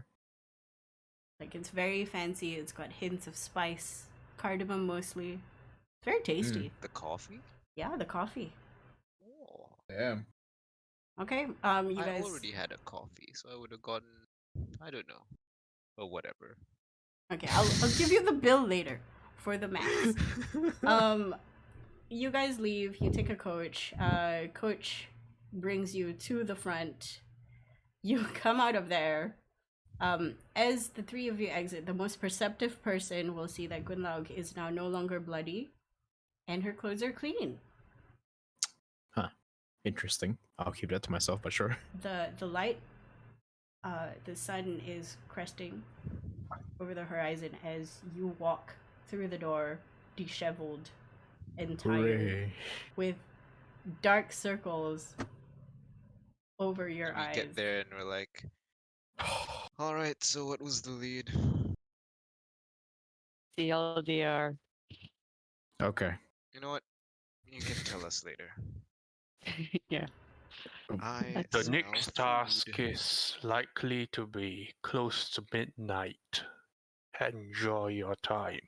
Like it's very fancy. It's got hints of spice, cardamom mostly. It's very tasty. The coffee? Yeah, the coffee. Oh, Damn. Okay. You I guys. already had a coffee, so I would have gotten, I don't know, or whatever. Okay, I'll give you the bill later for the maths. You guys leave. You take a coach. Coach brings you to the front. You come out of there. As the 3 of you exit, the most perceptive person will see that Gunlaug is now no longer bloody, and her clothes are clean. Interesting. I'll keep that to myself, but sure. The light, the sun is cresting over the horizon as you walk through the door, disheveled and tired, Hooray. with dark circles over your And we eyes. get there and we're like, all right, so what was the lead? TLDR. Okay. You know what? You can tell us later. Yeah. I The smell next task food. is likely to be close to midnight. Enjoy your time.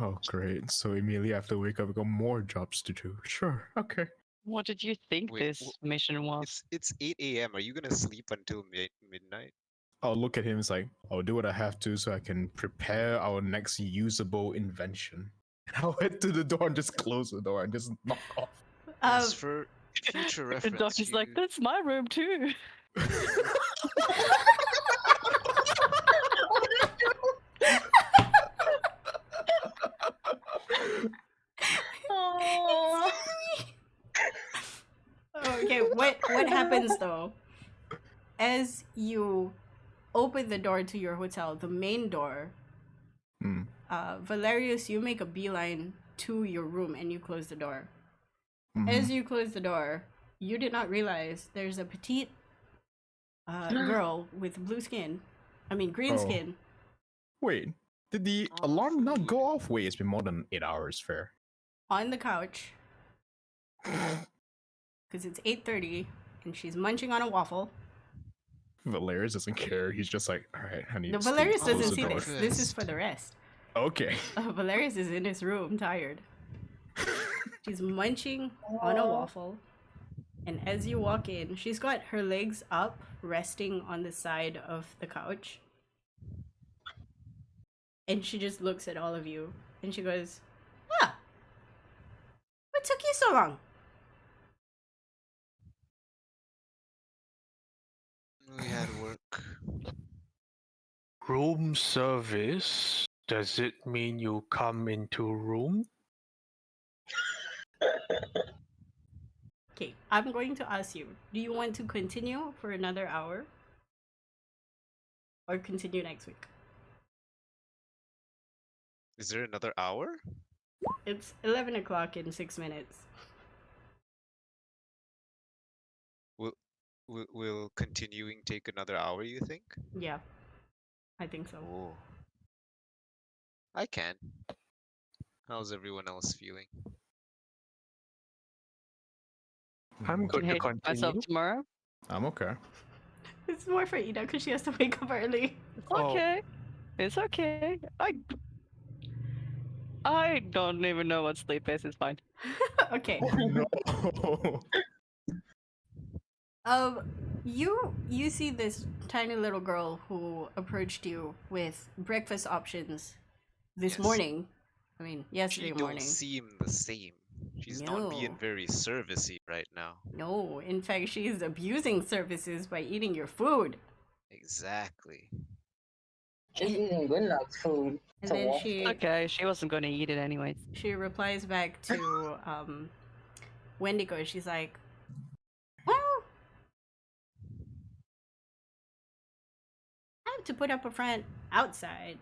Oh, great. So immediately after wake up, we got more jobs to do. Sure. Okay. What did you think Wait, this mission was? It's 8 a.m. Are you gonna sleep until midnight? I'll look at him. It's like, I'll do what I have to so I can prepare our next usable invention. And I'll head to the door and just close the door and just knock off. Yes, for future The reference. doctor's like, you- that's my room too. Oh. Okay, what happens though? As you open the door to your hotel, the main door, Hmm. Valerius, you make a beeline to your room and you close the door. Mhm. As you close the door, you did not realize there's a petite girl with blue skin. I mean, green Oh. on the couch because it's 8:30 and she's munching on a waffle. Valerius doesn't care. He's just like, all right, honey. No, Steve, Valerius close doesn't the see door." this. This is for the rest. Okay. Valerius is in his room, tired. She's munching on a waffle. And as you walk in, she's got her legs up, resting on the side of the couch. And she just looks at all of you. And she goes, "Ah, what took you so long?" We had work. Room service. Does it mean you come into room? Okay, I'm going to ask you, do you want to continue for another hour? Or continue next week? Is there another hour? It's 11 o'clock in 6 minutes. Will continuing take another hour, you think? Yeah, I think so. Oh. I can. How's everyone else feeling? I'm Can good to hate myself continue. tomorrow. I'm okay. It's more for Ida because she has to wake up early. It's Oh. okay. It's okay. I don't even know what sleep is. It's fine. Okay. No. You see this tiny little girl who approached you with breakfast options this Yes. morning. I mean, yesterday She morning. don't seem the same. She's not being No. very servicey right now. No, in fact, she is abusing services by eating your food. Exactly. She's eating Goodluck's food. And So then what? Okay, she wasn't going to eat it anyways. she replies back to Wendigo. She's like, "Well, I have to put up a front outside.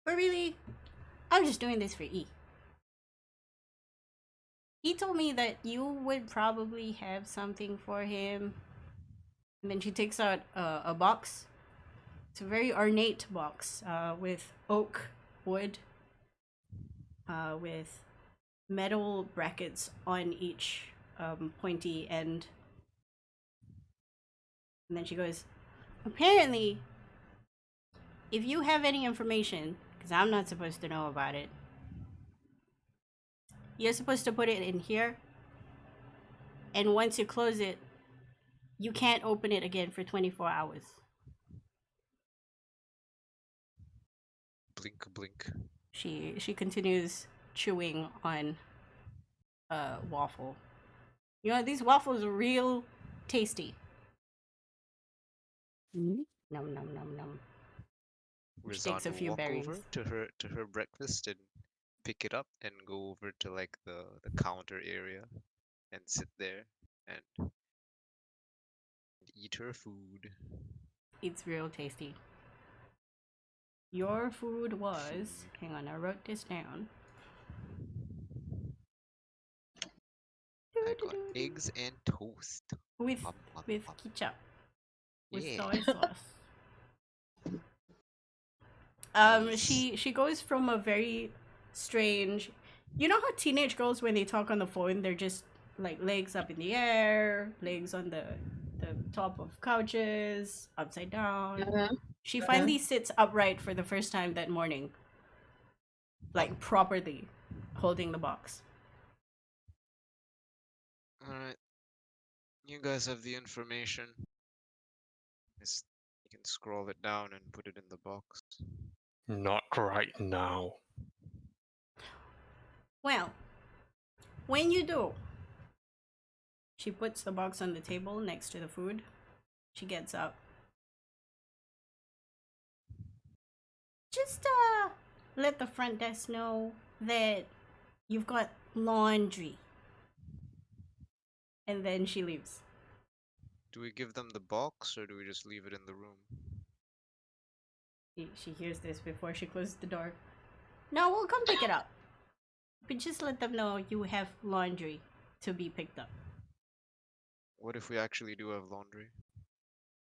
But really, I'm just doing this for E. He told me that you would probably have something for him." And then she takes out a box. It's a very ornate box with oak wood, with metal brackets on each pointy end. And then she goes, "Apparently, if you have any information, because I'm not supposed to know about it, you're supposed to put it in here. And once you close it, you can't open it again for 24 hours. Blink, blink. She continues chewing on a waffle. You know, these waffles are real tasty. Mhm. Num num num num. She Rizan takes a will few walk berries. over to her breakfast and pick it up and go over to like the counter area and sit there and eat her food. It's real tasty. Your food was, hang on, I wrote this down. I got eggs and toast. With Nom, nom, with nom. ketchup. With Yeah. soy sauce. Nice. She goes from a very strange, you know how teenage girls when they talk on the phone they're just like legs up in the air, legs on the top of couches, upside down. Mhm. She finally sits upright for the first time that morning. Like properly holding the box. Alright. You guys have the information. You can scroll it down and put it in the box. Not right now. Well, when you do, she puts the box on the table next to the food. She gets up. Just let the front desk know that you've got laundry. And then she leaves. Do we give them the box or do we just leave it in the room? She hears this before she closes the door. No, we'll come pick it up. But just let them know you have laundry to be picked up. What if we actually do have laundry?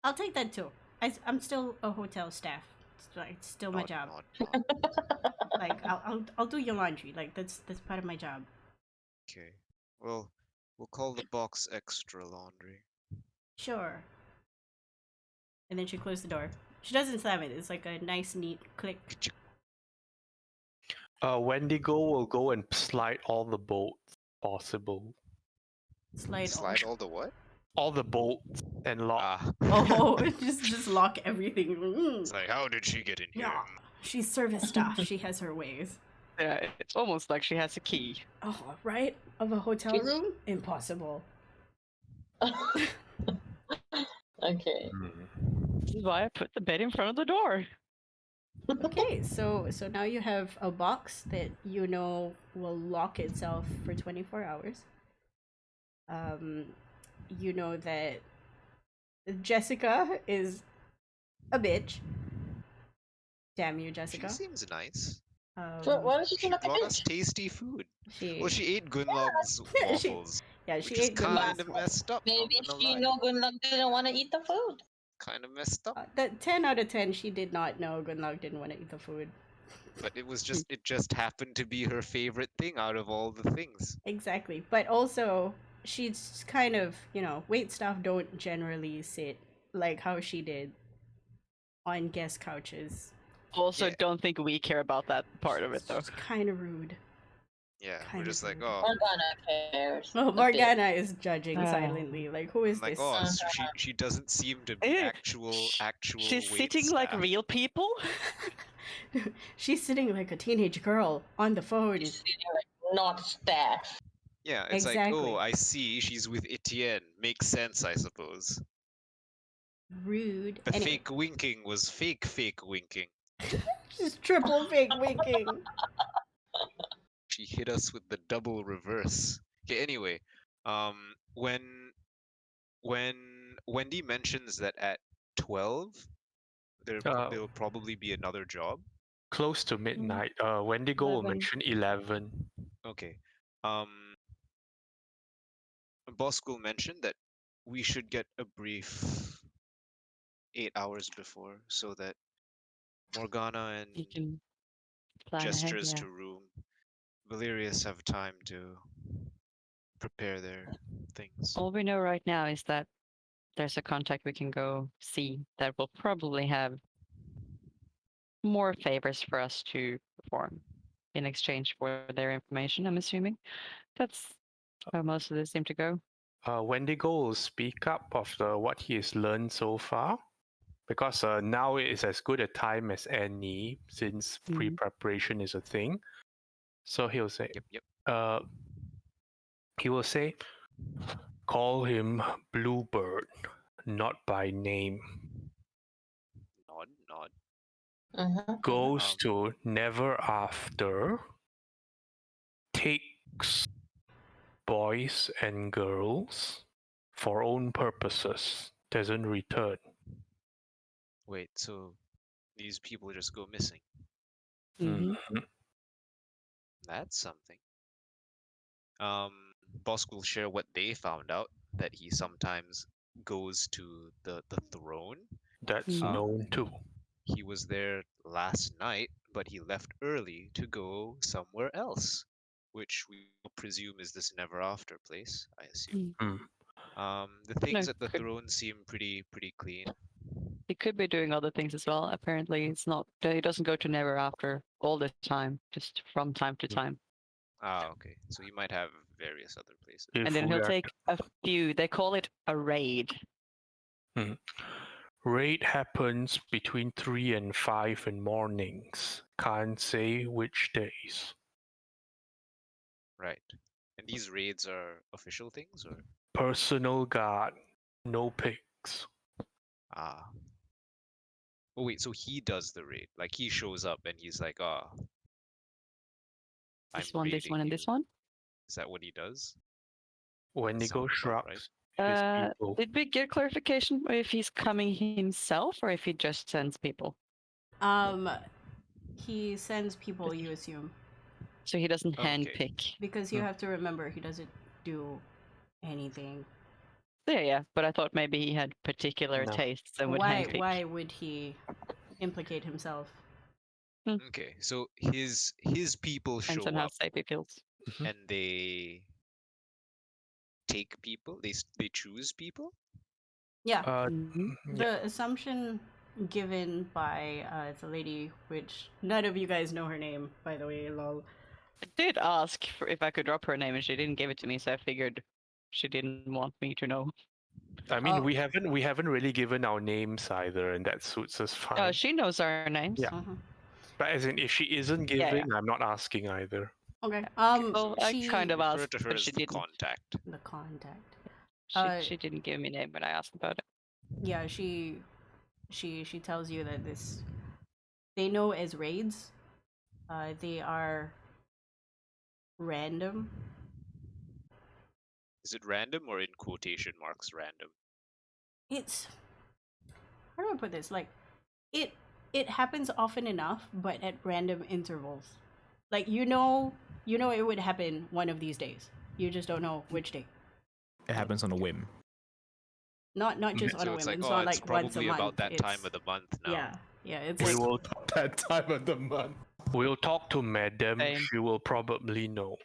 I'll take that too. I'm still a hotel staff. It's still my Nod, job. nod, nod. Like I'll do your laundry. Like that's part of my job. Okay. Well, we'll call the box extra laundry. Sure. And then she closed the door. She doesn't slam it. It's like a nice, neat click. Wendigo will go and slide all the bolts possible. Slide all the what? All the bolts and lock. Ah. Oh, just lock everything. It's like, how did she get in here? Yeah. She's service staff. She has her ways. Yeah, it's almost like she has a key. Oh, right? Of a hotel She's- room? Impossible. Okay. This is why I put the bed in front of the door. Okay, so now you have a box that you know will lock itself for 24 hours. You know that Jessica is a bitch. Damn you, She Jessica. seems nice. So why does she She seem like a brought us bitch? tasty food. She, Well, she ate Gunlog's She- waffles, yeah, she which is ate good kind of waffles. messed up. Maybe I'm gonna she lie. know Gunlock didn't want to eat the food. Kind of messed up. That 10 out of 10, she did not know Gunlock didn't want to eat the food. But it just happened to be her favorite thing out of all the things. Exactly. But also, she's kind of, wait staff don't generally sit like how she did on guest couches. Also, Yeah. don't think we care about that part of it, though. It's kind of rude. Yeah, Kind we're of just like, rude. oh, Morgana cares. Oh, a bit. Morgana is judging Oh. silently. Like, who is like this? oh, she doesn't seem to be Eh, actual She's wait sitting like staff. real people. She's sitting like a teenage girl on the phone. She's sitting like not staff. Yeah, it's Exactly. like, oh, I see, she's with Etienne. Makes sense, I suppose. Rude. The Anyway, fake winking was fake winking. she's triple fake winking. She hit us with the double reverse. Okay, anyway, when Wendy mentions that at 12 there'll probably be another job. Close to midnight. Wendigo will 11. mention 11. Okay. Boskul mentioned that we should get a brief 8 hours before so that Morgana and You can plan ahead, gestures yeah. to room Valerius have time to prepare their things. All we know right now is that there's a contact we can go see that will probably have more favors for us to perform in exchange for their information, I'm assuming. That's how most of this seem to go. Wendigo will speak up of what he has learned so far, because now it is as good a time as any since pre-preparation is a thing. So he'll say, Yep. he will say, call him Bluebird, not by name. Nod. Uh-huh. Goes to Never After, takes boys and girls for own purposes, doesn't return. Wait, so these people just go missing? Mhm. Mhm. That's something. Bosk will share what they found out, that he sometimes goes to the throne. That's Mhm. known too. He was there last night, but he left early to go somewhere else, which we presume is this Never After place, I assume. The things No, at the could- throne seem pretty clean. He could be doing other things as well. Apparently, it's not. He doesn't go to Never After all the time, just from time to time. Ah, okay. So he might have various other places. If And then we he'll are take a few. They call it a raid. Raid happens between 3 and 5 in mornings. Can't say which days. Right. And these raids are official things, or Personal guard, no pigs. ah? Oh wait, so he does the raid. Like he shows up and he's like, ah, I'm This one, this raiding one, and you. this one. Is that what he does? Wendigo Sounds about right. shrugs. His people. Did we get clarification if he's coming himself or if he just sends people? He sends people, you assume, So he doesn't Okay. handpick. because you have to remember he doesn't do anything. Yeah, but I thought maybe he had particular No. tastes and would Why? handpick. Why would he? implicate himself. Okay, so his people Depends show on how up safe he feels. and they take people. They choose people. Yeah, Mhm. the assumption given by the lady, which none of you guys know her name, by the way, lol. I did ask for if I could drop her name, and she didn't give it to me, so I figured she didn't want me to know. I mean, Oh. we haven't really given our names either, and that suits us fine. Oh, she knows our names. Yeah. Uh-huh. But as in, if she isn't Yeah, giving, I'm not asking either. Okay. Well, I she kind of Refer asked, to her but as she the didn't. contact. the contact. She didn't give me a name when I asked about it. Yeah, she tells you that they know as raids. They are random. Is it random or in quotation marks random? It's how do I put this? Like it happens often enough, but at random intervals. Like you know it would happen one of these days. You just don't know which day. It happens on a whim. Not just on So a it's whim. like, It's oh, not it's like once a probably month. about that time It's- of the month now. Yeah, it's We like will That time of the month. we'll talk to Madam. Same. She will probably know.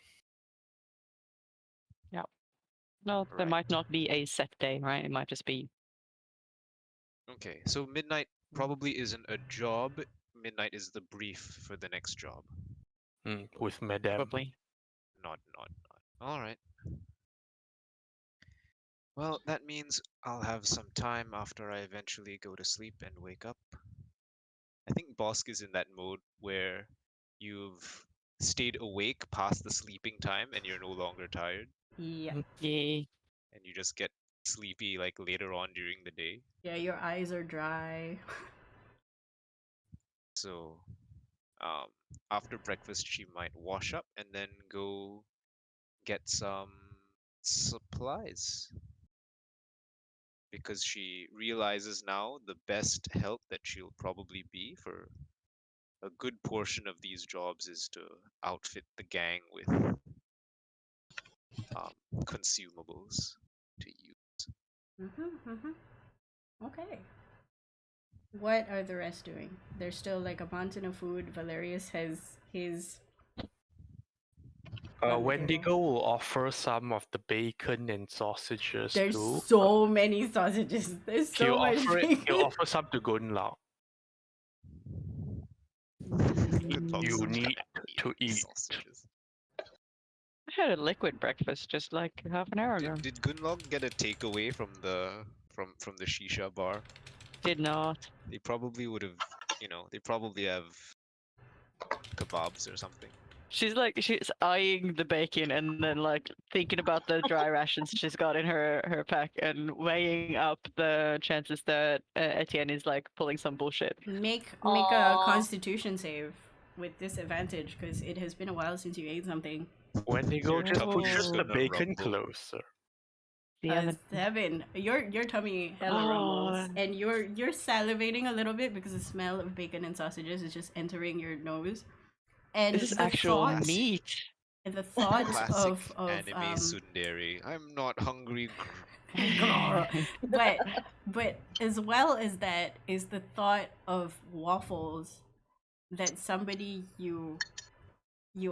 No, there Right. might not be a set day, right? It might just be. Okay, so midnight probably isn't a job. Midnight is the brief for the next job. With Madam. Probably. Not. All right. Well, that means I'll have some time after I eventually go to sleep and wake up. I think Bosk is in that mode where you've stayed awake past the sleeping time and you're no longer tired, yeah. Yeah. and you just get sleepy like later on during the day. Yeah, your eyes are dry. So, after breakfast, she might wash up and then go get some supplies because she realizes now the best help that she'll probably be for a good portion of these jobs is to outfit the gang with consumables to use. Okay. What are the rest doing? There's still like a mountain of food. Valerius has his. on the Wendigo table. will offer some of the bacon and sausages There's too. so many sausages. There's so He'll much offer bacon. he'll offer some to Gunlao. Good luck, You some need candy to eat. sausages. I had a liquid breakfast just like half an hour ago. Did Gunlog get a takeaway from the shisha bar? Did not. They probably would have, they probably have kebabs or something. She's eyeing the bacon and then like thinking about the dry rations she's got in her pack and weighing up the chances that Etienne is like pulling some bullshit. Make a Aw. Constitution save with disadvantage because it has been a while since you ate something. Wendigo, Your just tummy's push the gonna bacon rumble. closer. Yeah, 7. Your tummy hella rumbles, and you're salivating a little bit because the smell of bacon and sausages is just entering your nose. And this is the actual thought, meat. and the thought Classic of anime tsundere. I'm not hungry. but as well as that is the thought of waffles that somebody you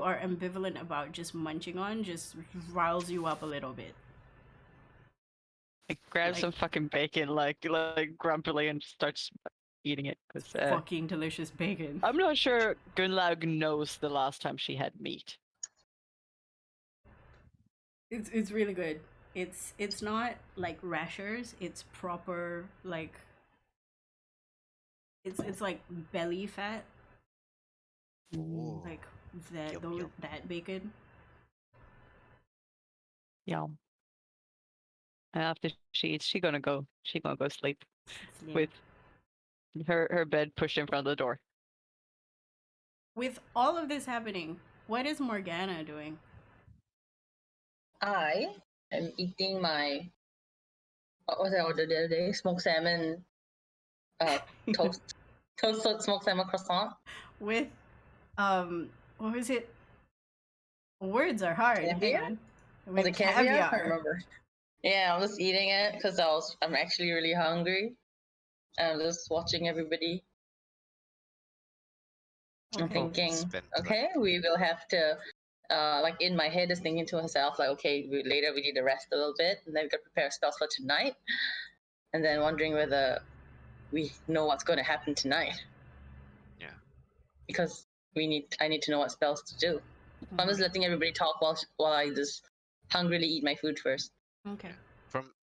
are ambivalent about just munching on just riles you up a little bit. Like grabs Like- some fucking bacon like grumpily and starts eating it. 'Cause, Fucking delicious bacon. I'm not sure Gunlaug knows the last time she had meat. It's really good. It's not like rashers. It's proper like. It's like belly fat, Oh, like that Yum, yum. that bacon. Yeah. And after she eats, she gonna go sleep Yeah. with her bed pushed in front of the door. With all of this happening, what is Morgana doing? I am eating my what was I ordered the other day? Smoked salmon toast toasted smoked salmon croissant. With what was it? Words are hard. Hang Caviar? on. Was With it caviar? I can't remember. Yeah, I'm just eating it because I'm actually really hungry. And I'm just watching everybody I'm Okay. thinking, Spend okay, we will have to, like in my head, is thinking to herself, like, okay, later we need to rest a little bit, and then we got to prepare spells for tonight, and then wondering whether we know what's going to happen tonight. Yeah. Because I need to know what spells to do. I'm just letting everybody talk while I just hungrily eat my food first. Okay.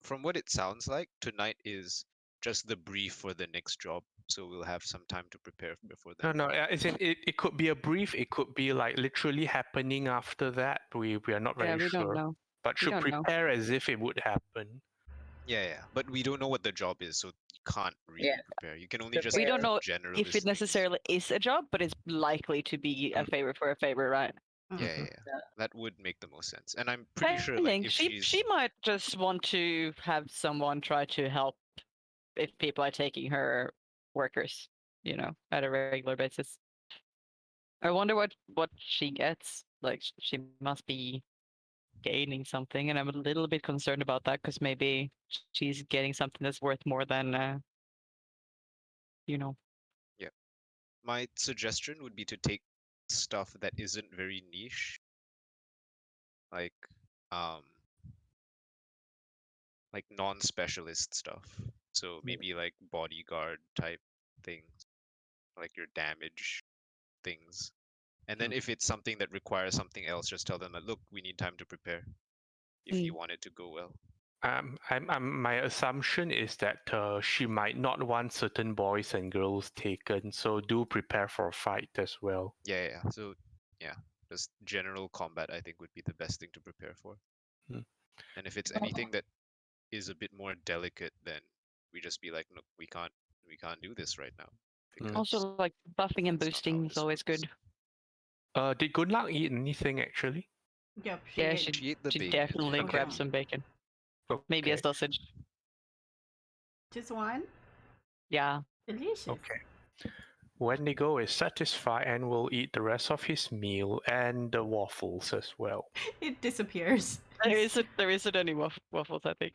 From what it sounds like, tonight is just the brief for the next job, so we'll have some time to prepare before then. No, as in it could be a brief. It could be like literally happening after that. We are not Yeah, very we sure. don't know. But We should don't know. prepare as if it would happen. Yeah, but we don't know what the job is, so you can't really Yeah. prepare. You can only just We Prepare. don't know generalist if it things. necessarily is a job, but it's likely to be a favor for a favor, right? Yeah, Yeah. that would make the most sense. And I'm pretty I sure, like, think if she she's might just want to have someone try to help if people are taking her workers, at a regular basis. I wonder what she gets. Like she must be gaining something, and I'm a little bit concerned about that because maybe she's getting something that's worth more than my suggestion would be to take stuff that isn't very niche, like um like non-specialist stuff. So maybe like bodyguard type things, like your damage things. And then if it's something that requires something else, just tell them that, look, we need time to prepare if you want it to go well. My assumption is that she might not want certain boys and girls taken, so do prepare for a fight as well. Yeah. So yeah, just general combat I think would be the best thing to prepare for. And if it's anything that is a bit more delicate, then we just be like, look, we can't do this right now. Because also like buffing and that's not how boosting is this always works. good. Did Good Luck eat anything actually? Yep. Yeah, did. She ate the she bacon. definitely Okay. grabbed some bacon. Maybe a Okay. sausage. Just one. Yeah. Delicious. Okay. Wendigo is satisfied and will eat the rest of his meal and the waffles as well. It disappears. There isn't any waffles, I think.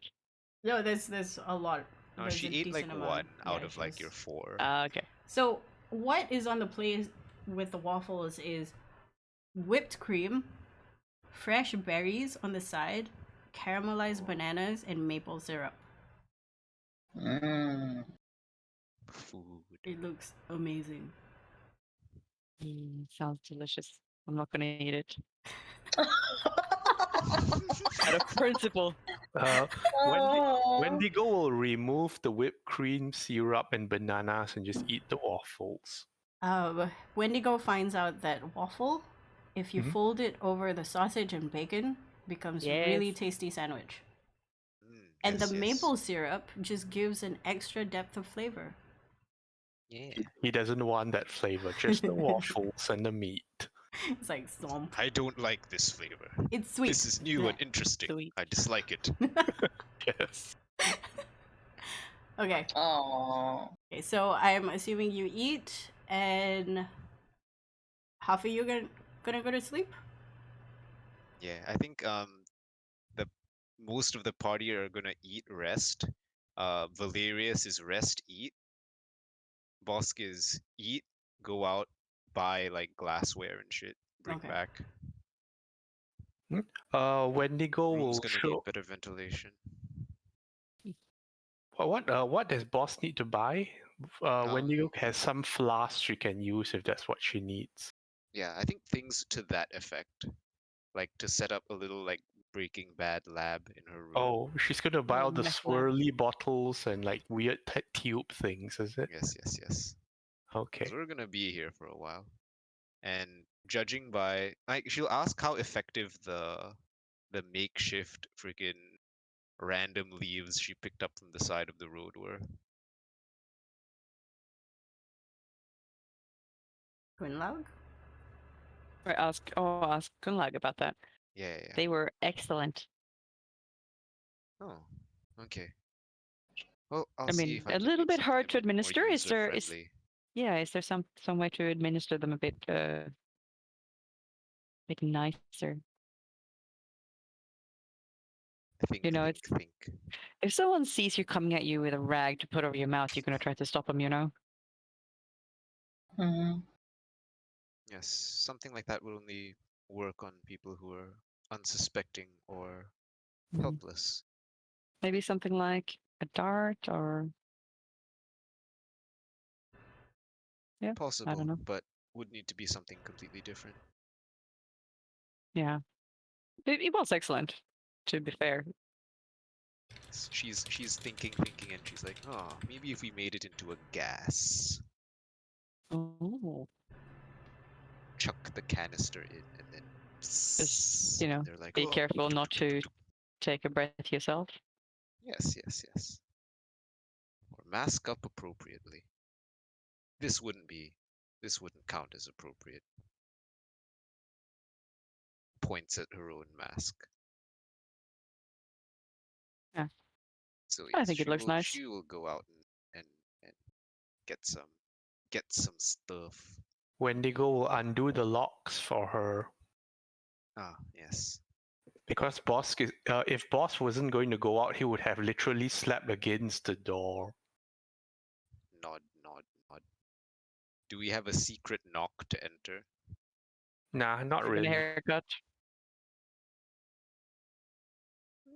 No, there's a lot. No, There's she a ate like decent amount. one out Yeah, of she like was- your four. Okay. So what is on the plate with the waffles is whipped cream, fresh berries on the side, caramelized bananas, and maple syrup. Mm. Food. It looks amazing. Sounds delicious. I'm not gonna eat it. Out of principle. Wendigo will remove the whipped cream, syrup, and bananas and just eat the waffles. Wendigo finds out that waffle, if you Mhm. fold it over the sausage and bacon, becomes really Yes. tasty sandwich. And the maple syrup just gives an extra depth of flavor. Yeah. He doesn't want that flavor, just the waffles and the meat. It's like swamp. I don't like this flavor. It's sweet. This is new Yeah. and interesting. Sweet. I dislike it. Yes. Okay. Oh. Okay, so I'm assuming you eat, and half of you gonna go to sleep. Yeah, I think the most of the party are gonna eat, rest. Valerius is rest, eat. Bosk is eat, go out, buy like glassware and shit, bring Okay. back. Wendigo Room's will gonna show. need better ventilation. What does Boss need to buy? Wendigo has some flasks she can use if that's what she needs. Yeah, I think things to that effect, like to set up a little like Breaking Bad lab in her room. Oh, she's gonna buy all the meth lab. swirly bottles and like weird tube things, is it? Yes. Okay. 'Cause we're gonna be here for a while, and judging by like, she'll ask how effective the makeshift freaking random leaves she picked up from the side of the road were. Quinlaug? Or ask Kunlag about that. Yeah. They were excellent. Oh, okay. Well, I'll I see mean, if I a can little make bit something hard a to bit more administer. Is user-friendly. there some way to administer them a bit nicer? Think, You know, think. If someone sees you coming at you with a rag to put over your mouth, you're gonna try to stop them. Mm-hmm. Yes, something like that will only work on people who are unsuspecting or Mhm. helpless. Maybe something like a dart or I don't Possible, know. but would need to be something completely different. Yeah. It was excellent, to be fair. She's thinking, and she's like, oh, maybe if we made it into a gas, Oh. chuck the canister in, and then Just, and they're like, be oh, careful not to take a breath yourself. yes. Or mask up appropriately. This wouldn't count as appropriate. Points at her own mask. Yeah. So I yes, think it looks nice. she will go out and get some stuff. When they go, undo the locks for her. Ah, yes. Because if Boss wasn't going to go out, he would have literally slapped against the door. Nod. Do we have a secret knock to enter? Nah, not Getting a really. haircut.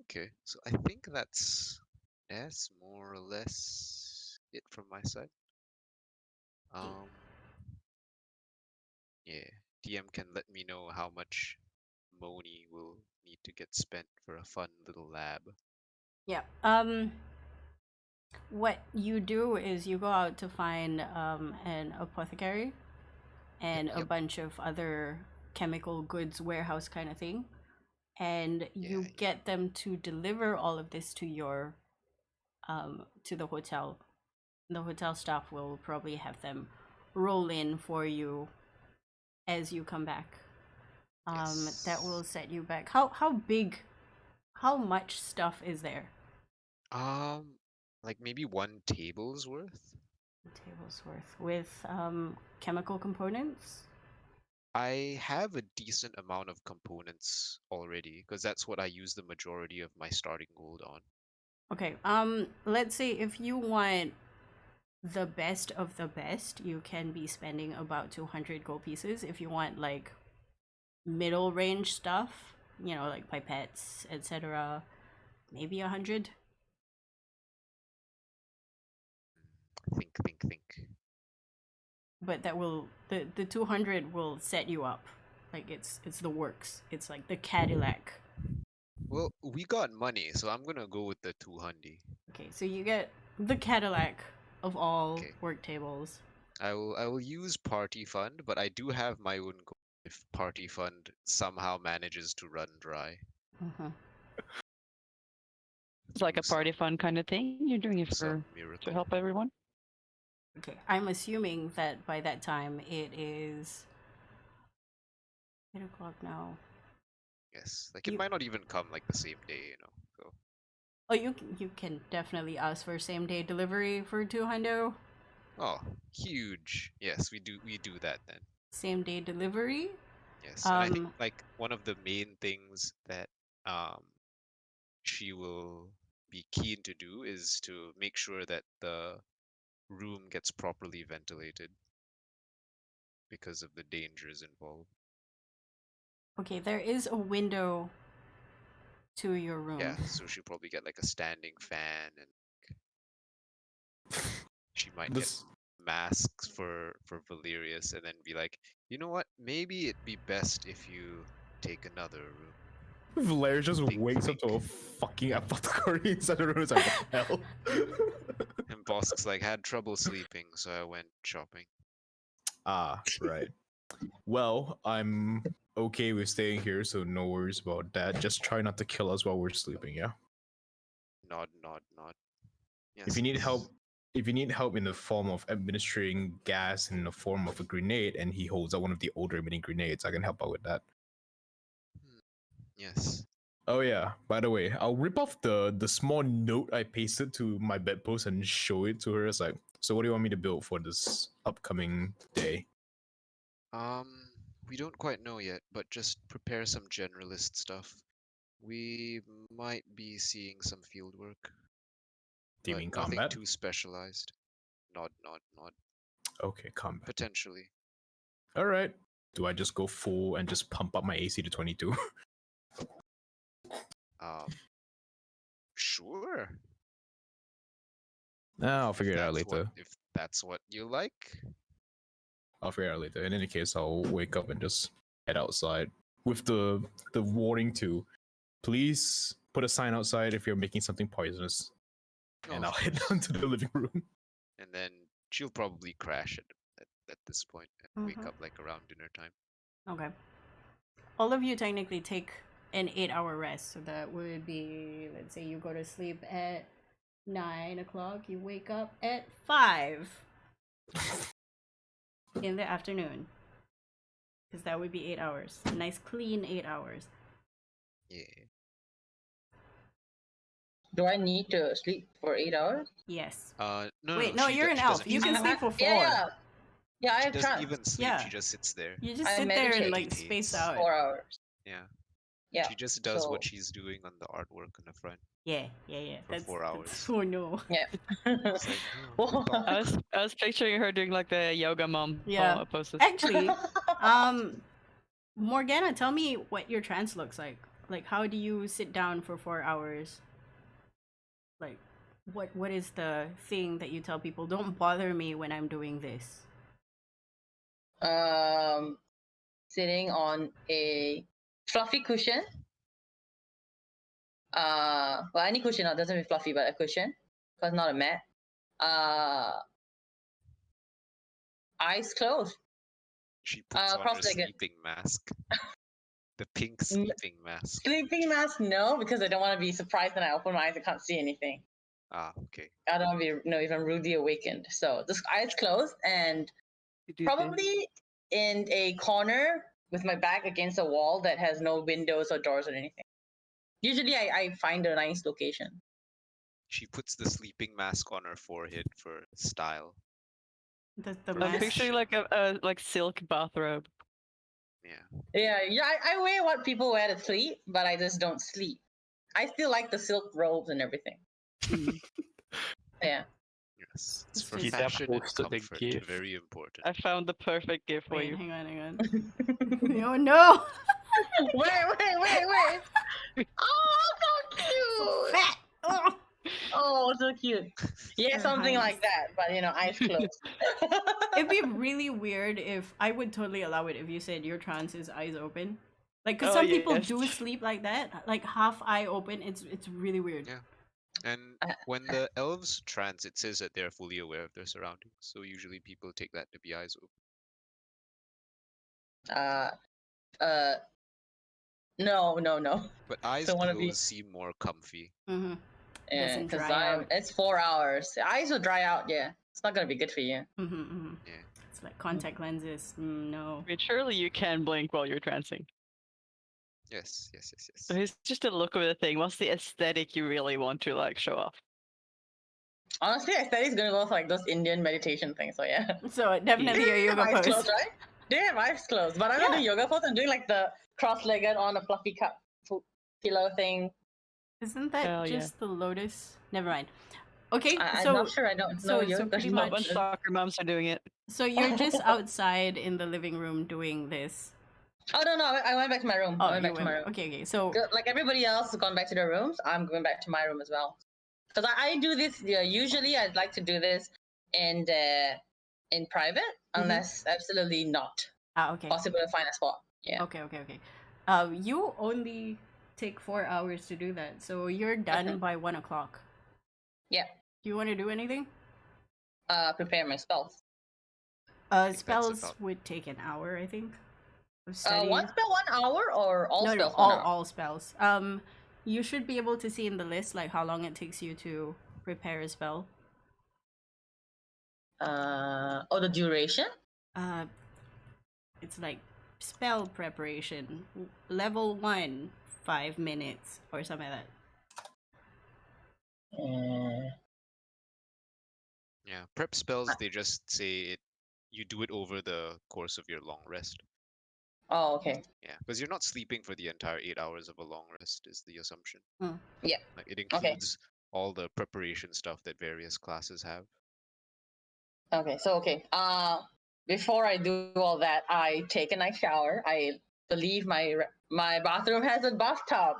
Okay, so I think that's more or less it from my side. Yeah, DM can let me know how much money will need to get spent for a fun little lab. Yeah. What you do is you go out to find an apothecary and a Yep. bunch of other chemical goods warehouse kind of thing, and you Yeah. get them to deliver all of this to your to the hotel. The hotel staff will probably have them roll in for you as you come back. That will Yes. set you back. How big, how much stuff is there? Like maybe one table's worth. Tables worth with chemical components. I have a decent amount of components already because that's what I use the majority of my starting gold on. Okay. Let's say if you want the best of the best, you can be spending about 200 gold pieces. If you want like middle range stuff, like pipettes, etc., maybe 100. Think. But that will the 200 will set you up. Like it's the works. It's like the Cadillac. Well, we got money, so I'm gonna go with the 200. Okay, so you get the Cadillac of all Okay. work tables. I will use party fund, but I do have my own goal if party fund somehow manages to run dry. Mm-hmm. It's like a Through party fun kind of thing. You're doing it some to miracle. help everyone. Okay, I'm assuming that by that time it is 8 o'clock now. Yes, like it You- might not even come like the same day, So Oh, you can definitely ask for same day delivery for 200. oh, huge. Yes, we do that then. Same day delivery. Yes, and I think like one of the main things that um she will be keen to do is to make sure that the room gets properly ventilated because of the dangers involved. Okay, there is a window to your room. Yeah, so she'll probably get like a standing fan, and she might get masks for Valerius, and then be like, you know what? Maybe it'd be best if you take another room. Valerius just Think, wakes up to a fucking apothecary inside the room. It's like, what the hell? And Bosk's like, had trouble sleeping, so I went shopping. Ah, right. Well, I'm okay with staying here, so no worries about that. Just try not to kill us while we're sleeping, yeah? Nod. Yes. If you need help in the form of administering gas in the form of a grenade, and he holds out one of the older emitting grenades, I can help out with that. Yes. Oh yeah, by the way, I'll rip off the small note I pasted to my bedpost and show it to her. It's like, so what do you want me to build for this upcoming day? We don't quite know yet, but just prepare some generalist stuff. We might be seeing some field work. Do you But mean nothing combat? too specialized. Nod. Okay, combat. Potentially. All right. do I just go full and just pump up my AC to 22? Sure. Nah, I'll figure it out That's later. if that's what you like. I'll figure it out later. In any case, I'll wake up and just head outside with the warning to please put a sign outside if you're making something poisonous, and Oh, I'll of head course. down to the living room. And then she'll probably crash at this point and wake Mhm. up like around dinner time. Okay. All of you technically take an 8-hour rest. So that would be, let's say you go to sleep at 9 o'clock, you wake up at 5 in the afternoon. Because that would be 8 hours. A nice clean 8 hours. Yeah. Do I need to sleep for 8 hours? Yes. No. Wait, no, no, you're an elf. You can sleep for 4. Yeah, I She have doesn't trance. even sleep. Yeah. She just sits there. You just I sit there and meditate. like space Meditates. out. 4 hours. Yeah. Yeah. She just does what so- she's doing on the artwork in the front. Yeah. For 4 hours. Oh no. Yeah. It's like, oh, Well, I was picturing her doing like the yoga mom Yeah. poses. Actually, Morgana, tell me what your trance looks like. Like, how do you sit down for 4 hours? Like, what is the thing that you tell people? Don't bother me when I'm doing this. sitting on a fluffy cushion. Well, any cushion, it doesn't be fluffy, but a cushion, because not a mat. Eyes closed. she puts on her cross-legged. sleeping mask. The pink Mm. sleeping mask. Sleeping mask, no, because I don't want to be surprised when I open my eyes. I can't see anything. Ah, okay. I don't want to be even rudely awakened. So just eyes closed and You do this. probably in a corner with my back against a wall that has no windows or doors or anything. Usually I find a nice location. She puts the sleeping mask on her forehead for style. The I'm mask. picturing like a like silk bathrobe. Yeah. Yeah, I wear what people wear to sleep, but I just don't sleep. I still like the silk robes and everything. Yeah. Yes. It's It's for just- fashion and posted the comfort. GIF. Very important. I found the perfect gift for Wait, you. hang on. Oh no! wait. Oh, so cute. Fat! Oh! Oh, so cute. Yeah, Her something eyes. like that, but eyes closed. It'd be really weird if I would totally allow it if you said your trance is eyes open. Like, because Oh, some people yes. do sleep like that, like half eye open. It's really weird. Yeah. And Uh, when the elves trance, it says that they're fully aware of their surroundings. So usually people take that to be eyes open. No. But eyes Don't wanna closed be- seem more comfy. Mm-hmm. Yeah, Doesn't because dry out. it's 4 hours. The eyes will dry out. Yeah, it's not gonna be good for you. Mm-hmm. Yeah. It's like contact lenses. No. I mean, surely you can blink while you're trancing. Yes. So it's just a look of the thing. What's the aesthetic you really want to like show off? Honestly, aesthetic's gonna go for like those Indian meditation things. So yeah. So definitely your They have yoga eyes pose. closed, right? They have eyes closed, but I'm not Yeah. doing yoga pose. I'm doing like the cross-legged on a fluffy cup pillow thing. Isn't that Hell yeah. just the lotus? Never mind. Okay, I'm so not sure. I don't know so yoga. pretty A much- bunch of soccer moms are doing it. so you're just outside in the living room doing this. Oh no, I went back to my room. Oh, I went you back to my room. Okay. So Like everybody else has gone back to their rooms, I'm going back to my room as well. Because I do this. Yeah, usually I'd like to do this in private, unless absolutely not okay. possible to find a spot. Yeah. Okay. You only take 4 hours to do that, so you're done by 1 o'clock. Yeah. Do you want to do anything? Prepare my spells. that's Spells about- would take an hour, I think. Of studying. One spell 1 hour or all no, spells 1 hour? all spells. You should be able to see in the list like how long it takes you to prepare a spell. The duration? It's like spell preparation, level 1, 5 minutes or something like that. Yeah. Prep spells, they just say you do it over the course of your long rest. Oh, okay. Yeah, because you're not sleeping for the entire 8 hours of a long rest, is the assumption. Yeah. Like it includes all the preparation stuff that various classes have. Okay. So before I do all that, I take a nice shower. I believe my bathroom has a bathtub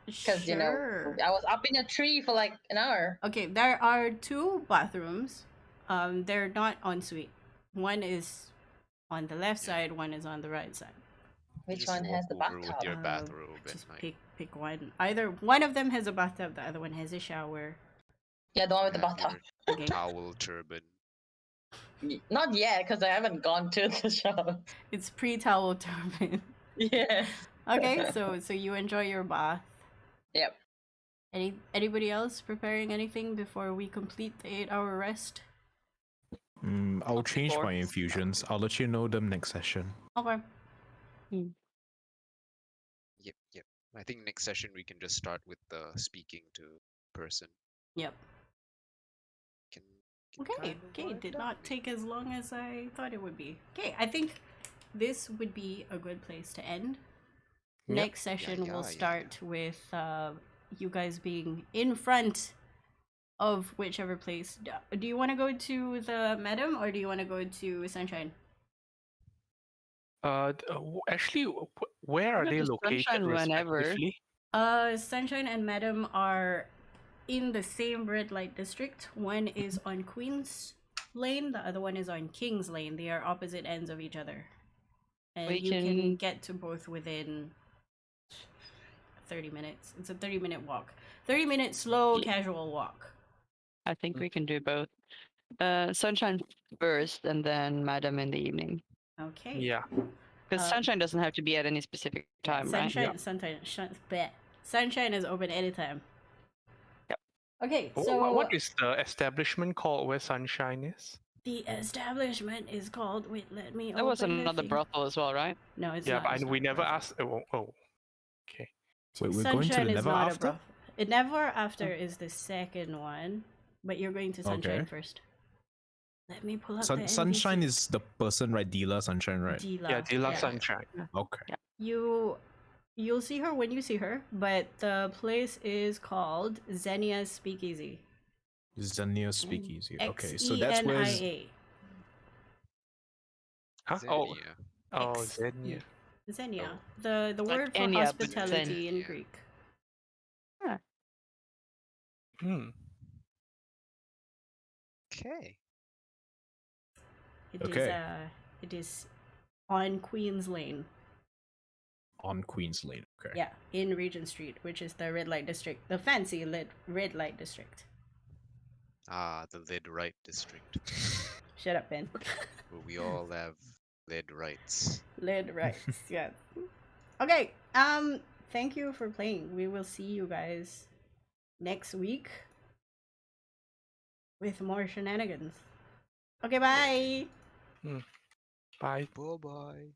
because Sure. I was up in a tree for like an hour. Okay, there are two bathrooms. They're not ensuite. One is on the left side, one is on the right side. You Which just one has the walk over with bathtub? your bathrobe Just and like pick one. Either one of them has a bathtub, the other one has a shower. Yeah, the one with the have bathtub. your Okay. towel turban. Not yet, because I haven't gone to the shower. It's pre-towel turban. Yes. Okay, so you enjoy your bath. Yep. Anybody else preparing anything before we complete the 8-hour rest? I'll change Before. my infusions. I'll let you know them next session. Okay. Yep. I think next session we can just start with the speaking to person. Yep. Can Okay. kind of Okay. wind Did up not maybe. take as long as I thought it would be. Okay. I think this would be a good place to end. Yep. Next session yeah, we'll yeah. start with you guys being in front of whichever place. Do you want to go to the Madam or do you want to go to Sunshine? Actually, where are Yeah, they just located Sunshine whenever. respectively? Sunshine and Madam are in the same red light district. One is on Queen's Lane, the other one is on King's Lane. They are opposite ends of each other. And We you can can- get to both within 30 minutes. It's a 30-minute walk. 30-minute slow, Yeah. casual walk. I think we can do both. Sunshine first, and then Madam in the evening. Okay. Yeah. Because Sunshine doesn't have to be at any specific time, right? Sunshine is open anytime. Yep. Okay, Wh- so what is the establishment called where Sunshine is? the establishment is called. Wait, let me. There was open the another thing. brothel as well, right? No, it's Yeah, not. but it's we not a never brothel. asked. Oh, okay. Wait, we're going to Sunshine the is Never not a After? brothel. Never After is the second one, but you're going to Sunshine Okay. first. Let me pull up the Sunshine NPC. is the person, right? Dealer Sunshine, right? Dila. Yeah, Dila Yeah. Sunshine. Okay. You'll see her when you see her, but the place is called Xenia's Speakeasy. Xenia Speakeasy. Okay, so that's where. Xenia. Huh? Oh, X- Xenia. Xenia. Oh. The Like word for Enya, but hospitality in Xenia. Greek. Hmm. Okay. Okay. It is on Queen's Lane. On Queen's Lane. Okay. Yeah, in Regent Street, which is the red light district, the fancy red light district. Ah, the lead right district, Shut up, Ben. where we all have lead rights. Lead rights, yeah. Okay, thank you for playing. We will see you guys next week with more shenanigans. Okay, bye. Bye. Bye bye.